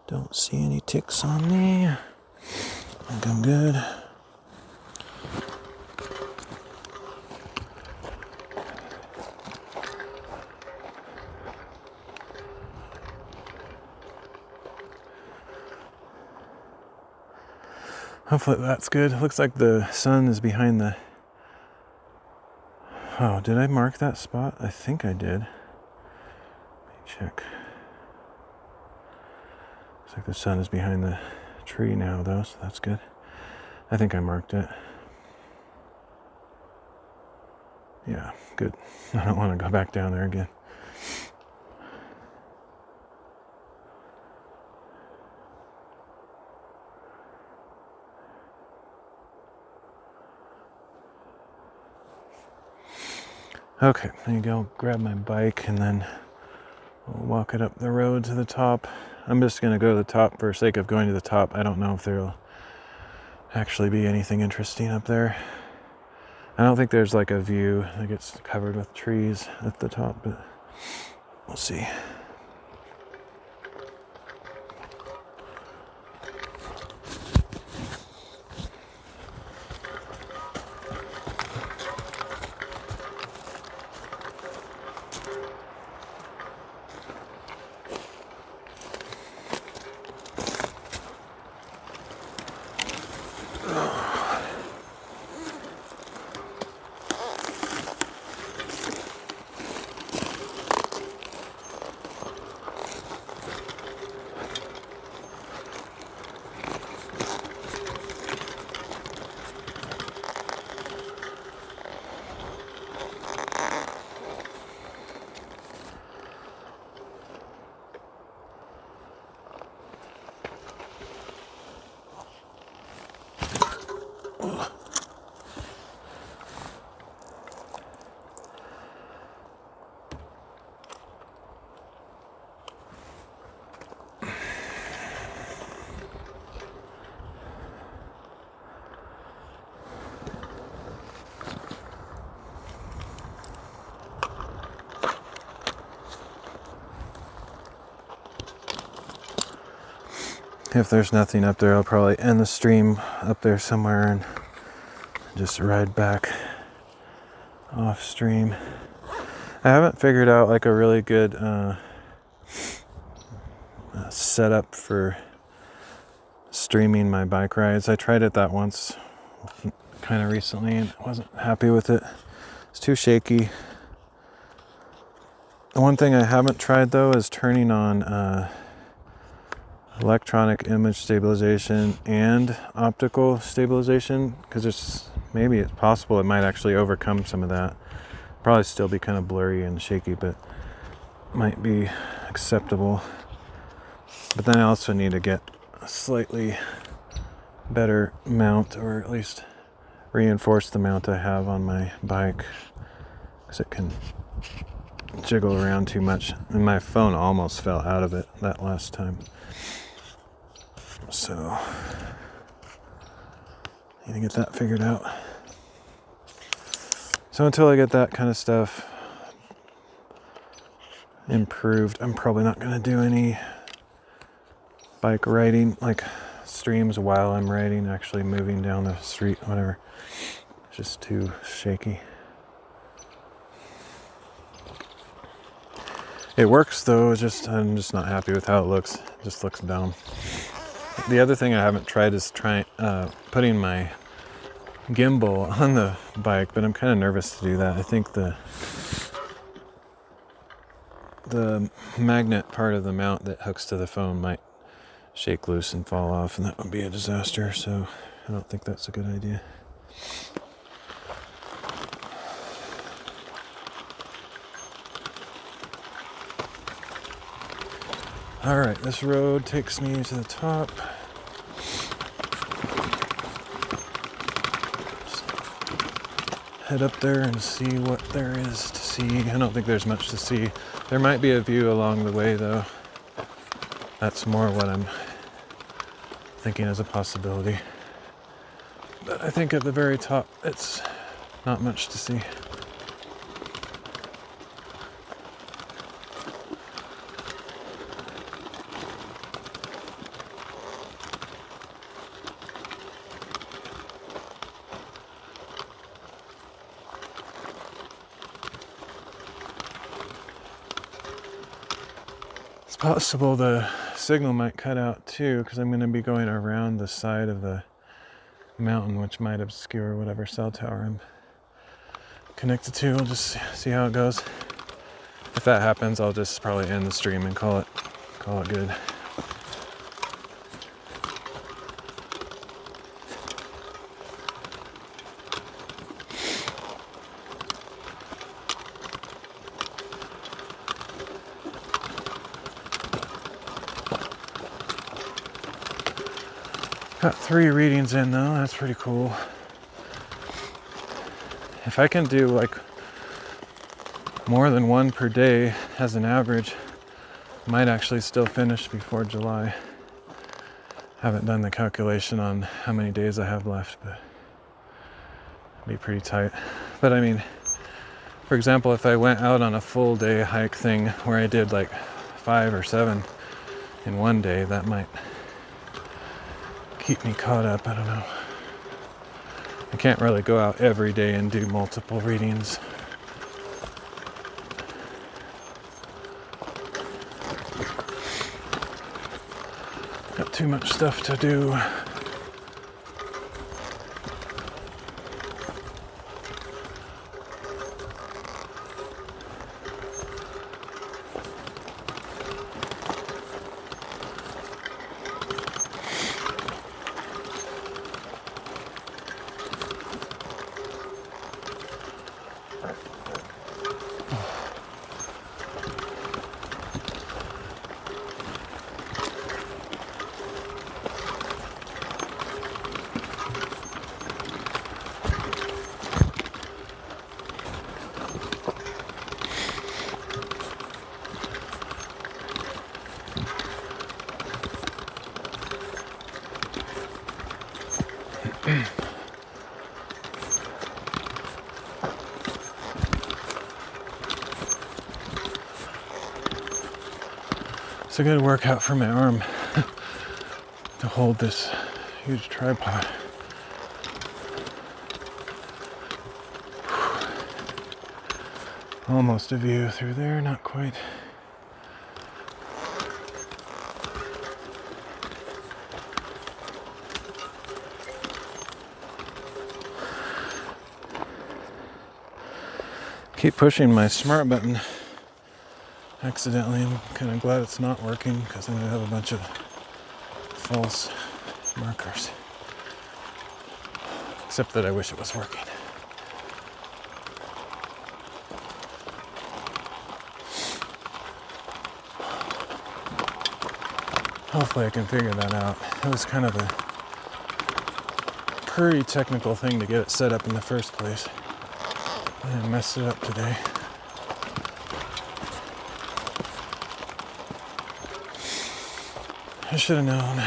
Don't see any ticks on me. I think I'm good. Hopefully that's good. Looks like the sun is behind the... Oh, did I mark that spot? I think I did. Let me check. Looks like the sun is behind the tree now, though, so that's good. I think I marked it. Yeah, good. I don't want to go back down there again. Okay, there you go. Grab my bike and then I'll walk it up the road to the top. I'm just going to go to the top for sake of going to the top. I don't know if there'll actually be anything interesting up there. I don't think there's like a view that gets covered with trees at the top, but we'll see. If there's nothing up there, I'll probably end the stream up there somewhere and just ride back off stream. I haven't figured out like a really good setup for streaming my bike rides. I tried it that once kind of recently and wasn't happy with it. It's too shaky. The one thing I haven't tried though is turning on electronic image stabilization and optical stabilization, because maybe it's possible it might actually overcome some of that. Probably still be kind of blurry and shaky, but might be acceptable. But then I also need to get a slightly better mount, or at least reinforce the mount I have on my bike, because it can jiggle around too much, and my phone almost fell out of it that last time. So need to get that figured out. So until I get that kind of stuff improved, I'm probably not going to do any bike riding, like streams while I'm riding, actually moving down the street, whatever. It's just too shaky. It works though, I'm just not happy with how it looks. It just looks dumb. The other thing I haven't tried is putting my gimbal on the bike, but I'm kind of nervous to do that. I think the magnet part of the mount that hooks to the phone might shake loose and fall off, and that would be a disaster, so I don't think that's a good idea. Alright, this road takes me to the top. Just head up there and see what there is to see. I don't think there's much to see. There might be a view along the way though. That's more what I'm thinking as a possibility. But I think at the very top, it's not much to see. It's possible the signal might cut out too, because I'm going to be going around the side of the mountain, which might obscure whatever cell tower I'm connected to. We'll just see how it goes. If that happens, I'll just probably end the stream and call it good. Got 3 readings in though, that's pretty cool. If I can do like more than 1 per day as an average, I might actually still finish before July. Haven't done the calculation on how many days I have left, but it'd be pretty tight. But I mean, for example, if I went out on a full day hike thing where I did like 5 or 7 in one day, that might keep me caught up. I don't know. I can't really go out every day and do multiple readings. Got too much stuff to do. It's a good workout for my arm to hold this huge tripod. Almost a view through there, not quite. Keep pushing my smart button accidentally. I'm kind of glad it's not working because then I have a bunch of false markers. Except that I wish it was working. Hopefully I can figure that out. It was kind of a pretty technical thing to get it set up in the first place. I messed it up today. I should have known.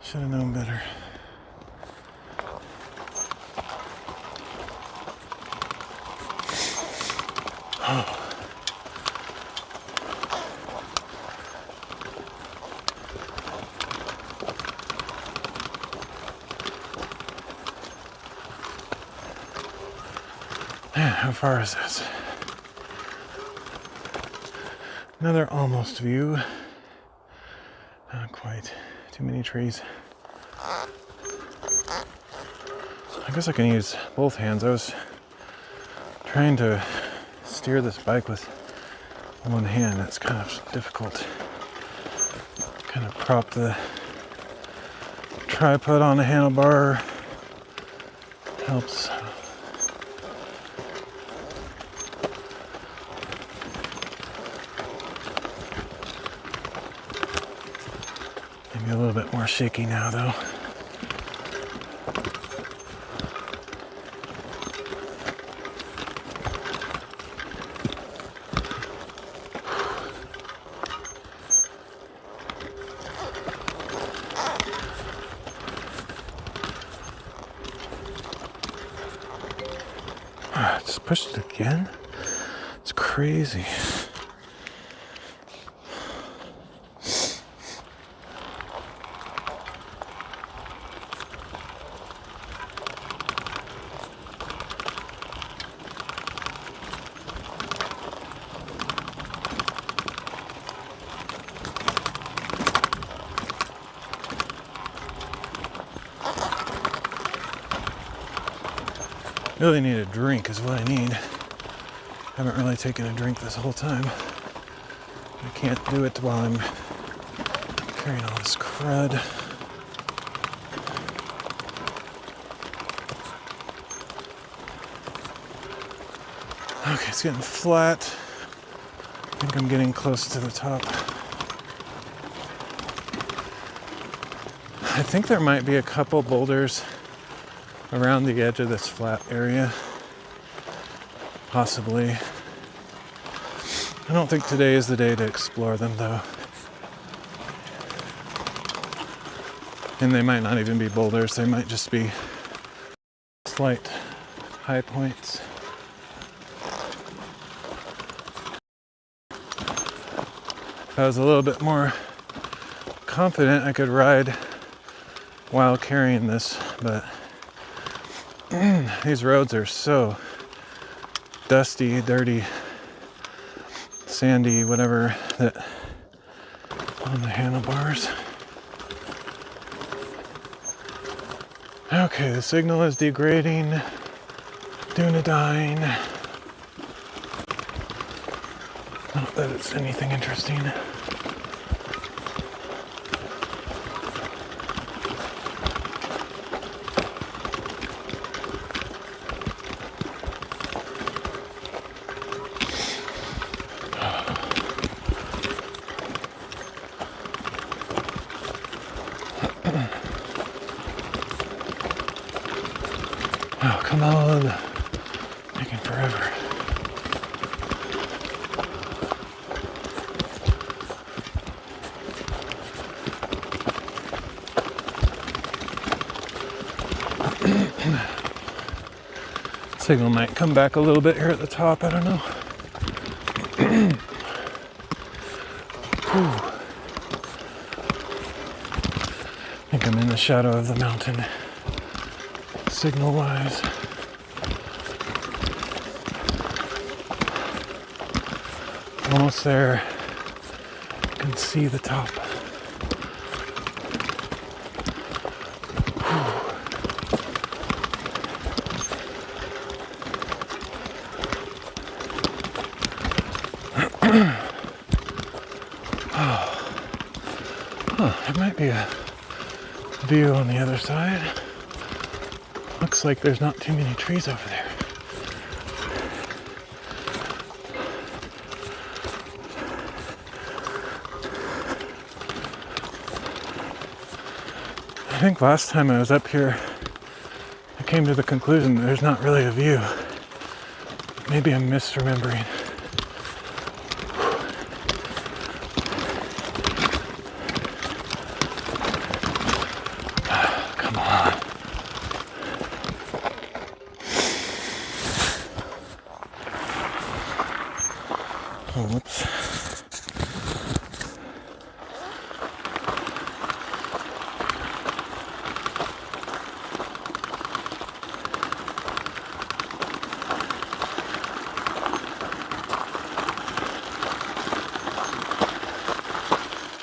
Should have known better. Oh. Man, how far is this? Another almost view. Not quite. Too many trees. I guess I can use both hands. I was trying to steer this bike with one hand. It's kind of difficult. Kind of prop the tripod on the handlebar. Helps. Maybe a little bit more shaky now though. Just pushed it again? It's crazy. Really need a drink is what I need. Haven't really taken a drink this whole time. I can't do it while I'm carrying all this crud. Okay, it's getting flat. I think I'm getting close to the top. I think there might be a couple boulders around the edge of this flat area. Possibly. I don't think today is the day to explore them though. And they might not even be boulders, they might just be slight high points. If I was a little bit more confident, I could ride while carrying this, but these roads are so dusty, dirty, sandy, whatever, that on the handlebars. Okay, the signal is degrading, Dunedain. Not that it's anything interesting. Oh, come on. Taking forever. Signal might come back a little bit here at the top, I don't know. I think I'm in the shadow of the mountain, signal-wise. Almost there. I can see the top. be a view on the other side. Looks like there's not too many trees over there. I think last time I was up here, I came to the conclusion that there's not really a view. Maybe I'm misremembering. Come on. Oh, whoops.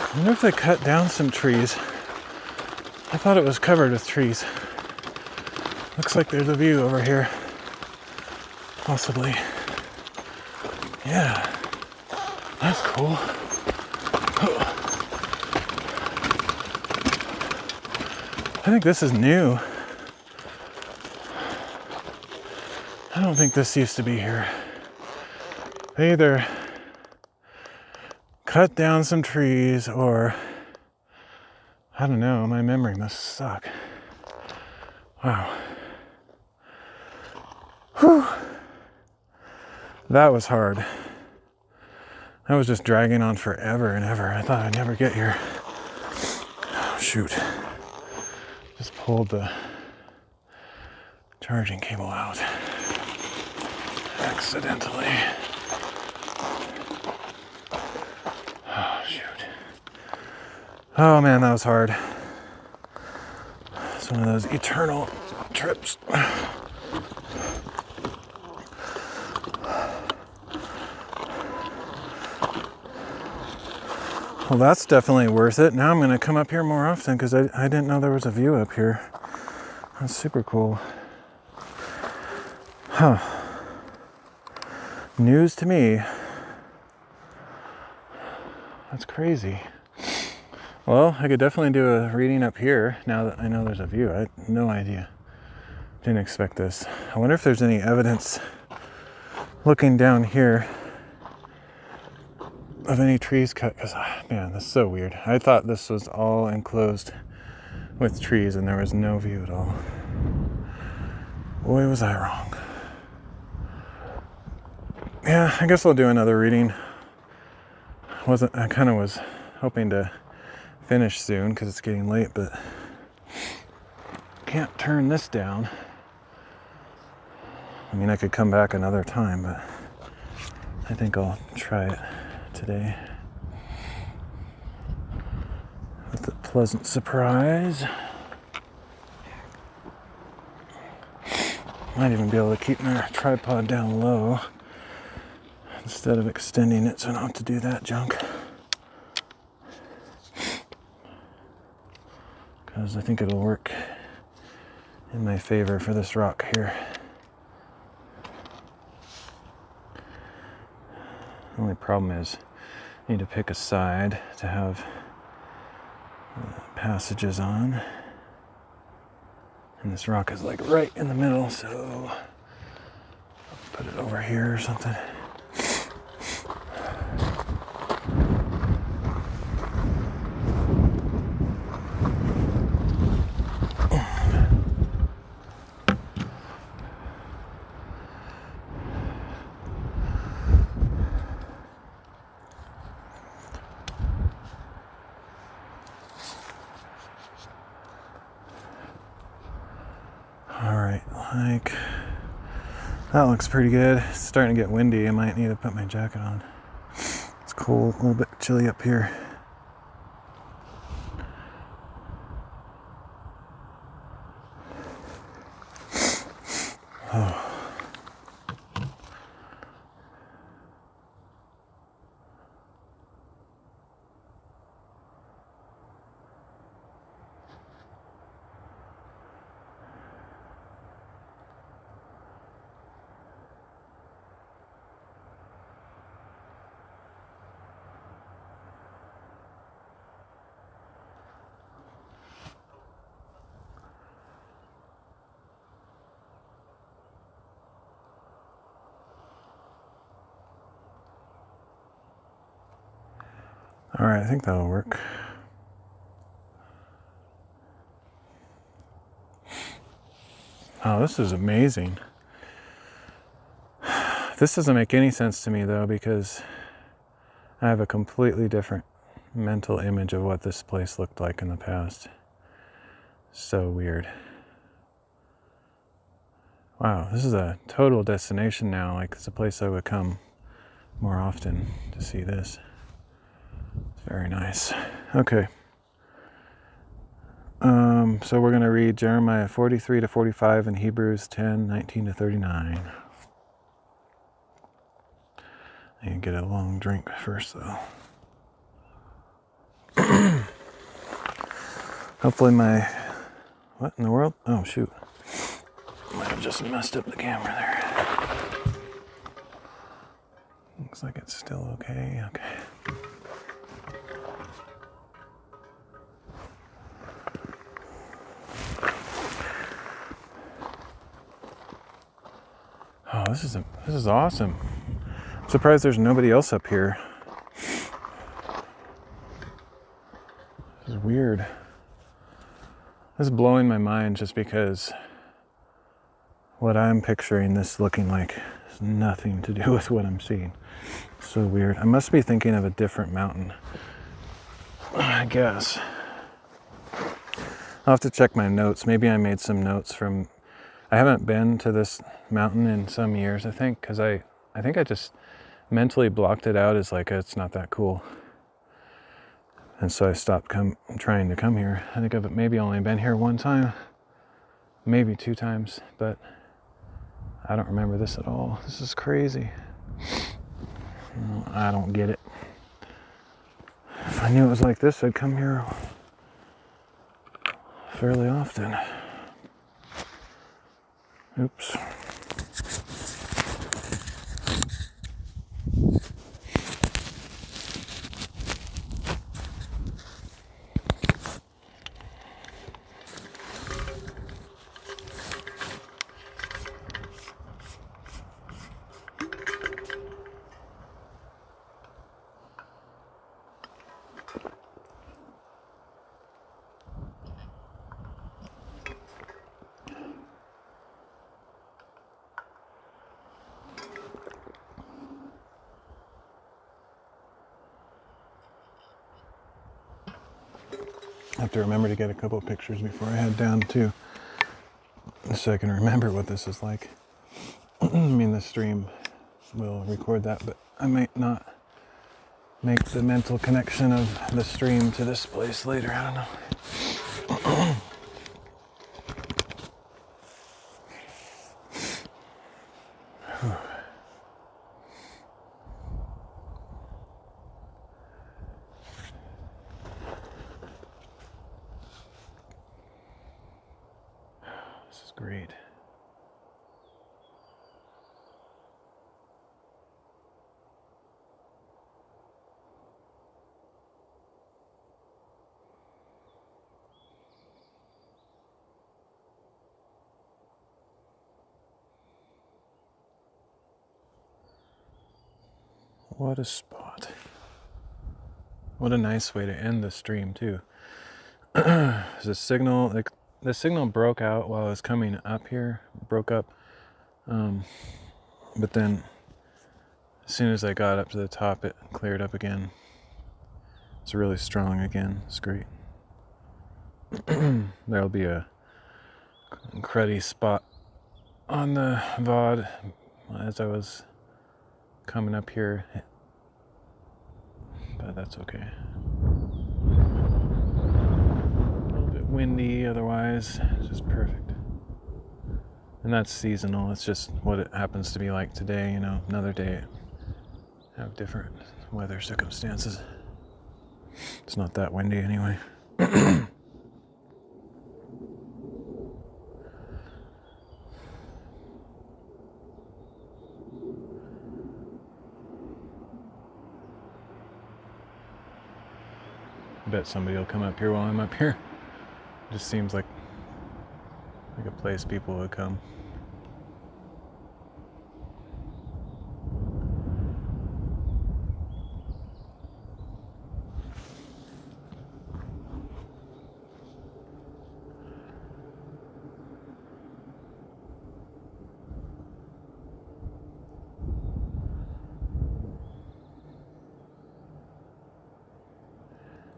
I wonder if they cut down some trees. I thought it was covered with trees. Looks like there's a view over here. Possibly. Yeah. That's cool. I think this is new. I don't think this used to be here. They either cut down some trees or, I don't know, my memory must suck. Wow. Whew. That was hard. That was just dragging on forever and ever. I thought I'd never get here. Oh, shoot. Just pulled the charging cable out accidentally. Oh, shoot. Oh man, that was hard. It's one of those eternal trips. Well, that's definitely worth it. Now I'm going to come up here more often because I didn't know there was a view up here. That's super cool. Huh. News to me. That's crazy. Well, I could definitely do a reading up here now that I know there's a view. I had no idea. Didn't expect this. I wonder if there's any evidence looking down here of any trees cut, because man, this is so weird. I thought this was all enclosed with trees and there was no view at all. Boy, was I wrong. Yeah, I guess I'll do another reading. I kind of was hoping to finish soon because it's getting late, but can't turn this down. I mean, I could come back another time, but I think I'll try it today with a pleasant surprise. Might even be able to keep my tripod down low instead of extending it so I don't have to do that junk. Because I think it'll work in my favor for this rock here. The only problem is I need to pick a side to have passages on. And this rock is like right in the middle, so I'll put it over here or something. Like, that looks pretty good. It's starting to get windy. I might need to put my jacket on. It's cold, a little bit chilly up here. Oh. All right, I think that'll work. Oh, this is amazing. This doesn't make any sense to me though, because I have a completely different mental image of what this place looked like in the past. So weird. Wow, this is a total destination now. Like, it's a place I would come more often to see this. It's very nice. Okay. So we're going to read Jeremiah 43 to 45 and Hebrews 10, 19 to 39. I can get a long drink first, though. Hopefully what in the world? Oh, shoot. Might have just messed up the camera there. Looks like it's still okay. Okay. Oh, this is awesome. I'm surprised there's nobody else up here. This is weird. This is blowing my mind just because what I'm picturing this looking like has nothing to do with what I'm seeing. So weird. I must be thinking of a different mountain, I guess. I'll have to check my notes. Maybe I made some notes from... I haven't been to this mountain in some years, I think, because I think I just mentally blocked it out as like, it's not that cool. And so I stopped trying to come here. I think I've maybe only been here one time, maybe 2 times, but I don't remember this at all. This is crazy. I don't get it. If I knew it was like this, I'd come here fairly often. Oops. I have to remember to get a couple of pictures before I head down too, so I can remember what this is like. I mean, the stream will record that, but I might not make the mental connection of the stream to this place later. I don't know. This is great. What a spot. What a nice way to end the stream too. The signal, like the signal broke out while I was coming up here, broke up. But then as soon as I got up to the top, it cleared up again. It's really strong again. It's great. There'll be a cruddy spot on the VOD as I was coming up here, but that's okay. A little bit windy, otherwise it's just perfect. And that's seasonal. It's just what it happens to be like today. You know, another day have different weather circumstances. It's not that windy anyway. I bet somebody will come up here while I'm up here. It just seems like a place people would come.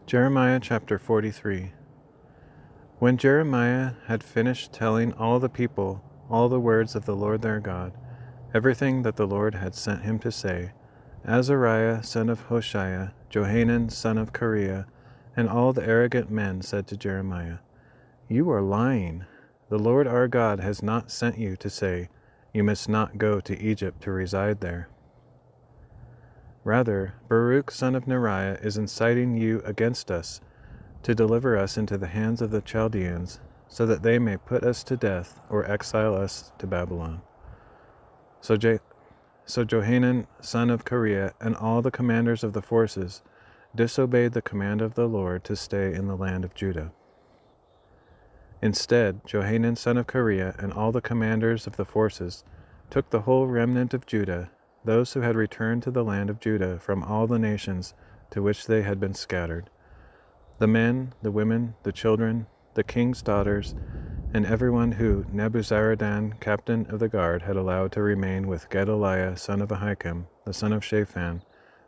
Jeremiah chapter 43. When Jeremiah had finished telling all the people all the words of the Lord their God, everything that the Lord had sent him to say, Azariah son of Hoshea, Johanan son of Kareah, and all the arrogant men said to Jeremiah, You are lying. The Lord our God has not sent you to say, You must not go to Egypt to reside there. Rather, Baruch son of Neriah is inciting you against us, to deliver us into the hands of the Chaldeans, so that they may put us to death or exile us to Babylon. So Johanan son of Kareah and all the commanders of the forces disobeyed the command of the Lord to stay in the land of Judah. Instead, Johanan son of Kareah and all the commanders of the forces took the whole remnant of Judah, those who had returned to the land of Judah from all the nations to which they had been scattered, the men, the women, the children, the king's daughters, and everyone who Nebuzaradan, captain of the guard, had allowed to remain with Gedaliah son of Ahikam, the son of Shaphan,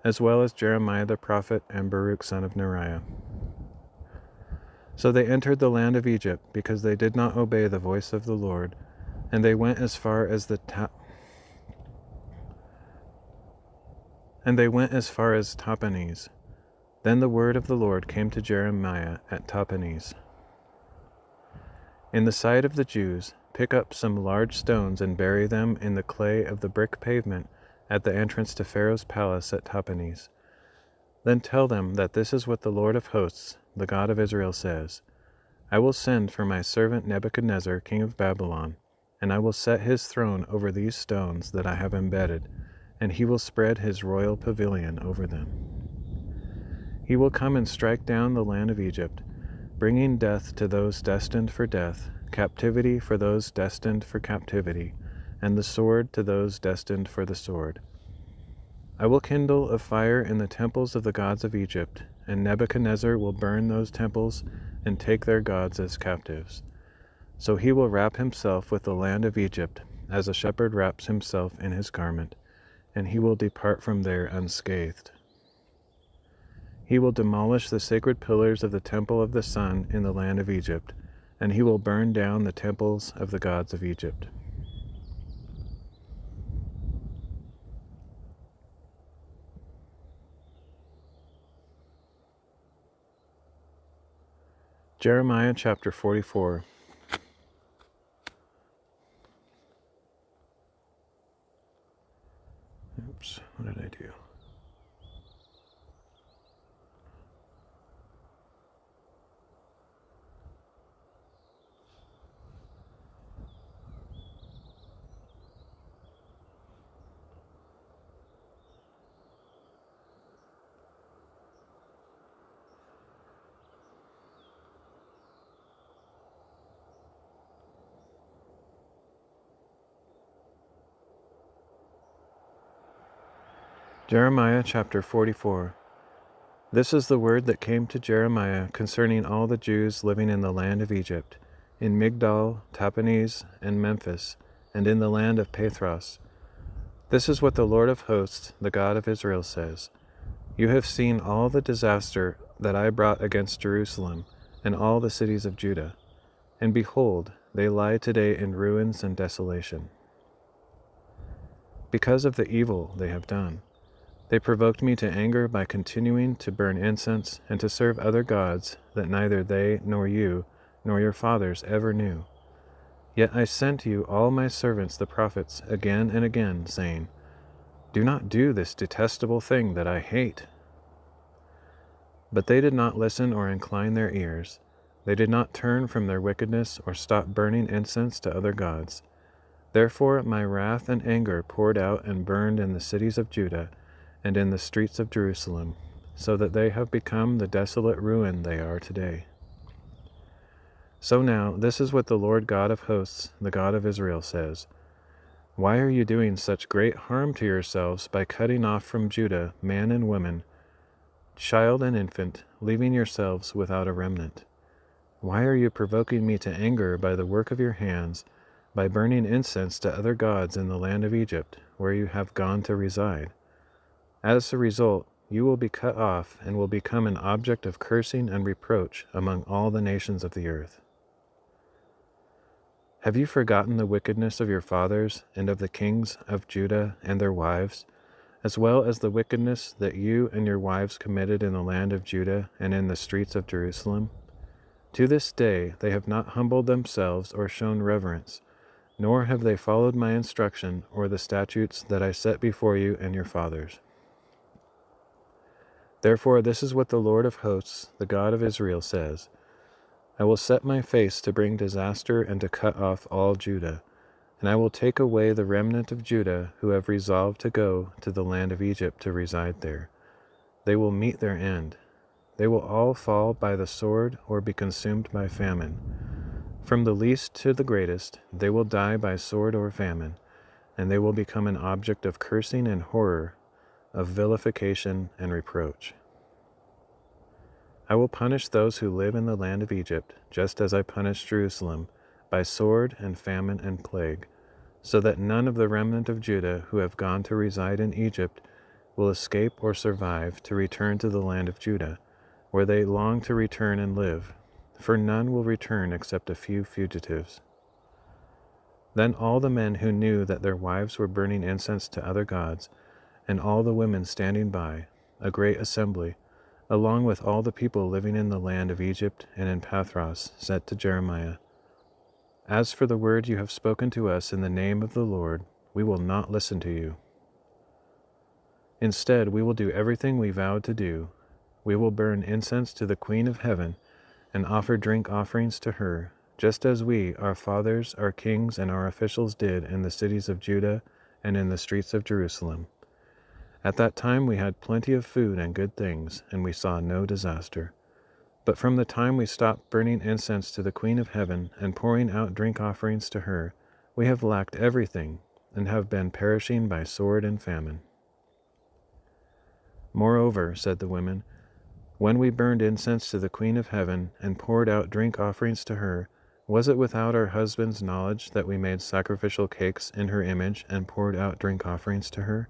as well as Jeremiah the prophet and Baruch son of Neriah. So they entered the land of Egypt, because they did not obey the voice of the Lord, and they went as far as Tahpanhes. Then the word of the Lord came to Jeremiah at Tahpanhes. In the sight of the Jews, pick up some large stones and bury them in the clay of the brick pavement at the entrance to Pharaoh's palace at Tahpanhes. Then tell them that this is what the Lord of hosts, the God of Israel, says. I will send for my servant Nebuchadnezzar, king of Babylon, and I will set his throne over these stones that I have embedded, and he will spread his royal pavilion over them. He will come and strike down the land of Egypt, bringing death to those destined for death, captivity for those destined for captivity, and the sword to those destined for the sword. I will kindle a fire in the temples of the gods of Egypt, and Nebuchadnezzar will burn those temples and take their gods as captives. So he will wrap himself with the land of Egypt, as a shepherd wraps himself in his garment, and he will depart from there unscathed. He will demolish the sacred pillars of the temple of the sun in the land of Egypt, and he will burn down the temples of the gods of Egypt. Jeremiah chapter 44. Oops, what did I do? Jeremiah chapter 44. This is the word that came to Jeremiah concerning all the Jews living in the land of Egypt, in Migdal, Tahpanhes, and Memphis, and in the land of Pathros. This is what the Lord of hosts, the God of Israel, says. You have seen all the disaster that I brought against Jerusalem and all the cities of Judah, and behold, they lie today in ruins and desolation. Because of the evil they have done, they provoked me to anger by continuing to burn incense and to serve other gods that neither they nor you nor your fathers ever knew. Yet I sent you all my servants the prophets again and again, saying, Do not do this detestable thing that I hate. But they did not listen or incline their ears. They did not turn from their wickedness or stop burning incense to other gods. Therefore my wrath and anger poured out and burned in the cities of Judah and in the streets of Jerusalem, so that they have become the desolate ruin they are today. So now, this is what the Lord God of hosts, the God of Israel, says. Why are you doing such great harm to yourselves by cutting off from Judah man and woman, child and infant, leaving yourselves without a remnant? Why are you provoking me to anger by the work of your hands, by burning incense to other gods in the land of Egypt, where you have gone to reside? As a result, you will be cut off and will become an object of cursing and reproach among all the nations of the earth. Have you forgotten the wickedness of your fathers and of the kings of Judah and their wives, as well as the wickedness that you and your wives committed in the land of Judah and in the streets of Jerusalem? To this day they have not humbled themselves or shown reverence, nor have they followed my instruction or the statutes that I set before you and your fathers. Therefore this is what the Lord of hosts, the God of Israel, says: I will set my face to bring disaster and to cut off all Judah, and I will take away the remnant of Judah who have resolved to go to the land of Egypt to reside there. They will meet their end. They will all fall by the sword or be consumed by famine. From the least to the greatest, they will die by sword or famine, and they will become an object of cursing and horror, of vilification and reproach. I will punish those who live in the land of Egypt, just as I punished Jerusalem, by sword and famine and plague, so that none of the remnant of Judah who have gone to reside in Egypt will escape or survive to return to the land of Judah, where they long to return and live, for none will return except a few fugitives. Then all the men who knew that their wives were burning incense to other gods, and all the women standing by, a great assembly, along with all the people living in the land of Egypt and in Pathros, said to Jeremiah, As for the word you have spoken to us in the name of the Lord, we will not listen to you. Instead, we will do everything we vowed to do. We will burn incense to the Queen of Heaven and offer drink offerings to her, just as we, our fathers, our kings, and our officials did in the cities of Judah and in the streets of Jerusalem. At that time we had plenty of food and good things, and we saw no disaster. But from the time we stopped burning incense to the Queen of Heaven and pouring out drink offerings to her, we have lacked everything and have been perishing by sword and famine. Moreover, said the women, when we burned incense to the Queen of Heaven and poured out drink offerings to her, was it without our husband's knowledge that we made sacrificial cakes in her image and poured out drink offerings to her?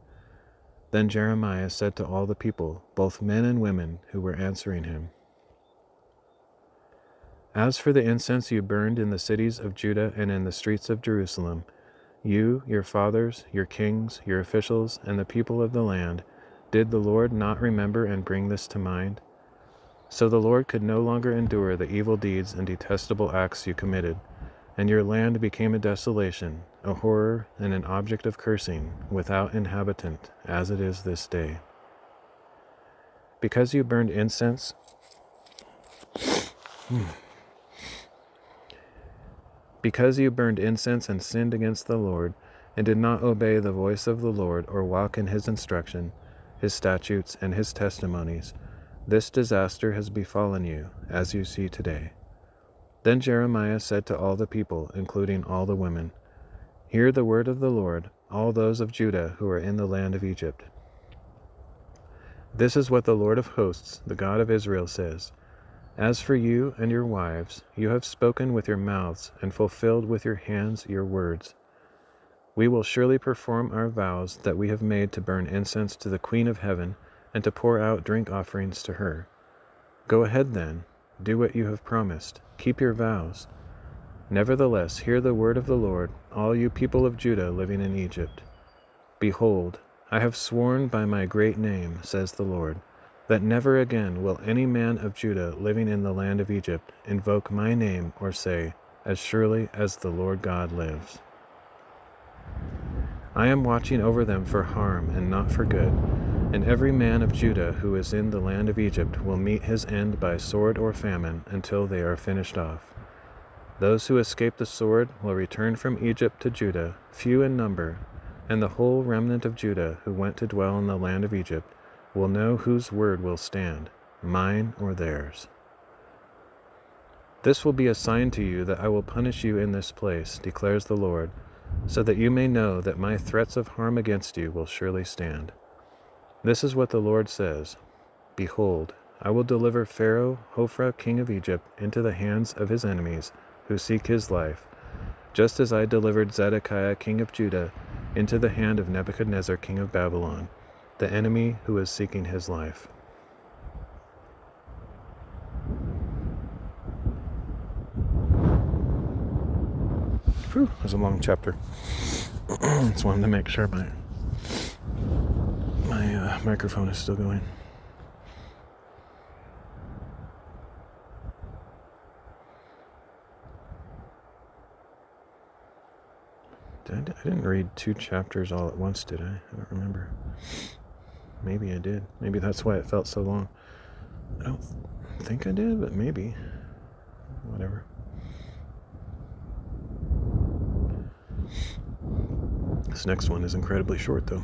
Then Jeremiah said to all the people, both men and women, who were answering him, As for the incense you burned in the cities of Judah and in the streets of Jerusalem, you, your fathers, your kings, your officials, and the people of the land, did the Lord not remember and bring this to mind? So the Lord could no longer endure the evil deeds and detestable acts you committed, and your land became a desolation, a horror, and an object of cursing, without inhabitant, as it is this day. Because you burned incense, and sinned against the Lord, and did not obey the voice of the Lord or walk in his instruction, his statutes, and his testimonies, this disaster has befallen you, as you see today. Then Jeremiah said to all the people, including all the women, Hear the word of the Lord, all those of Judah who are in the land of Egypt. This is what the Lord of hosts, the God of Israel, says. As for you and your wives, you have spoken with your mouths and fulfilled with your hands your words. We will surely perform our vows that we have made to burn incense to the Queen of Heaven and to pour out drink offerings to her. Go ahead then, do what you have promised, keep your vows. Nevertheless, hear the word of the Lord, all you people of Judah living in Egypt. Behold, I have sworn by my great name, says the Lord, that never again will any man of Judah living in the land of Egypt invoke my name or say, As surely as the Lord God lives. I am watching over them for harm and not for good, and every man of Judah who is in the land of Egypt will meet his end by sword or famine until they are finished off. Those who escape the sword will return from Egypt to Judah, few in number, and the whole remnant of Judah who went to dwell in the land of Egypt will know whose word will stand, mine or theirs. This will be a sign to you that I will punish you in this place, declares the Lord, so that you may know that my threats of harm against you will surely stand. This is what the Lord says, Behold, I will deliver Pharaoh, Hophra, king of Egypt, into the hands of his enemies who seek his life, just as I delivered Zedekiah, king of Judah, into the hand of Nebuchadnezzar, king of Babylon, the enemy who is seeking his life. Whew, that was a long chapter. Just wanted to make sure my microphone is still going. I didn't read 2 chapters all at once, did I? I don't remember. Maybe I did. Maybe that's why it felt so long. I don't think I did, but maybe. Whatever. This next one is incredibly short, though.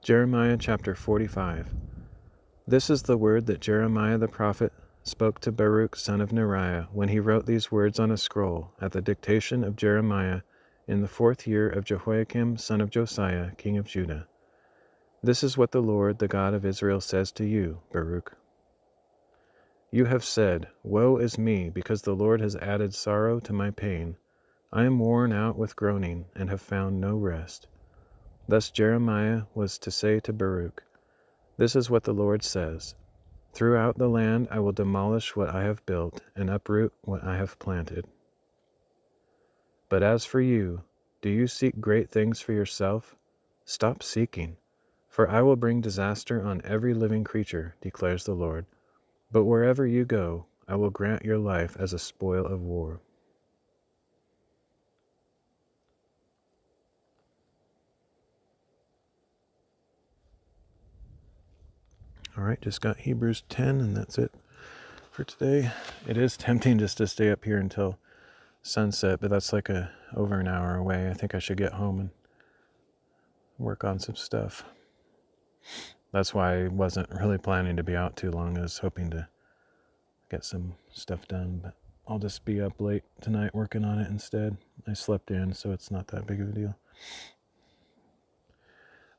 Jeremiah chapter 45. This is the word that Jeremiah the prophet spoke to Baruch son of Neriah when he wrote these words on a scroll at the dictation of Jeremiah in the 4th year of Jehoiakim son of Josiah, king of Judah. This is what the Lord, the God of Israel, says to you, Baruch. You have said, Woe is me, because the Lord has added sorrow to my pain. I am worn out with groaning and have found no rest. Thus Jeremiah was to say to Baruch, This is what the Lord says. Throughout the land I will demolish what I have built and uproot what I have planted. But as for you, do you seek great things for yourself? Stop seeking, for I will bring disaster on every living creature, declares the Lord. But wherever you go, I will grant your life as a spoil of war. All right, just got Hebrews 10, and that's it for today. It is tempting just to stay up here until sunset, but that's like over an hour away. I think I should get home and work on some stuff. That's why I wasn't really planning to be out too long. I was hoping to get some stuff done, but I'll just be up late tonight working on it instead. I slept in, so it's not that big of a deal.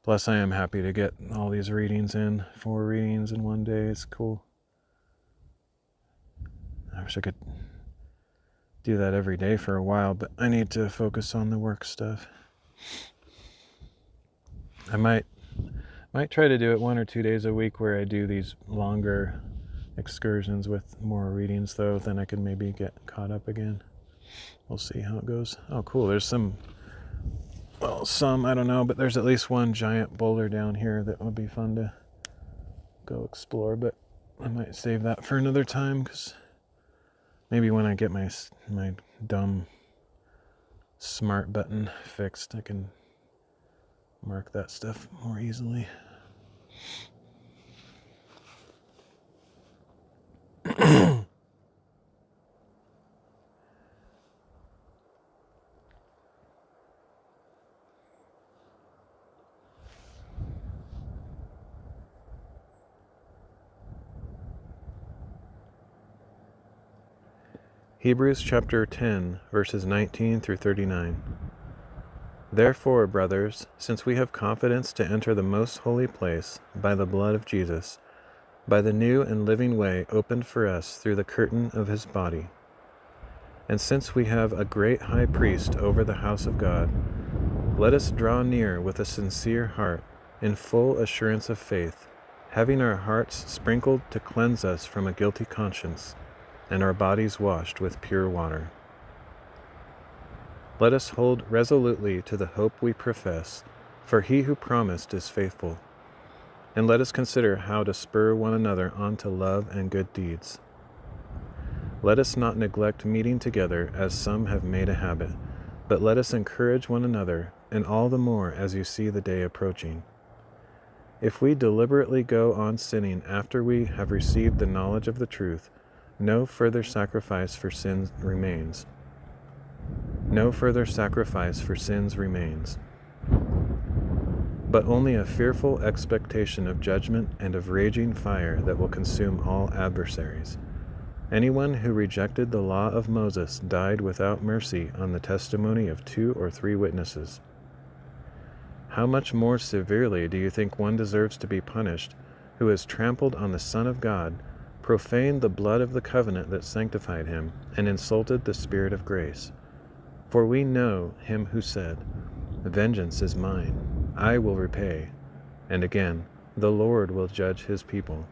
Plus, I am happy to get all these readings in. 4 readings in one day. It's cool. I wish I could do that every day for a while, but I need to focus on the work stuff. I might try to do it 1 or 2 days a week where I do these longer excursions with more readings, though. Then I can maybe get caught up again. We'll see how it goes. Oh, cool. There's some, I don't know, but there's at least one giant boulder down here that would be fun to go explore, but I might save that for another time, because maybe when I get my dumb smart button fixed, I can mark that stuff more easily. Hebrews chapter 10, verses 19 through 39. Therefore, brothers, since we have confidence to enter the most holy place by the blood of Jesus, by the new and living way opened for us through the curtain of his body, and since we have a great high priest over the house of God, let us draw near with a sincere heart, in full assurance of faith, having our hearts sprinkled to cleanse us from a guilty conscience, and our bodies washed with pure water. Let us hold resolutely to the hope we profess, for he who promised is faithful. And let us consider how to spur one another on to love and good deeds. Let us not neglect meeting together as some have made a habit, but let us encourage one another, and all the more as you see the day approaching. If we deliberately go on sinning after we have received the knowledge of the truth, no further sacrifice for sins remains. No further sacrifice for sins remains, but only a fearful expectation of judgment and of raging fire that will consume all adversaries. Anyone who rejected the law of Moses died without mercy on the testimony of 2 or 3 witnesses. How much more severely do you think one deserves to be punished who has trampled on the Son of God, profaned the blood of the covenant that sanctified him, and insulted the Spirit of grace. For we know him who said, 'Vengeance is mine, I will repay,' and again, 'The Lord will judge his people.'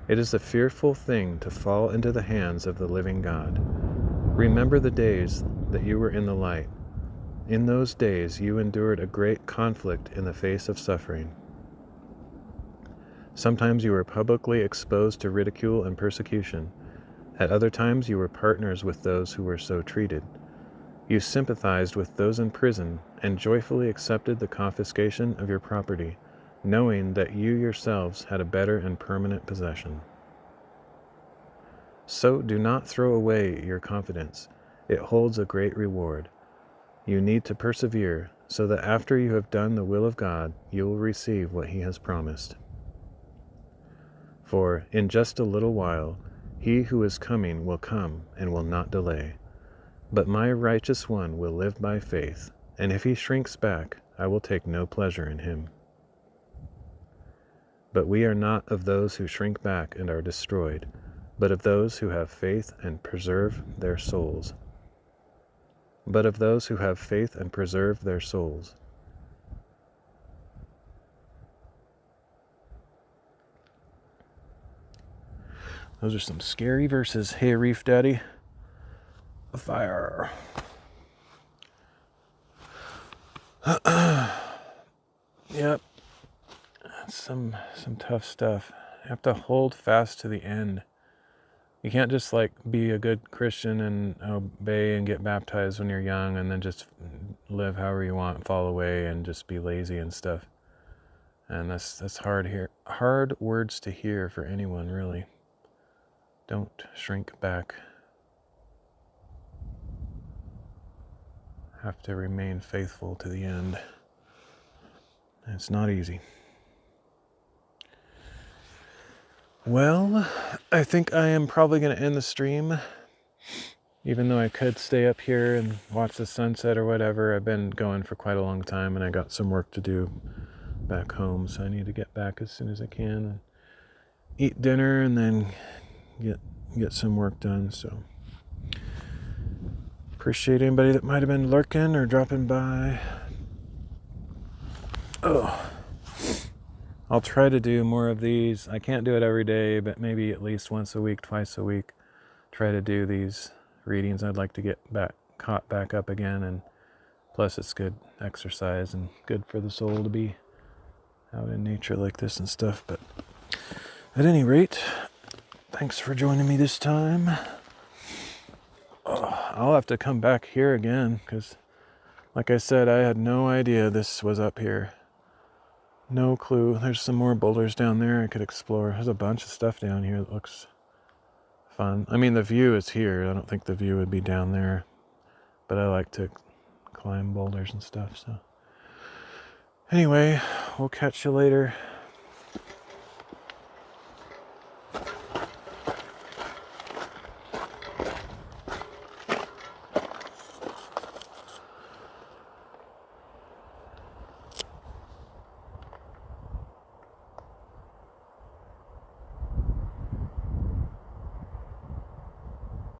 It is a fearful thing to fall into the hands of the living God. Remember the days that you were in the light. In those days you endured a great conflict in the face of suffering. Sometimes you were publicly exposed to ridicule and persecution. At other times you were partners with those who were so treated. You sympathized with those in prison and joyfully accepted the confiscation of your property, knowing that you yourselves had a better and permanent possession. So do not throw away your confidence. It holds a great reward. You need to persevere, so that after you have done the will of God, you will receive what he has promised. For in just a little while, he who is coming will come and will not delay. But my righteous one will live by faith, and if he shrinks back, I will take no pleasure in him. But we are not of those who shrink back and are destroyed, but of those who have faith and preserve their souls. Those are some scary verses. Hey, Reef Daddy. Fire. Yep. Some tough stuff. You have to hold fast to the end. You can't just be a good Christian and obey and get baptized when you're young and then just live however you want, fall away and just be lazy and stuff. And that's hard words to hear for anyone, really. Don't shrink back. Have to remain faithful to the end. It's not easy. Well, I think I am probably going to end the stream, even though I could stay up here and watch the sunset or whatever. I've been going for quite a long time, and I got some work to do back home, so I need to get back as soon as I can and eat dinner and then get some work done. So appreciate anybody that might have been lurking or dropping by. I'll try to do more of these. I can't do it every day, but maybe at least once a week, twice a week. Try to do these readings. I'd like to get caught back up again, and plus it's good exercise and good for the soul to be out in nature like this and stuff. But at any rate, thanks for joining me this time. I'll have to come back here again because, like I said, I had no idea this was up here. No clue. There's some more boulders down there I could explore. There's a bunch of stuff down here that looks fun. I mean, the view is here. I don't think the view would be down there, but I like to climb boulders and stuff. So anyway, we'll catch you later.